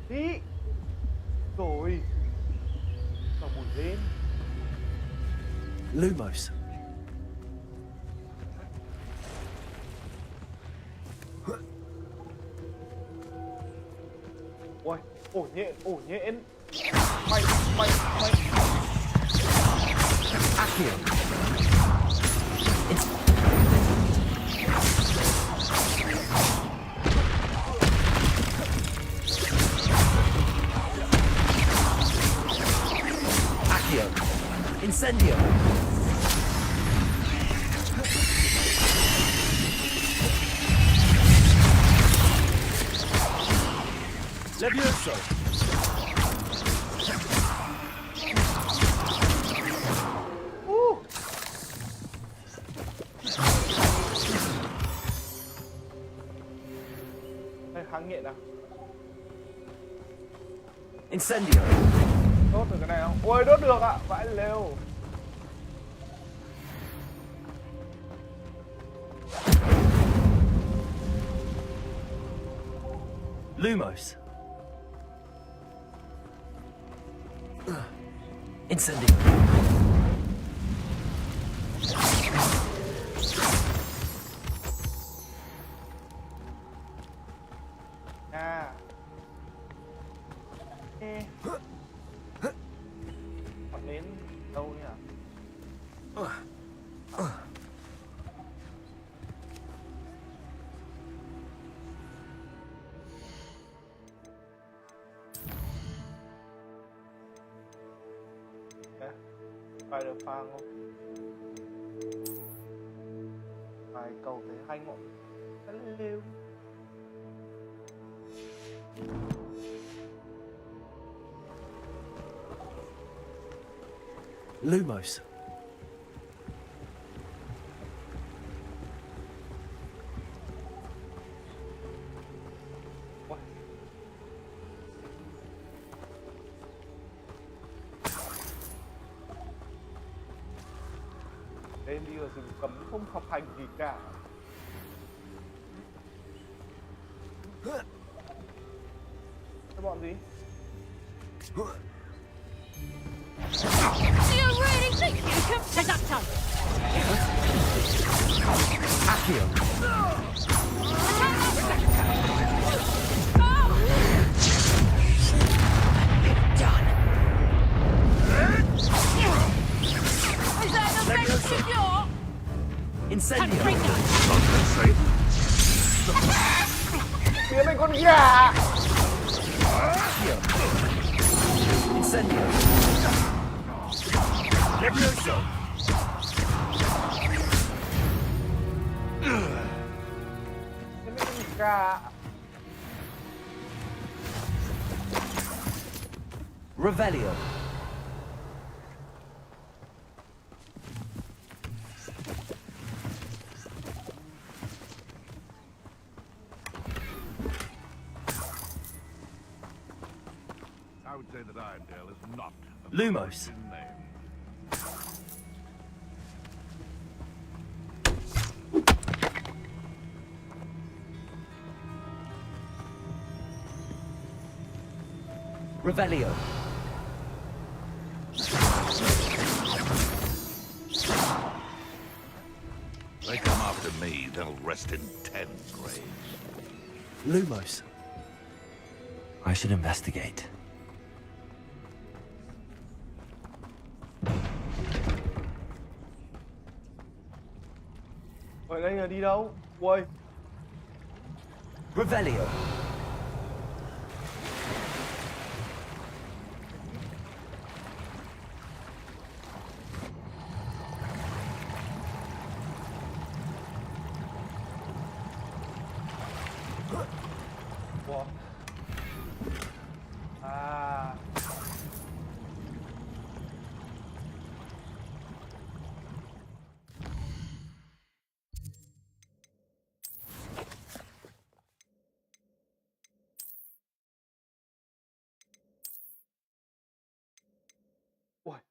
Speaker 1: Đi. Rồi. Vào buổi đêm.
Speaker 2: Lumos.
Speaker 1: Ôi, ổ nhện. Mày.
Speaker 2: Accio. Accio. Incendio. Levioso.
Speaker 1: Đây, kháng nghiện nào.
Speaker 2: Incendio.
Speaker 1: Đốt được cái này không? Ôi, đốt được ạ. Vãi lều.
Speaker 2: Lumos. Incendio.
Speaker 1: À. Ê. Còn đến đâu nhỉ? Phải được phang không? Vài cầu thấy hay ngọn rất liêu.
Speaker 2: Lumos.
Speaker 1: Đây đi vào rừng cấm không học hành gì cả. Các bọn gì?
Speaker 6: You really think you can shut up, Tom?
Speaker 2: Accio.
Speaker 6: Is that the best of your?
Speaker 2: Incendio.
Speaker 1: Biến thành con gà.
Speaker 2: Incendio. Levioso.
Speaker 1: Biến thành con gà.
Speaker 2: Revelio.
Speaker 17: I would say that Irondale is not a
Speaker 2: Lumos.
Speaker 17: name.
Speaker 2: Revelio.
Speaker 17: They come after me, they'll rest in 10 graves.
Speaker 2: Lumos. I should investigate.
Speaker 1: Vậy đây là đi đâu? Ui.
Speaker 2: Revelio.
Speaker 1: What? Ah. What?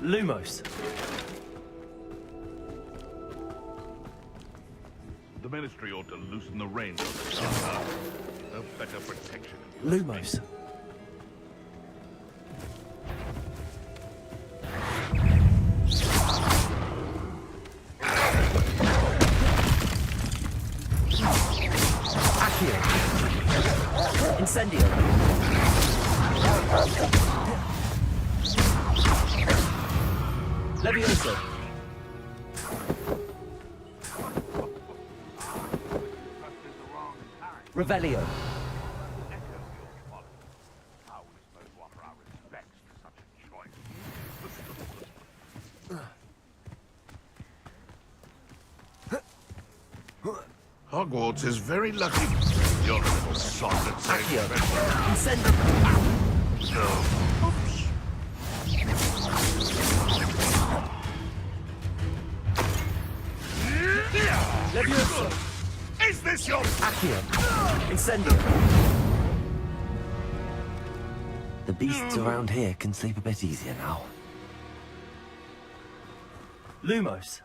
Speaker 2: Lumos.
Speaker 19: The Ministry ought to loosen the reins on this now. No better protection.
Speaker 2: Lumos. Accio. Incendio. Levioso. Revelio.
Speaker 14: Hogwarts is very lucky. Your little socket
Speaker 2: Accio. Levioso.
Speaker 14: Is this your
Speaker 2: Accio. Incendio. The beasts around here can sleep a bit easier now. Lumos.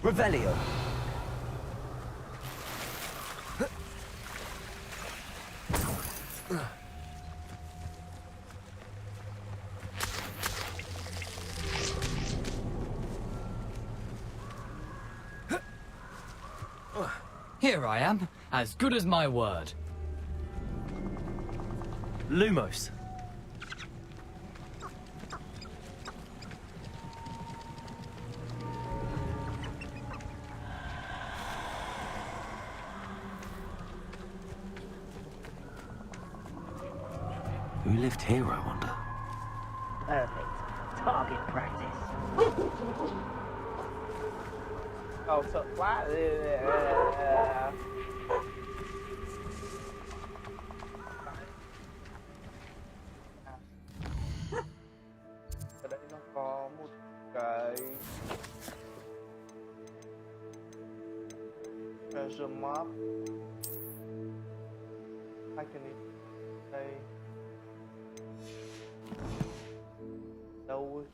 Speaker 2: Revelio.
Speaker 11: Here I am, as good as my word.
Speaker 2: Lumos. Who lived here, I wonder?
Speaker 20: Perfect. Target practice.
Speaker 1: Oh, so what? treasure map. I can say đâu.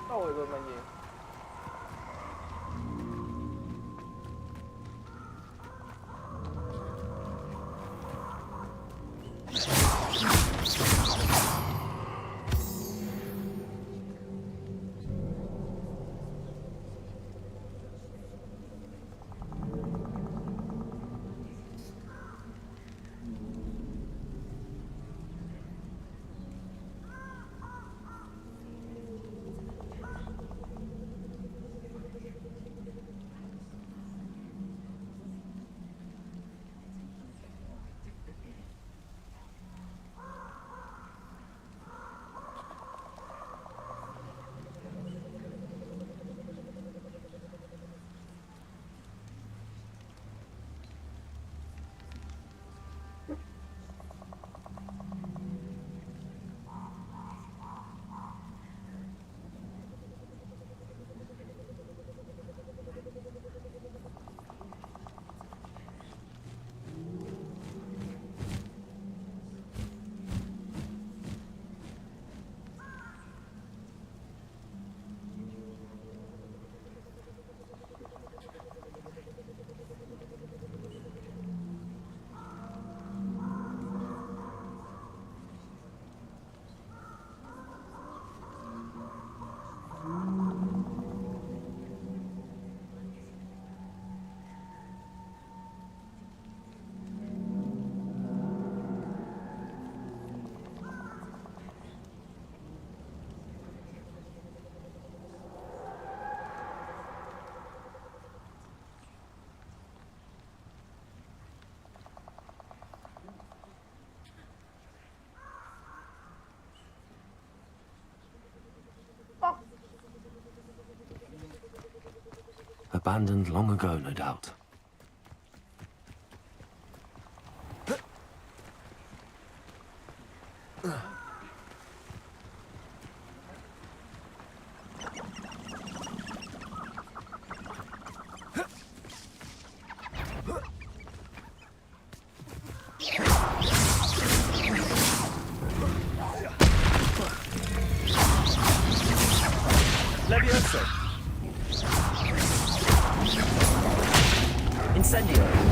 Speaker 1: Đâu rồi mà gì?
Speaker 2: Abandoned long ago, no doubt.
Speaker 18: Levioso. Incendio.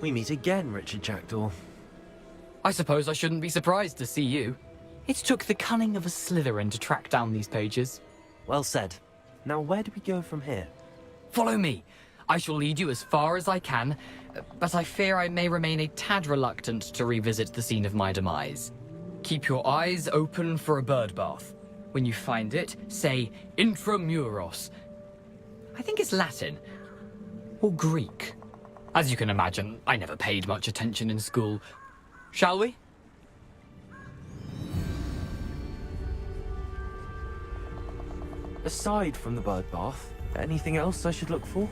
Speaker 2: We meet again, Richard Jackdaw.
Speaker 11: I suppose I shouldn't be surprised to see you. It took the cunning of a Slytherin to track down these pages.
Speaker 2: Well said. Now where do we go from here?
Speaker 11: Follow me. I shall lead you as far as I can, but I fear I may remain a tad reluctant to revisit the scene of my demise. Keep your eyes open for a bird bath. When you find it, say intramuros. I think it's Latin. Or Greek. As you can imagine, I never paid much attention in school. Shall we?
Speaker 2: Aside from the bird bath, anything else I should look for?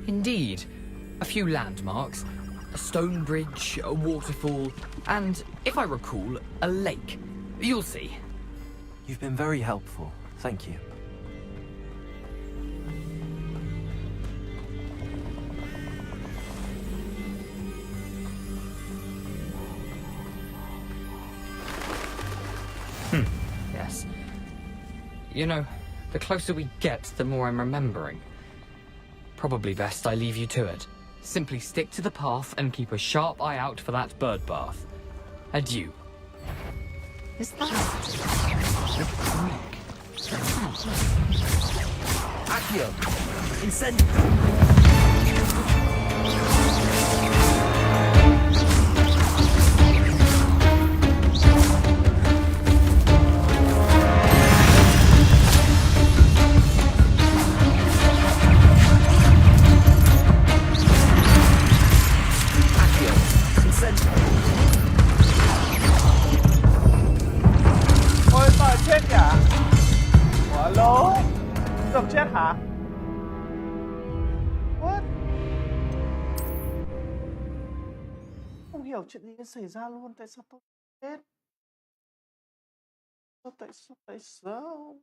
Speaker 11: Indeed. A few landmarks. A stone bridge, a waterfall, and, if I recall, a lake. You'll see.
Speaker 2: You've been very helpful. Thank you.
Speaker 11: Yes. You know, the closer we get, the more I'm remembering. Probably best I leave you to it. Simply stick to the path and keep a sharp eye out for that bird bath. Adieu.
Speaker 6: Is that...
Speaker 2: Accio! Incendio!
Speaker 1: Ôi sao chết nhỉ? Ủa alo? Được chết hả? What? Không hiểu chuyện gì xảy ra luôn. Tại sao tôi chết? Tại sao?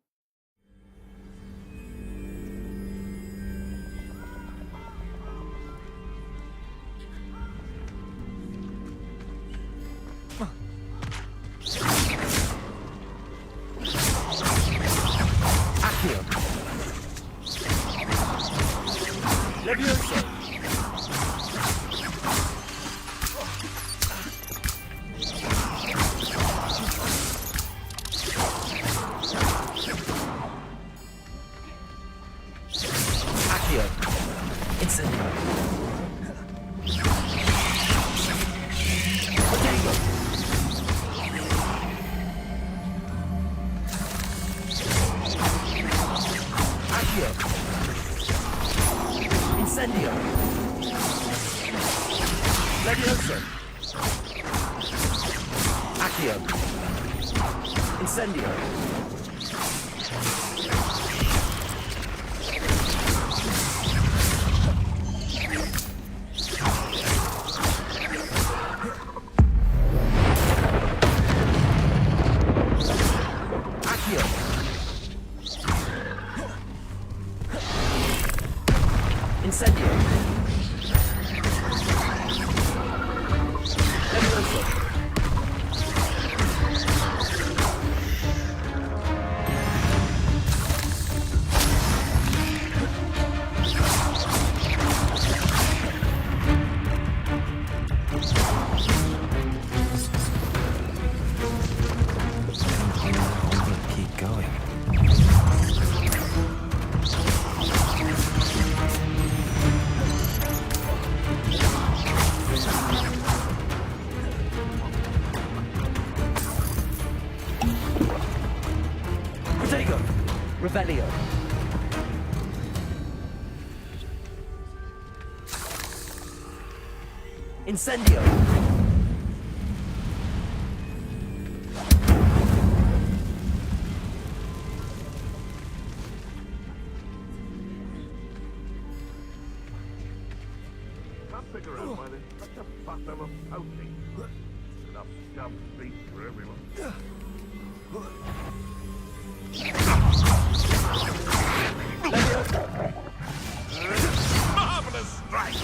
Speaker 2: Accio! Levioso! Accio! Incendio! Potato! Accio! Incendio! Levioso! Accio! Incendio! Accio! Incendio! Levioso! Keep going. Protego! Revelio! Incendio!
Speaker 19: Can't figure out why there's such a fuss over poaching. Enough scum beef for everyone. Marvelous strike!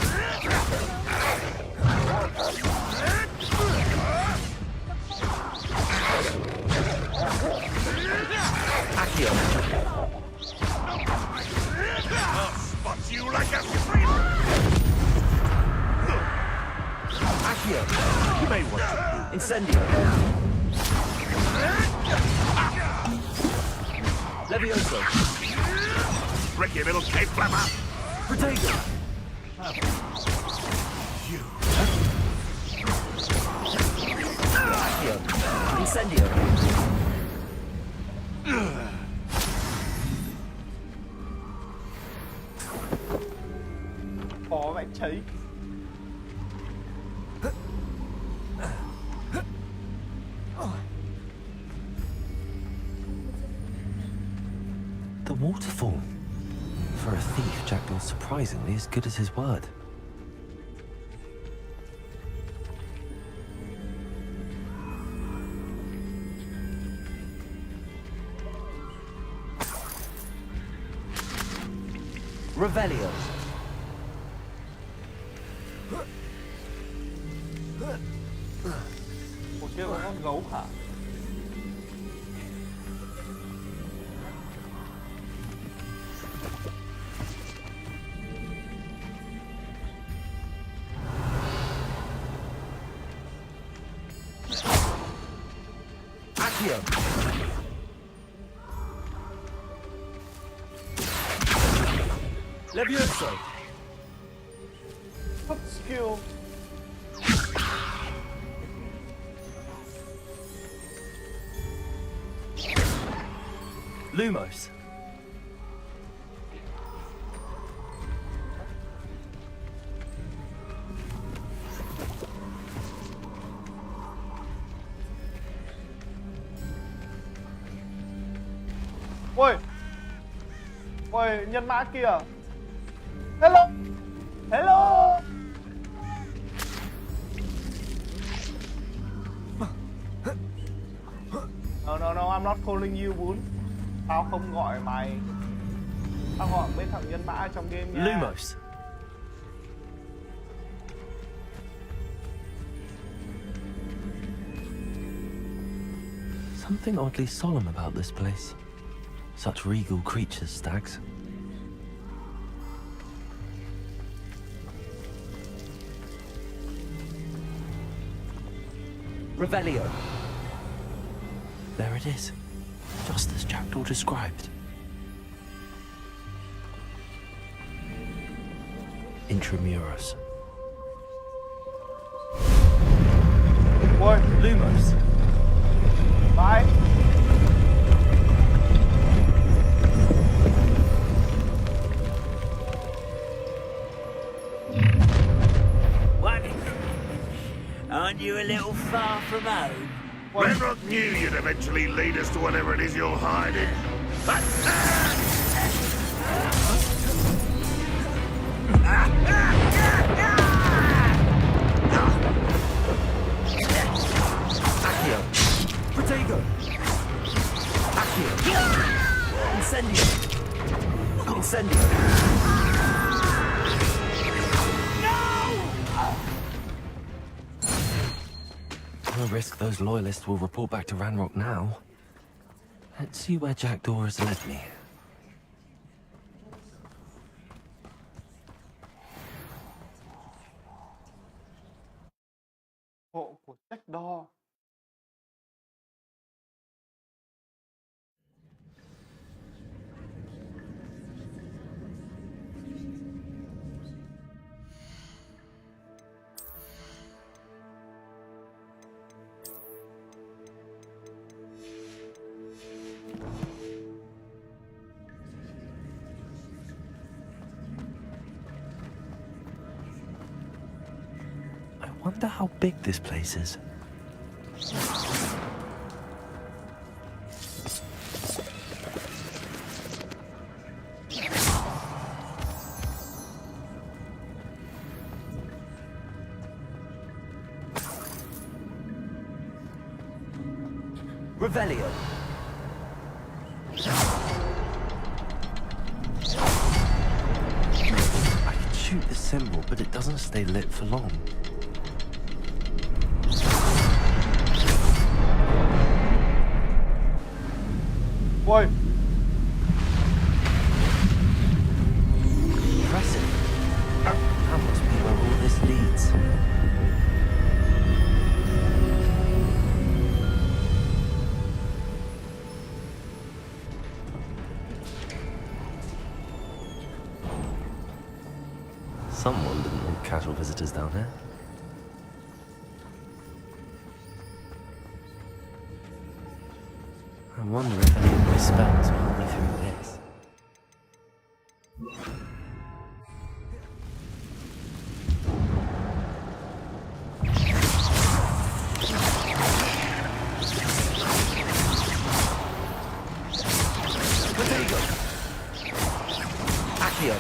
Speaker 2: Accio!
Speaker 19: I'll spot you like a friend!
Speaker 2: Accio!
Speaker 19: You may want to.
Speaker 2: Incendio! Levioso!
Speaker 19: Tricky little cave flapper!
Speaker 2: Protego!
Speaker 19: You.
Speaker 2: Accio! Incendio!
Speaker 1: Khó vậy cháy.
Speaker 2: The water For a thief, Jackdaw's surprisingly as good as his word. Revelio.
Speaker 1: Ủa kia có con gấu hả?
Speaker 2: Accio. Levioso.
Speaker 1: Top skill.
Speaker 2: Lumos.
Speaker 1: Ôi. Ôi, nhân mã kìa. Hello. Hello. No, I'm not calling you Boon. Tao không gọi mày. Tao gọi mấy thằng nhân mã trong game nha.
Speaker 2: Lumos. Something oddly solemn about this place. Such regal creatures, stags. Revelio. There it is, just as Jackdaw described. Intramuros.
Speaker 1: Ôi,
Speaker 2: Lumos.
Speaker 1: Bye.
Speaker 17: What? Aren't you a little far from home?
Speaker 19: Renrock knew you'd eventually lead us to whatever it is you're hiding.
Speaker 2: Accio. Protego. Accio. Incendio. Incendio. No risk those loyalists will report back to Ranrock now. Let's see where Jackdaw has led me.
Speaker 1: Hộ của Jackdaw.
Speaker 2: I wonder how big this place is. Revelio. I can shoot the symbol, but it doesn't stay lit for long.
Speaker 1: Ôi.
Speaker 2: Impressive. That must be where all this leads. Someone didn't want casual visitors down here. I wonder if any of my spells will help me through this. Protego. Accio. Accio.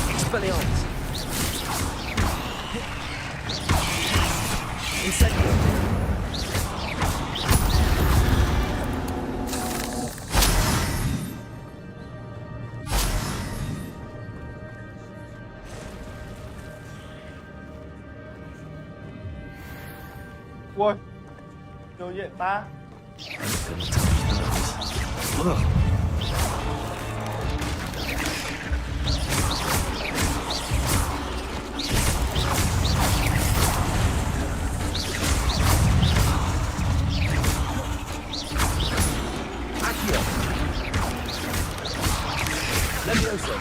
Speaker 2: Expelliarmus. Incendio.
Speaker 1: Ui, nhiều vậy ta.
Speaker 2: Accio. Levioso.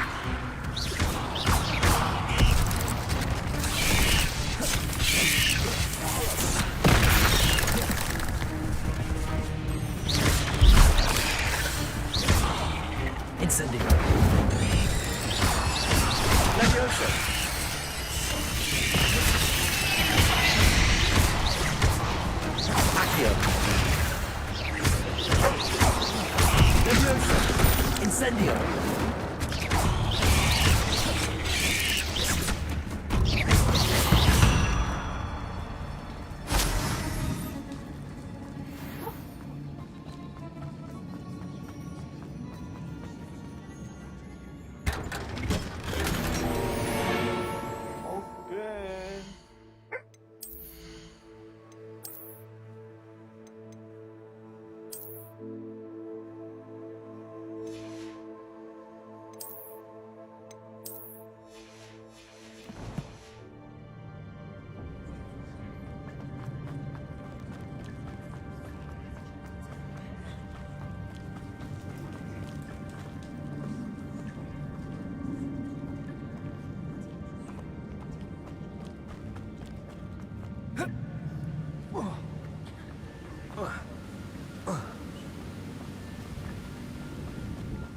Speaker 2: Incendio. Levioso. Accio. Levioso. Incendio.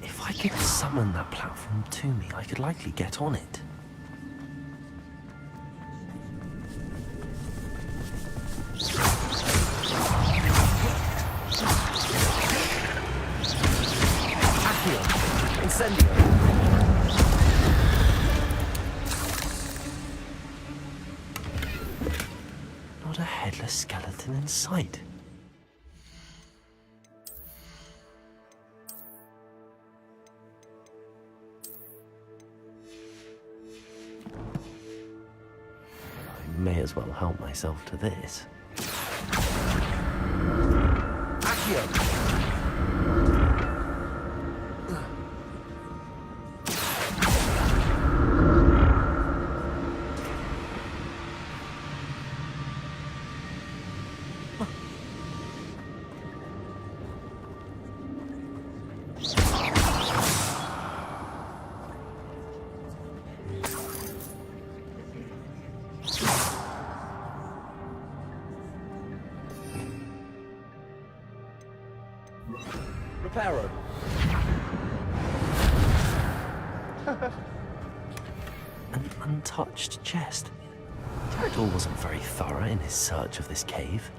Speaker 2: If I could summon that platform to me, I could likely get on it. Accio. Incendio. Not a headless skeleton in sight. May as well help myself to this. Accio. Reparo. An untouched chest. Jackdaw wasn't very thorough in his search of this cave.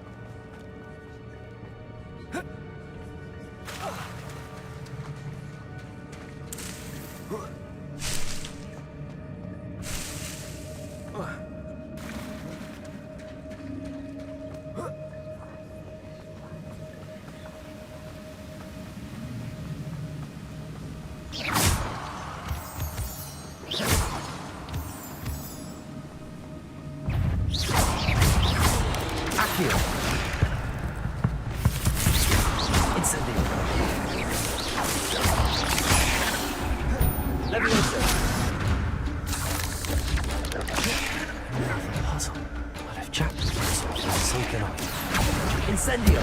Speaker 2: Incendio!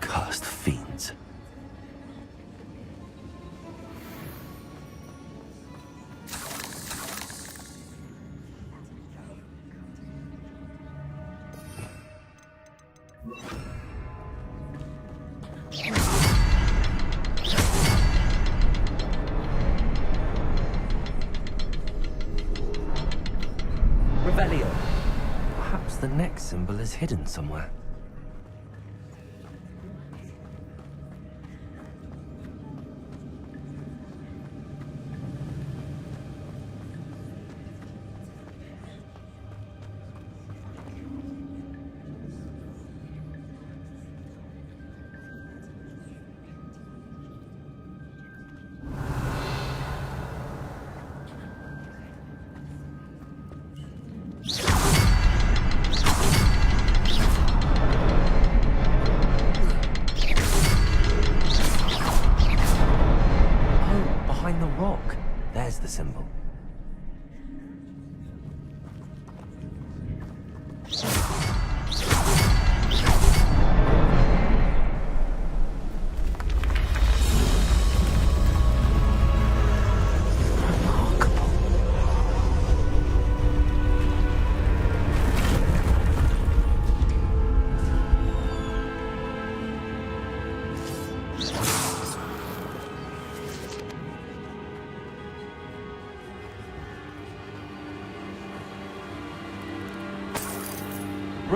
Speaker 2: Cursed fiends. Revelio. Perhaps the next symbol is hidden somewhere.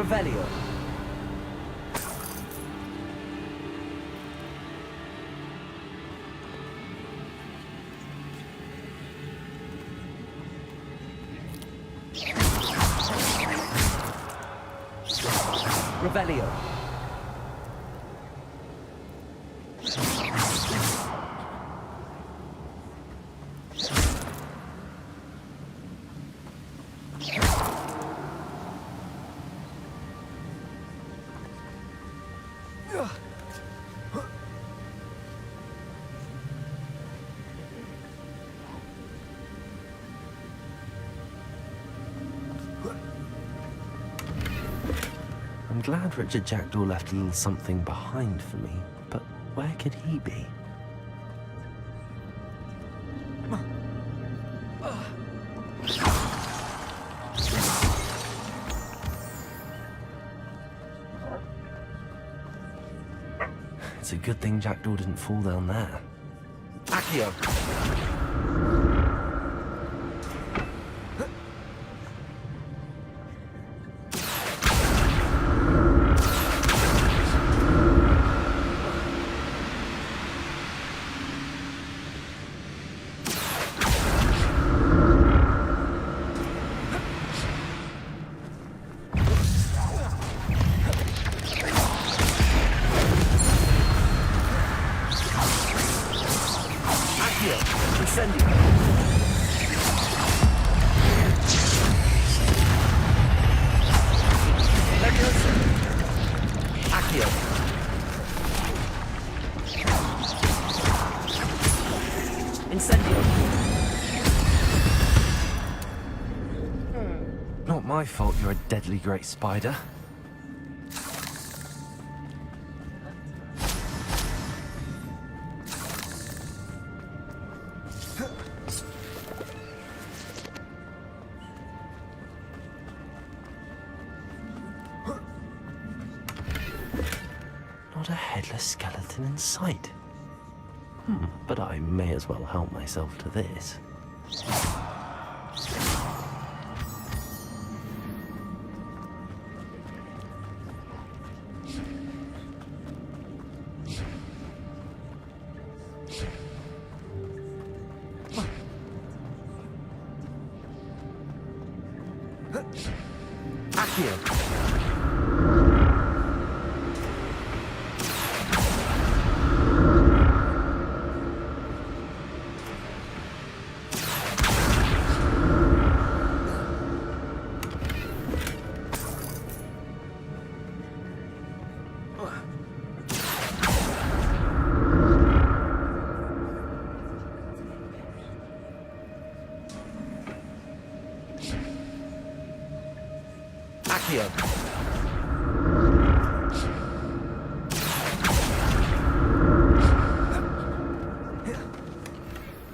Speaker 2: Revelio. Revelio. I'm glad Richard Jackdaw left a little something behind for me, but where could he be? It's a good thing Jackdaw didn't fall down there. Accio! Not my fault you're a deadly great spider. Not a headless skeleton in sight. But I may as well help myself to this.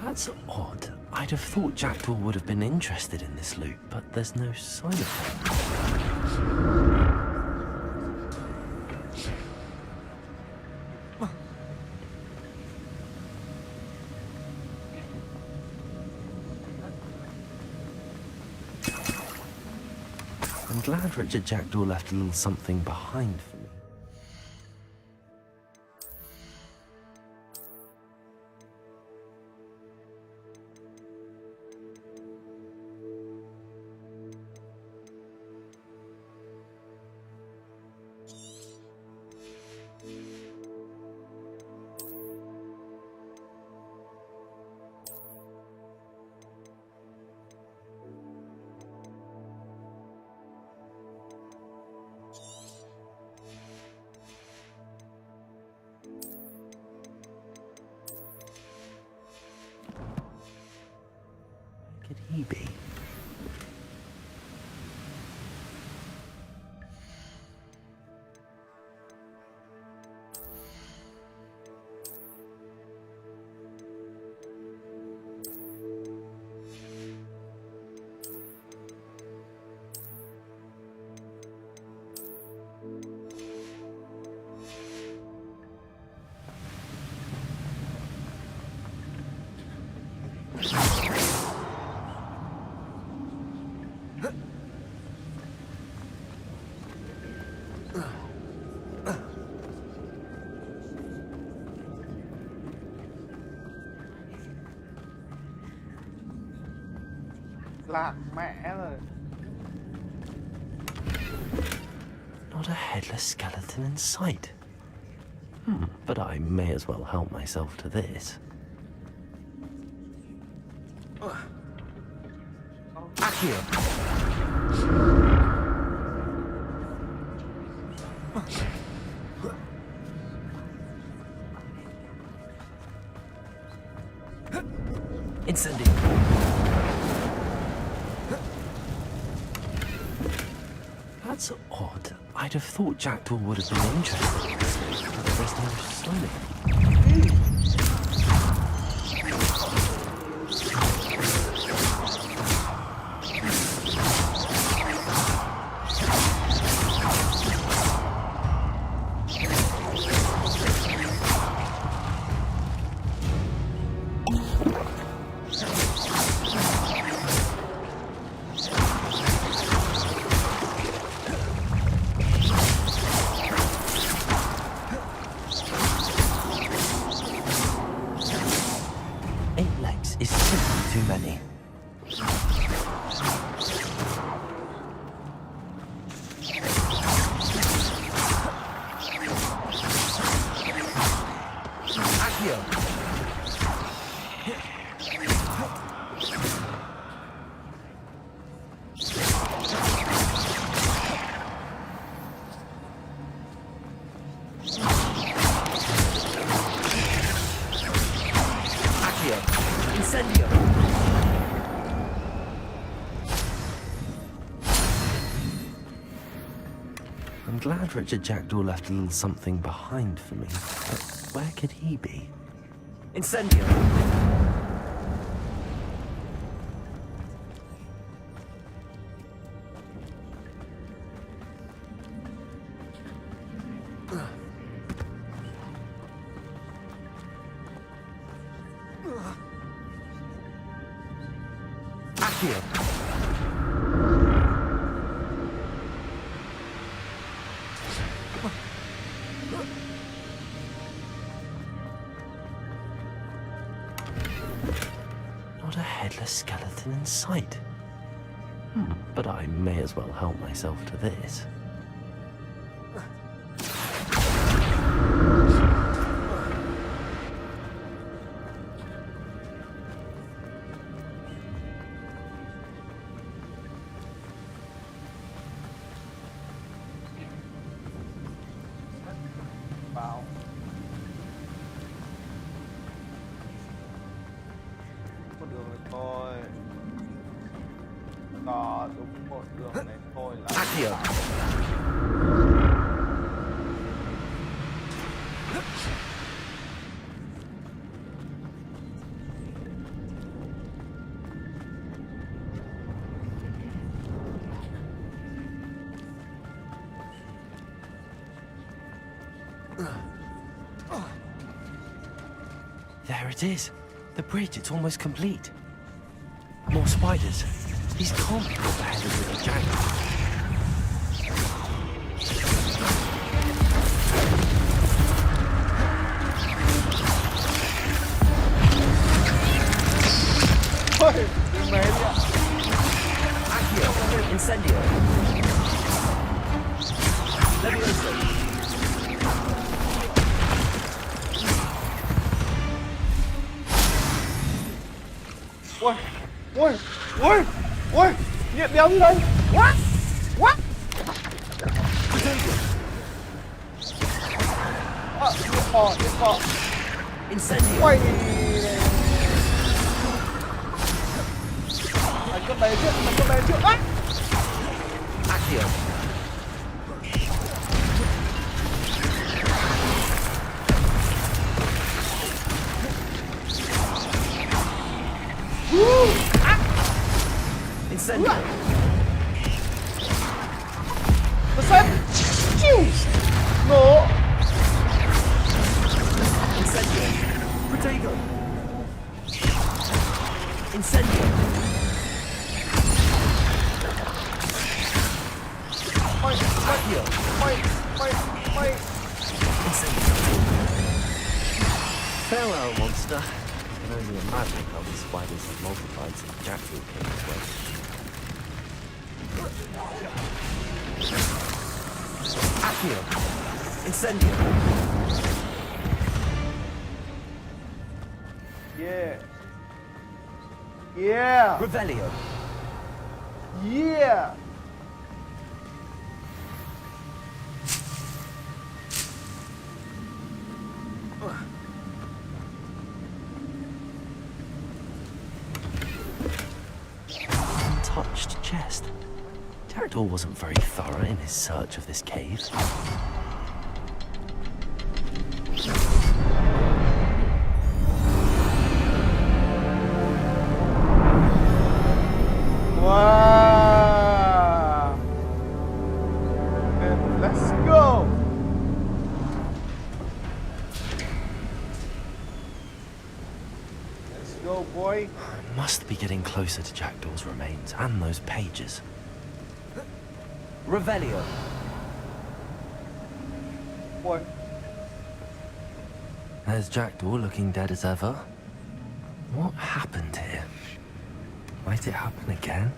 Speaker 2: That's odd. I'd have thought Jackdaw would have been interested in this loot, but there's no sign of him. I'm glad Richard Jackdaw left a little something behind for me. Could he be?
Speaker 1: lạc mẹ rồi.
Speaker 2: Not a headless skeleton in sight. But I may as well help myself to this.
Speaker 1: Accio.
Speaker 2: Incendio. That's odd. I'd have thought Jackdaw would have been interested. But there's no sign. Too many. I'm glad Richard Jackdaw left a little something behind for me, but where could he be? Incendio! Accio! Not a headless skeleton in sight. But I may as well help myself to this.
Speaker 1: Wow. Con đường này thôi. Có đúng một đường này thôi là.
Speaker 2: There it is. The bridge, it's almost complete. More spiders. These can't be comprehended with a jacket. Accio, Incendio. Levioso.
Speaker 1: Ui, nhiệt đéo như đây. What? Nhiệt bò.
Speaker 2: Incendio.
Speaker 1: Quay này. Đánh con bé trước,
Speaker 2: Accio. Incendio.
Speaker 1: Nổ.
Speaker 2: Incendio. Protego. Incendio.
Speaker 1: Accio.
Speaker 2: Incendio. Farewell, monster. can only imagine how these spiders have multiplied since Jackdaw came this way. Accio! Incendio!
Speaker 1: Yeah. Yeah.
Speaker 2: Revelio!
Speaker 1: Yeah.
Speaker 2: Untouched chest. Jackdaw wasn't very thorough in his search of this cave.
Speaker 1: Wow. And let's go. Let's go, boy.
Speaker 2: I must be getting closer to Jackdaw's remains and those pages. Revelio.
Speaker 1: Boy.
Speaker 2: There's Jackdaw looking dead as ever. What happened here? Might it happen again?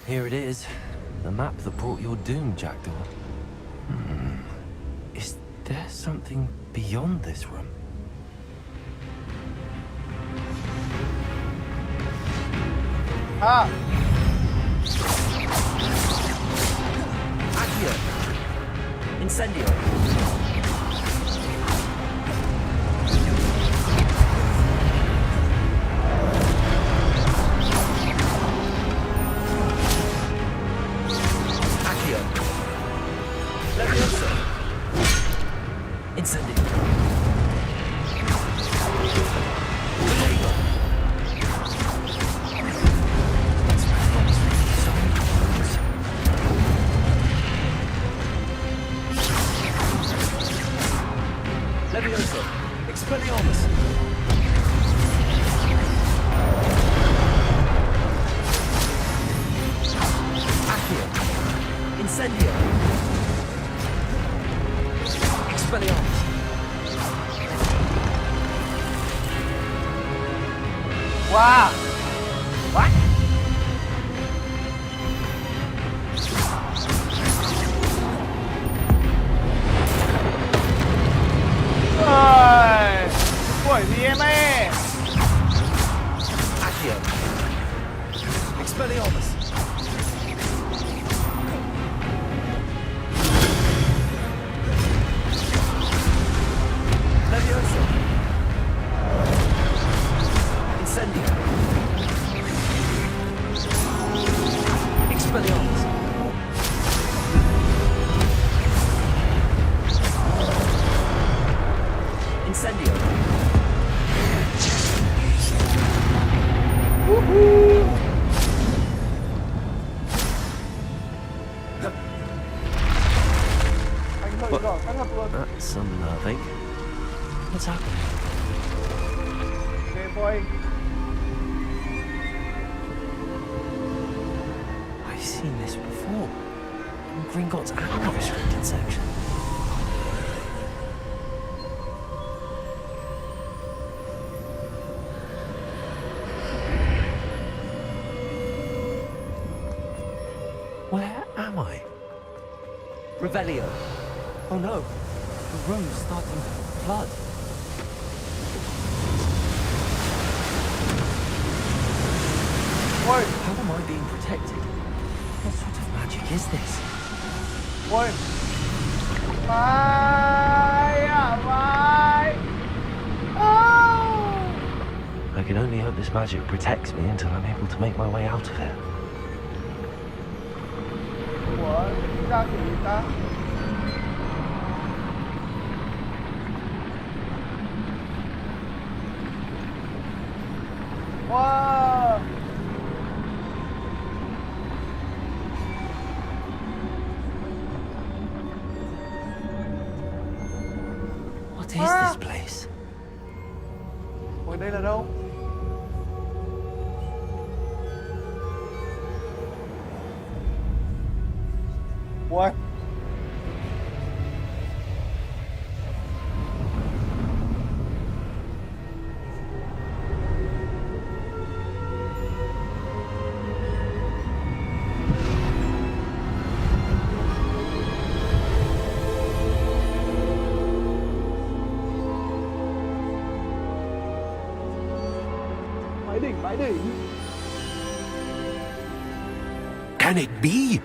Speaker 2: Here it is. The map that brought your doom, Jackdaw. Is there something beyond this room?
Speaker 1: Ah!
Speaker 2: Accio! Incendio! Incendio. Levioso. Expelliarmus. Accio. Incendio. Expelliarmus.
Speaker 1: Wow. What? Rồi. Quẩy gì em ơi?
Speaker 2: Accio. Expelliarmus. Levioso. Incendio. Expelliarmus. Incendio.
Speaker 1: Woohoo!
Speaker 2: That's unnerving. What's happening?
Speaker 1: Okay, boy.
Speaker 2: I've seen this before. In Gringotts and restricted section. Where am I? Revelio. Oh no. The room's starting to flood.
Speaker 1: Boy.
Speaker 2: How am I being protected? What sort of magic is this?
Speaker 1: Boy. Bye. Bye. Oh.
Speaker 2: I can only hope this magic protects me until I'm able to make my way out of here.
Speaker 1: Ủa, ra kiểu gì ta?
Speaker 2: What is this place?
Speaker 1: Ôi, đây là đâu? Ui. Bãi đỉnh.
Speaker 17: Can it be?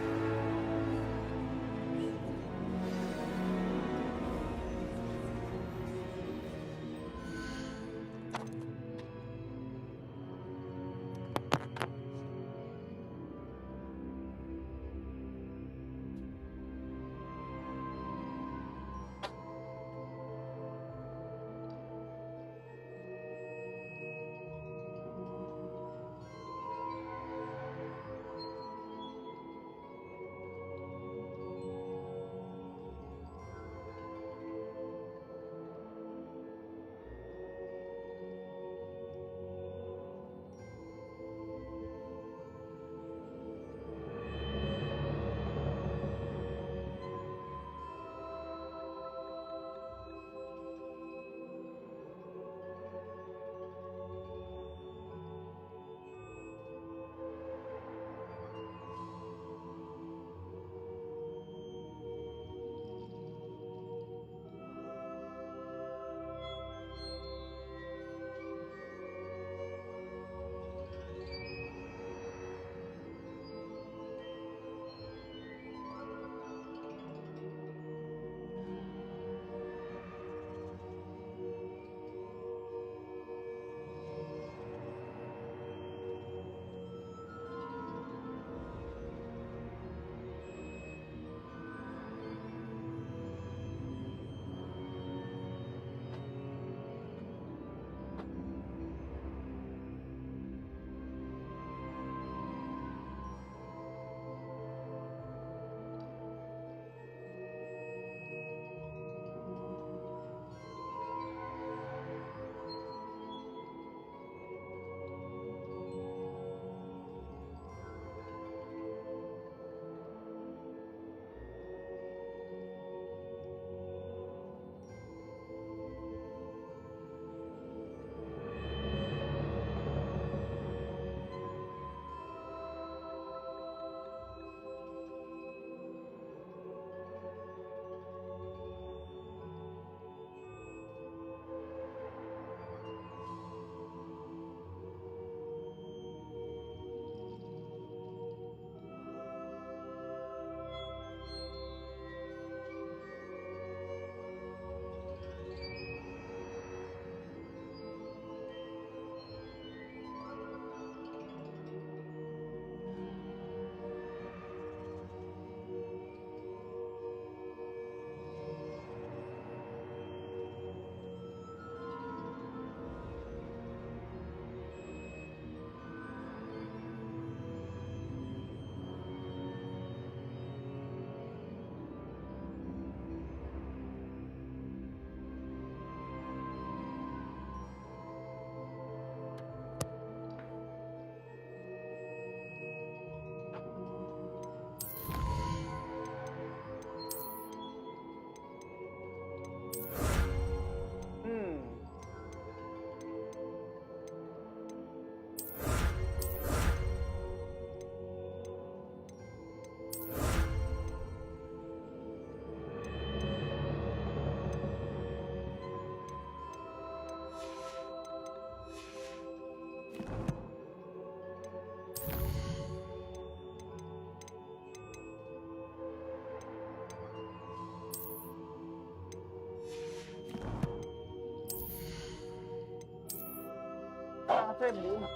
Speaker 1: thêm nữa mà.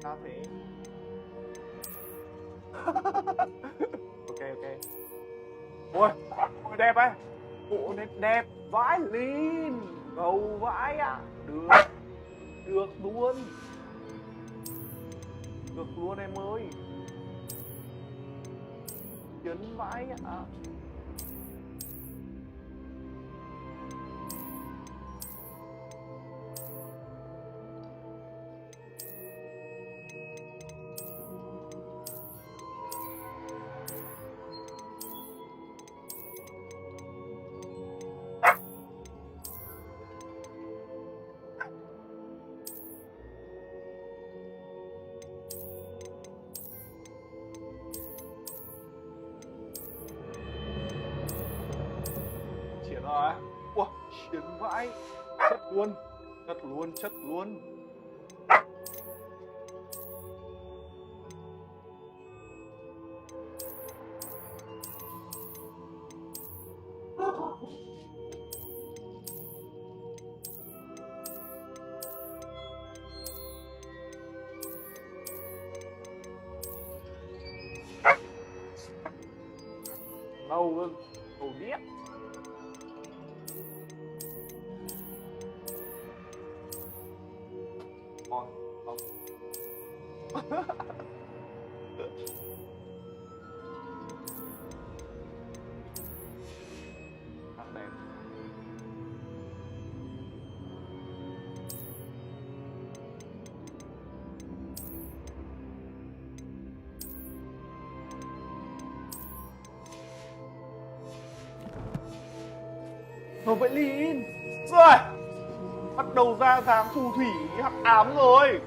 Speaker 1: Cà phê. Ok ok. Ui, ui đẹp ấy. Bộ đẹp đẹp vãi lìn, ngầu vãi à. Được, được luôn. Được luôn em ơi. Chấn vãi ạ. Triển rồi. Ủa, chiến vãi. Chất luôn. Chất luôn, chất luôn. Lâu hơn. Đồ điếc. Ngon. Không. Thằng đẹp. Rồi vậy Lin. Rồi. Bắt đầu ra dáng phù thủy hắc ám rồi.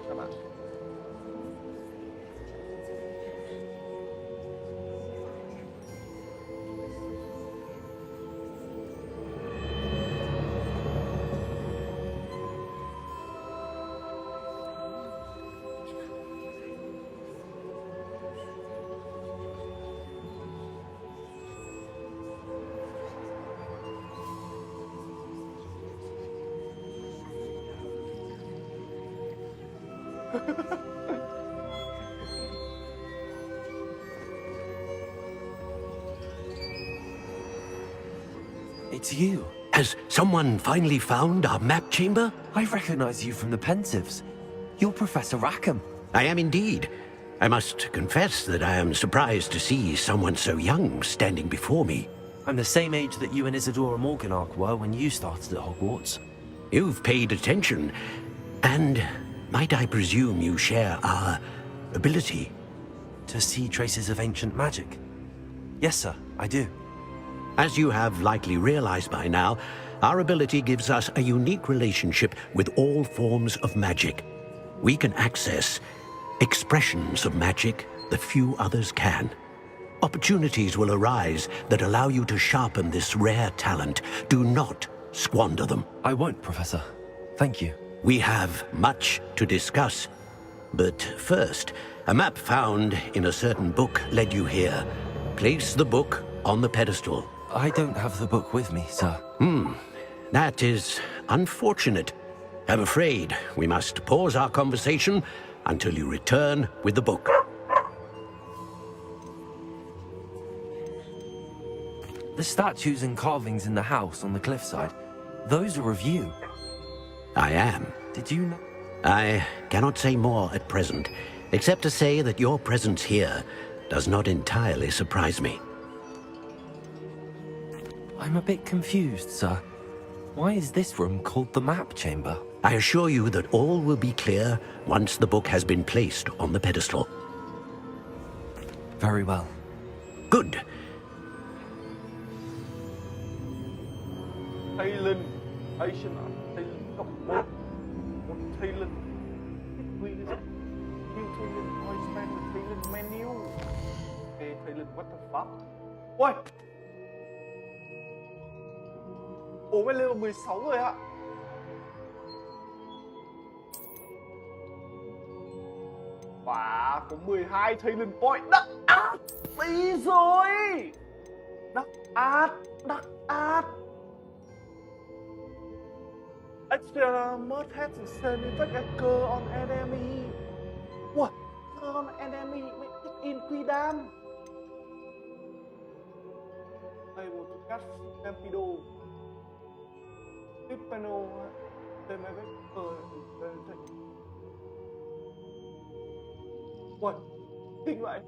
Speaker 1: Các bạn.
Speaker 2: It's you.
Speaker 17: Has someone finally found our map chamber?
Speaker 2: I recognize you from the Pensives. You're Professor Rackham.
Speaker 17: I am indeed. I must confess that I am surprised to see someone so young standing before me.
Speaker 2: I'm the same age that you and Isadora Morganach were when you started at Hogwarts.
Speaker 17: You've paid attention, and might I presume you share our ability?
Speaker 2: To see traces of ancient magic? Yes, sir, I do.
Speaker 17: As you have likely realized by now, our ability gives us a unique relationship with all forms of magic. We can access expressions of magic that few others can. Opportunities will arise that allow you to sharpen this rare talent. Do not squander them.
Speaker 2: I won't, Professor. Thank you.
Speaker 17: We have much to discuss. But first, a map found in a certain book led you here. Place the book on the pedestal.
Speaker 2: I don't have the book with me, sir.
Speaker 17: That is unfortunate. I'm afraid we must pause our conversation until you return with the book.
Speaker 2: The statues and carvings in the house on the cliffside, those are of you.
Speaker 17: I am.
Speaker 2: Did you know?
Speaker 17: I cannot say more at present, except to say that your presence here does not entirely surprise me.
Speaker 2: I'm a bit confused, sir. Why is this room called the map chamber?
Speaker 17: I assure you that all will be clear once the book has been placed on the pedestal.
Speaker 2: Very well.
Speaker 17: Good.
Speaker 1: Thailand, Asian, Thailand, cộng một Thailand, New Thailand, Iceland, Thailand menu. Okay, Thailand, what the fuck? Ôi! Ủa mới level 16 rồi ạ. Wow, có 12 Thailand point. Đắc át! Đi rồi! Đắc át! Đắc át! Extra must have to send a girl on enemy. What? Girl on enemy with in Quidam. Able to catch Stampedo. Piano tên là cái ui kinh vậy.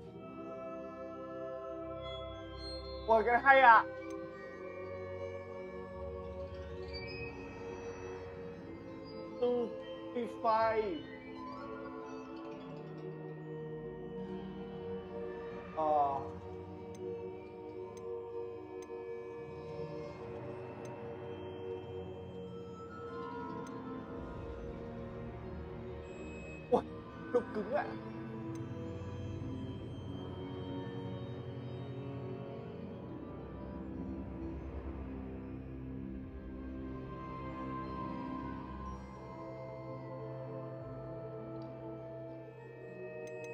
Speaker 1: Ui cái này hay à. Spotify ui độ cứng ạ.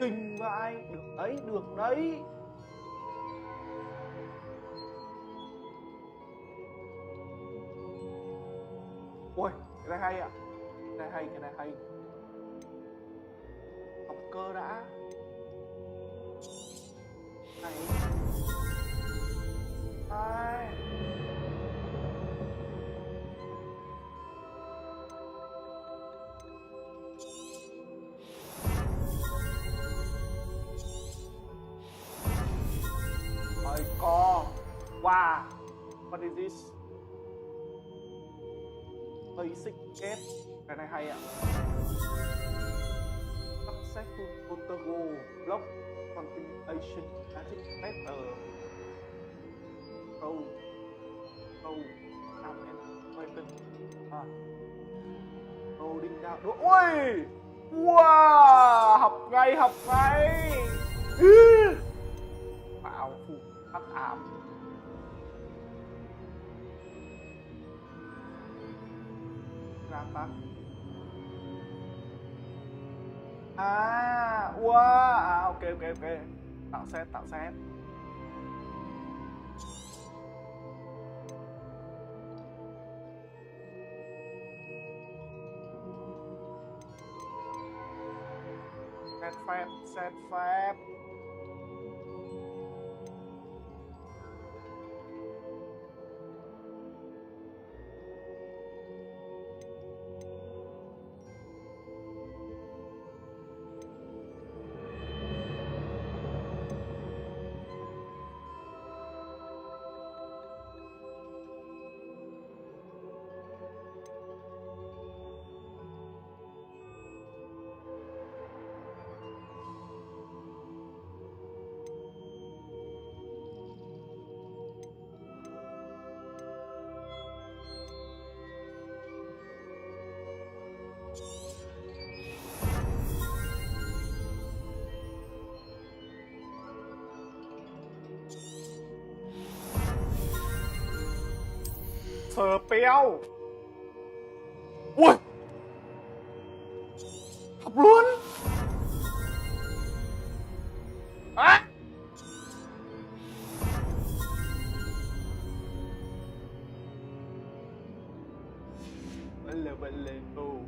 Speaker 1: Kinh vãi, được đấy, được đấy. Ui, cái này hay ạ. Cái này hay, cái này hay. Học cơ đã. Này. Ai. Ôi co. Wow. What is this? Basic get. Cái này hay ạ. Successful protocol block continuation magic better. Roll down and weapon. Rolling down. Ui. Wow, học ngay, học ngay. Bảo phụ hắc ám. Ra tắt. À, wow, à, ok. Tạo set. Set phép. Sờ péo. Ui. Học luôn. À. Belle. Oh.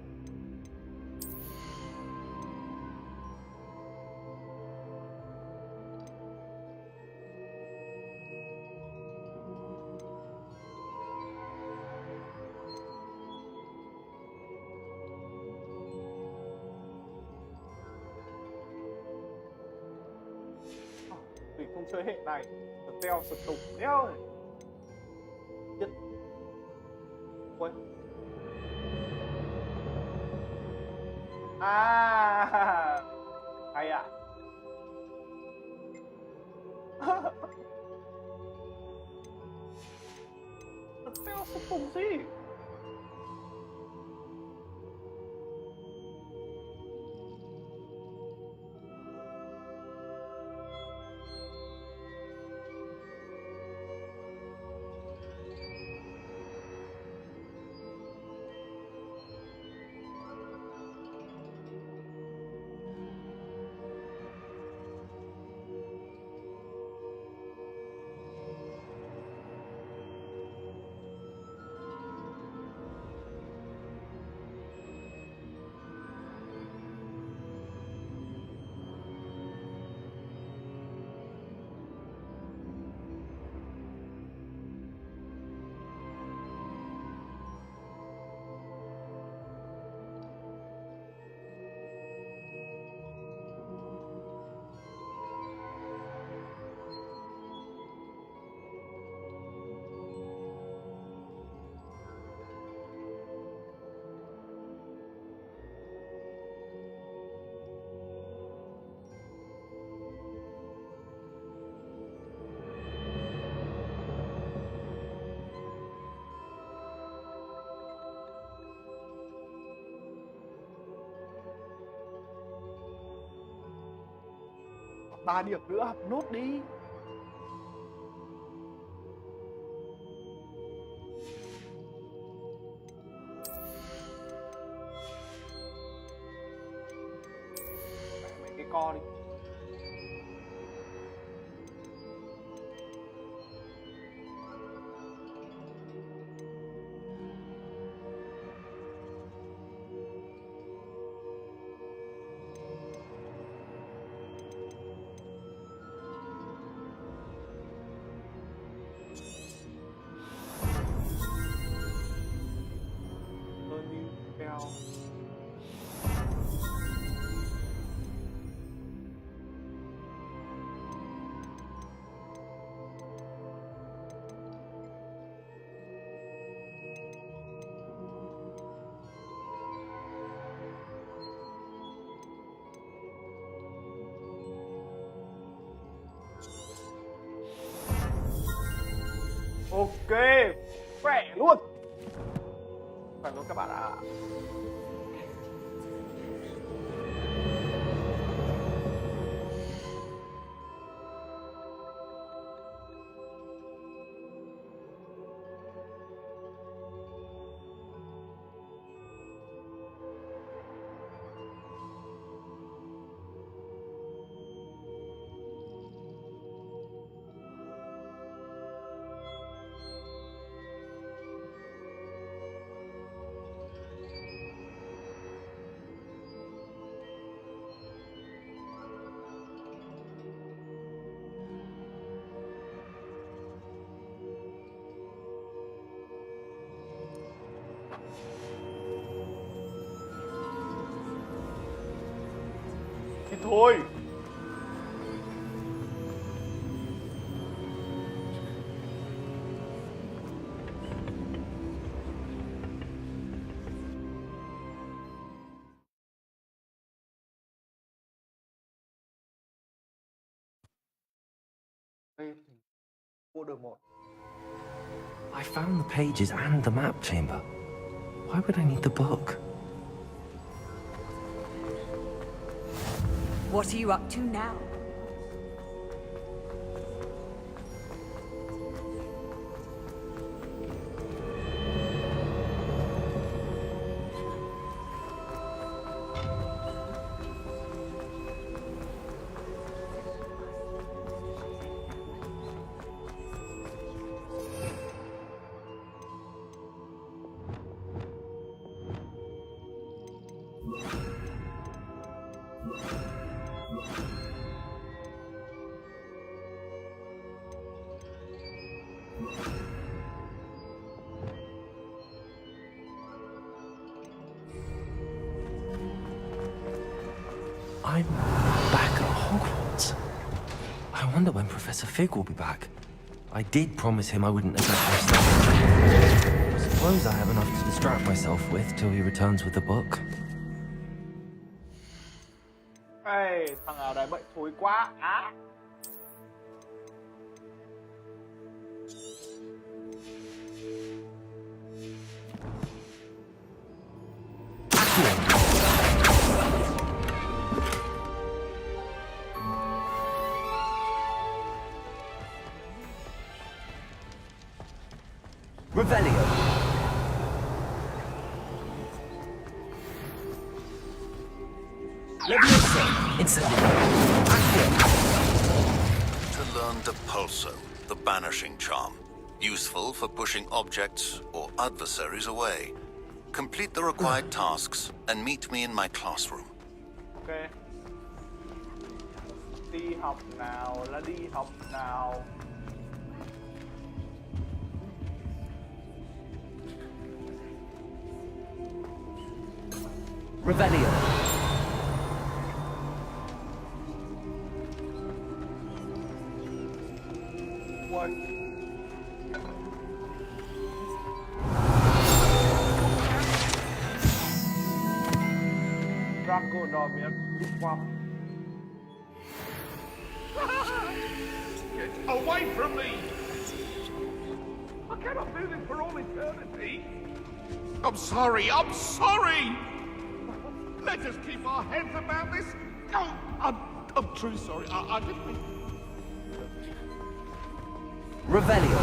Speaker 1: Vì không chơi hệ này, teo sụt tùng đeo này. Chết. Ui. À. Hay ạ. Teo sụt tùng gì? 3 điểm nữa, nốt đi. Mấy cái con đi. Ok, khỏe luôn. Khỏe luôn các bạn ạ. Thì thôi. Order 1.
Speaker 2: I found the pages and the map chamber. Why would I need the book?
Speaker 3: What are you up to now?
Speaker 2: I'm back at Hogwarts. I wonder when Professor Fig will be back. I did promise him I wouldn't neglect my studies. I suppose I have enough to distract myself with till he returns with the book.
Speaker 1: Ê, thằng nào đấy bệnh thối quá. Á.
Speaker 2: Revelio. Leviosa. Incendio. Accio.
Speaker 10: To learn Depulso, the banishing charm. Useful for pushing objects or adversaries away. Complete the required tasks and meet me in my classroom.
Speaker 1: Ok. Đi học nào là đi học nào.
Speaker 2: Revelio.
Speaker 1: What? Draco đòi miếng lúc qua.
Speaker 19: Get away from me! I cannot do this for all eternity. I'm sorry, I'm sorry! Let us keep our heads about this. Oh, I'm truly sorry. I didn't mean...
Speaker 2: Revelio.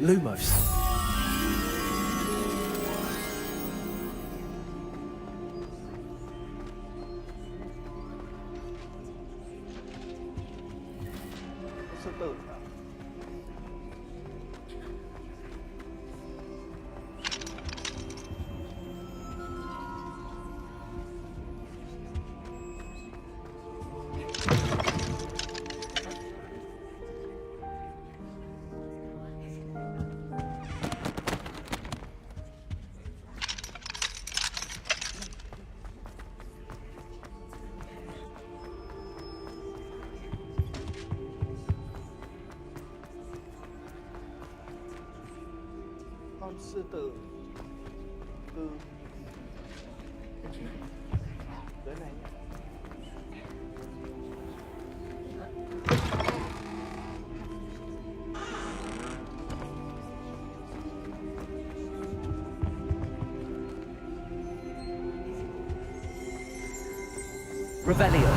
Speaker 2: Lumos.
Speaker 1: Sư tử. Con sư tử từ tới này.
Speaker 2: Revelio.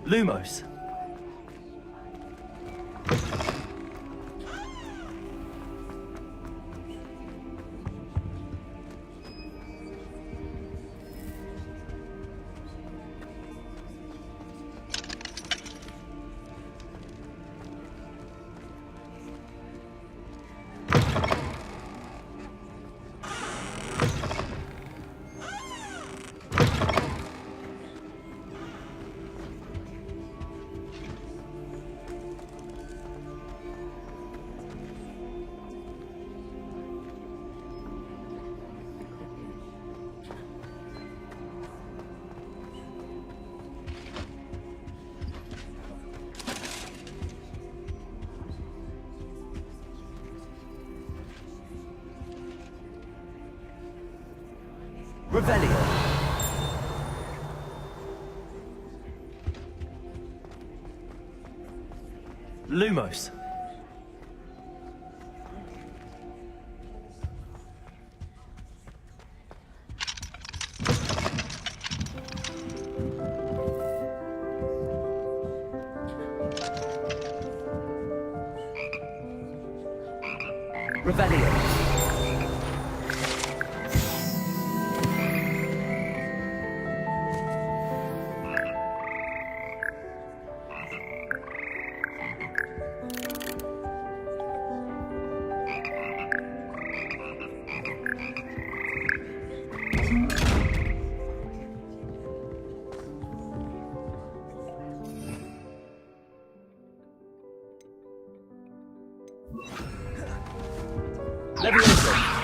Speaker 2: Lumos. Revelio. Lumos. Revelio. Levioso.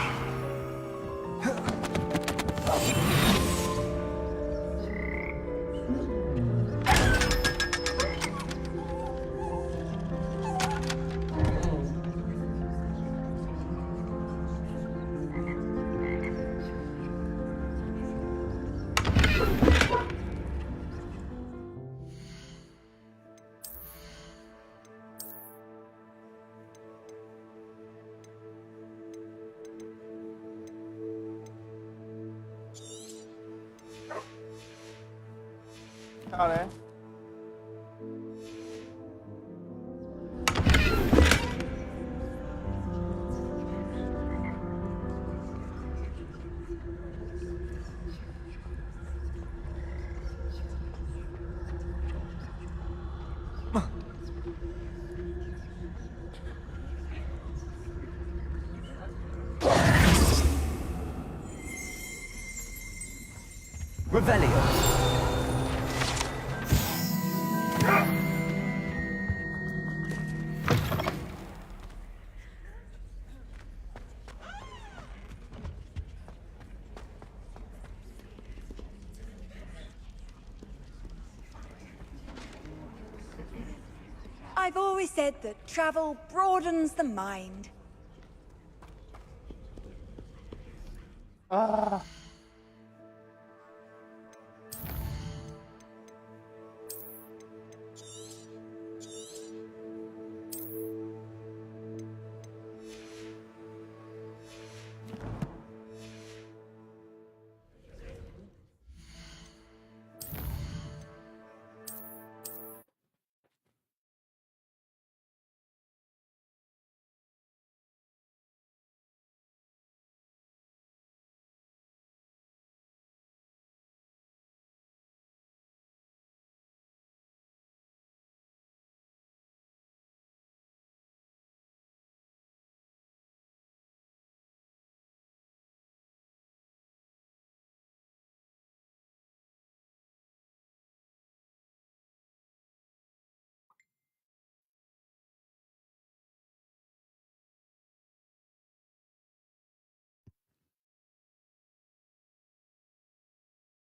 Speaker 1: Sao đấy?
Speaker 2: Revelio.
Speaker 3: I've always said that travel broadens the mind.
Speaker 1: Ah.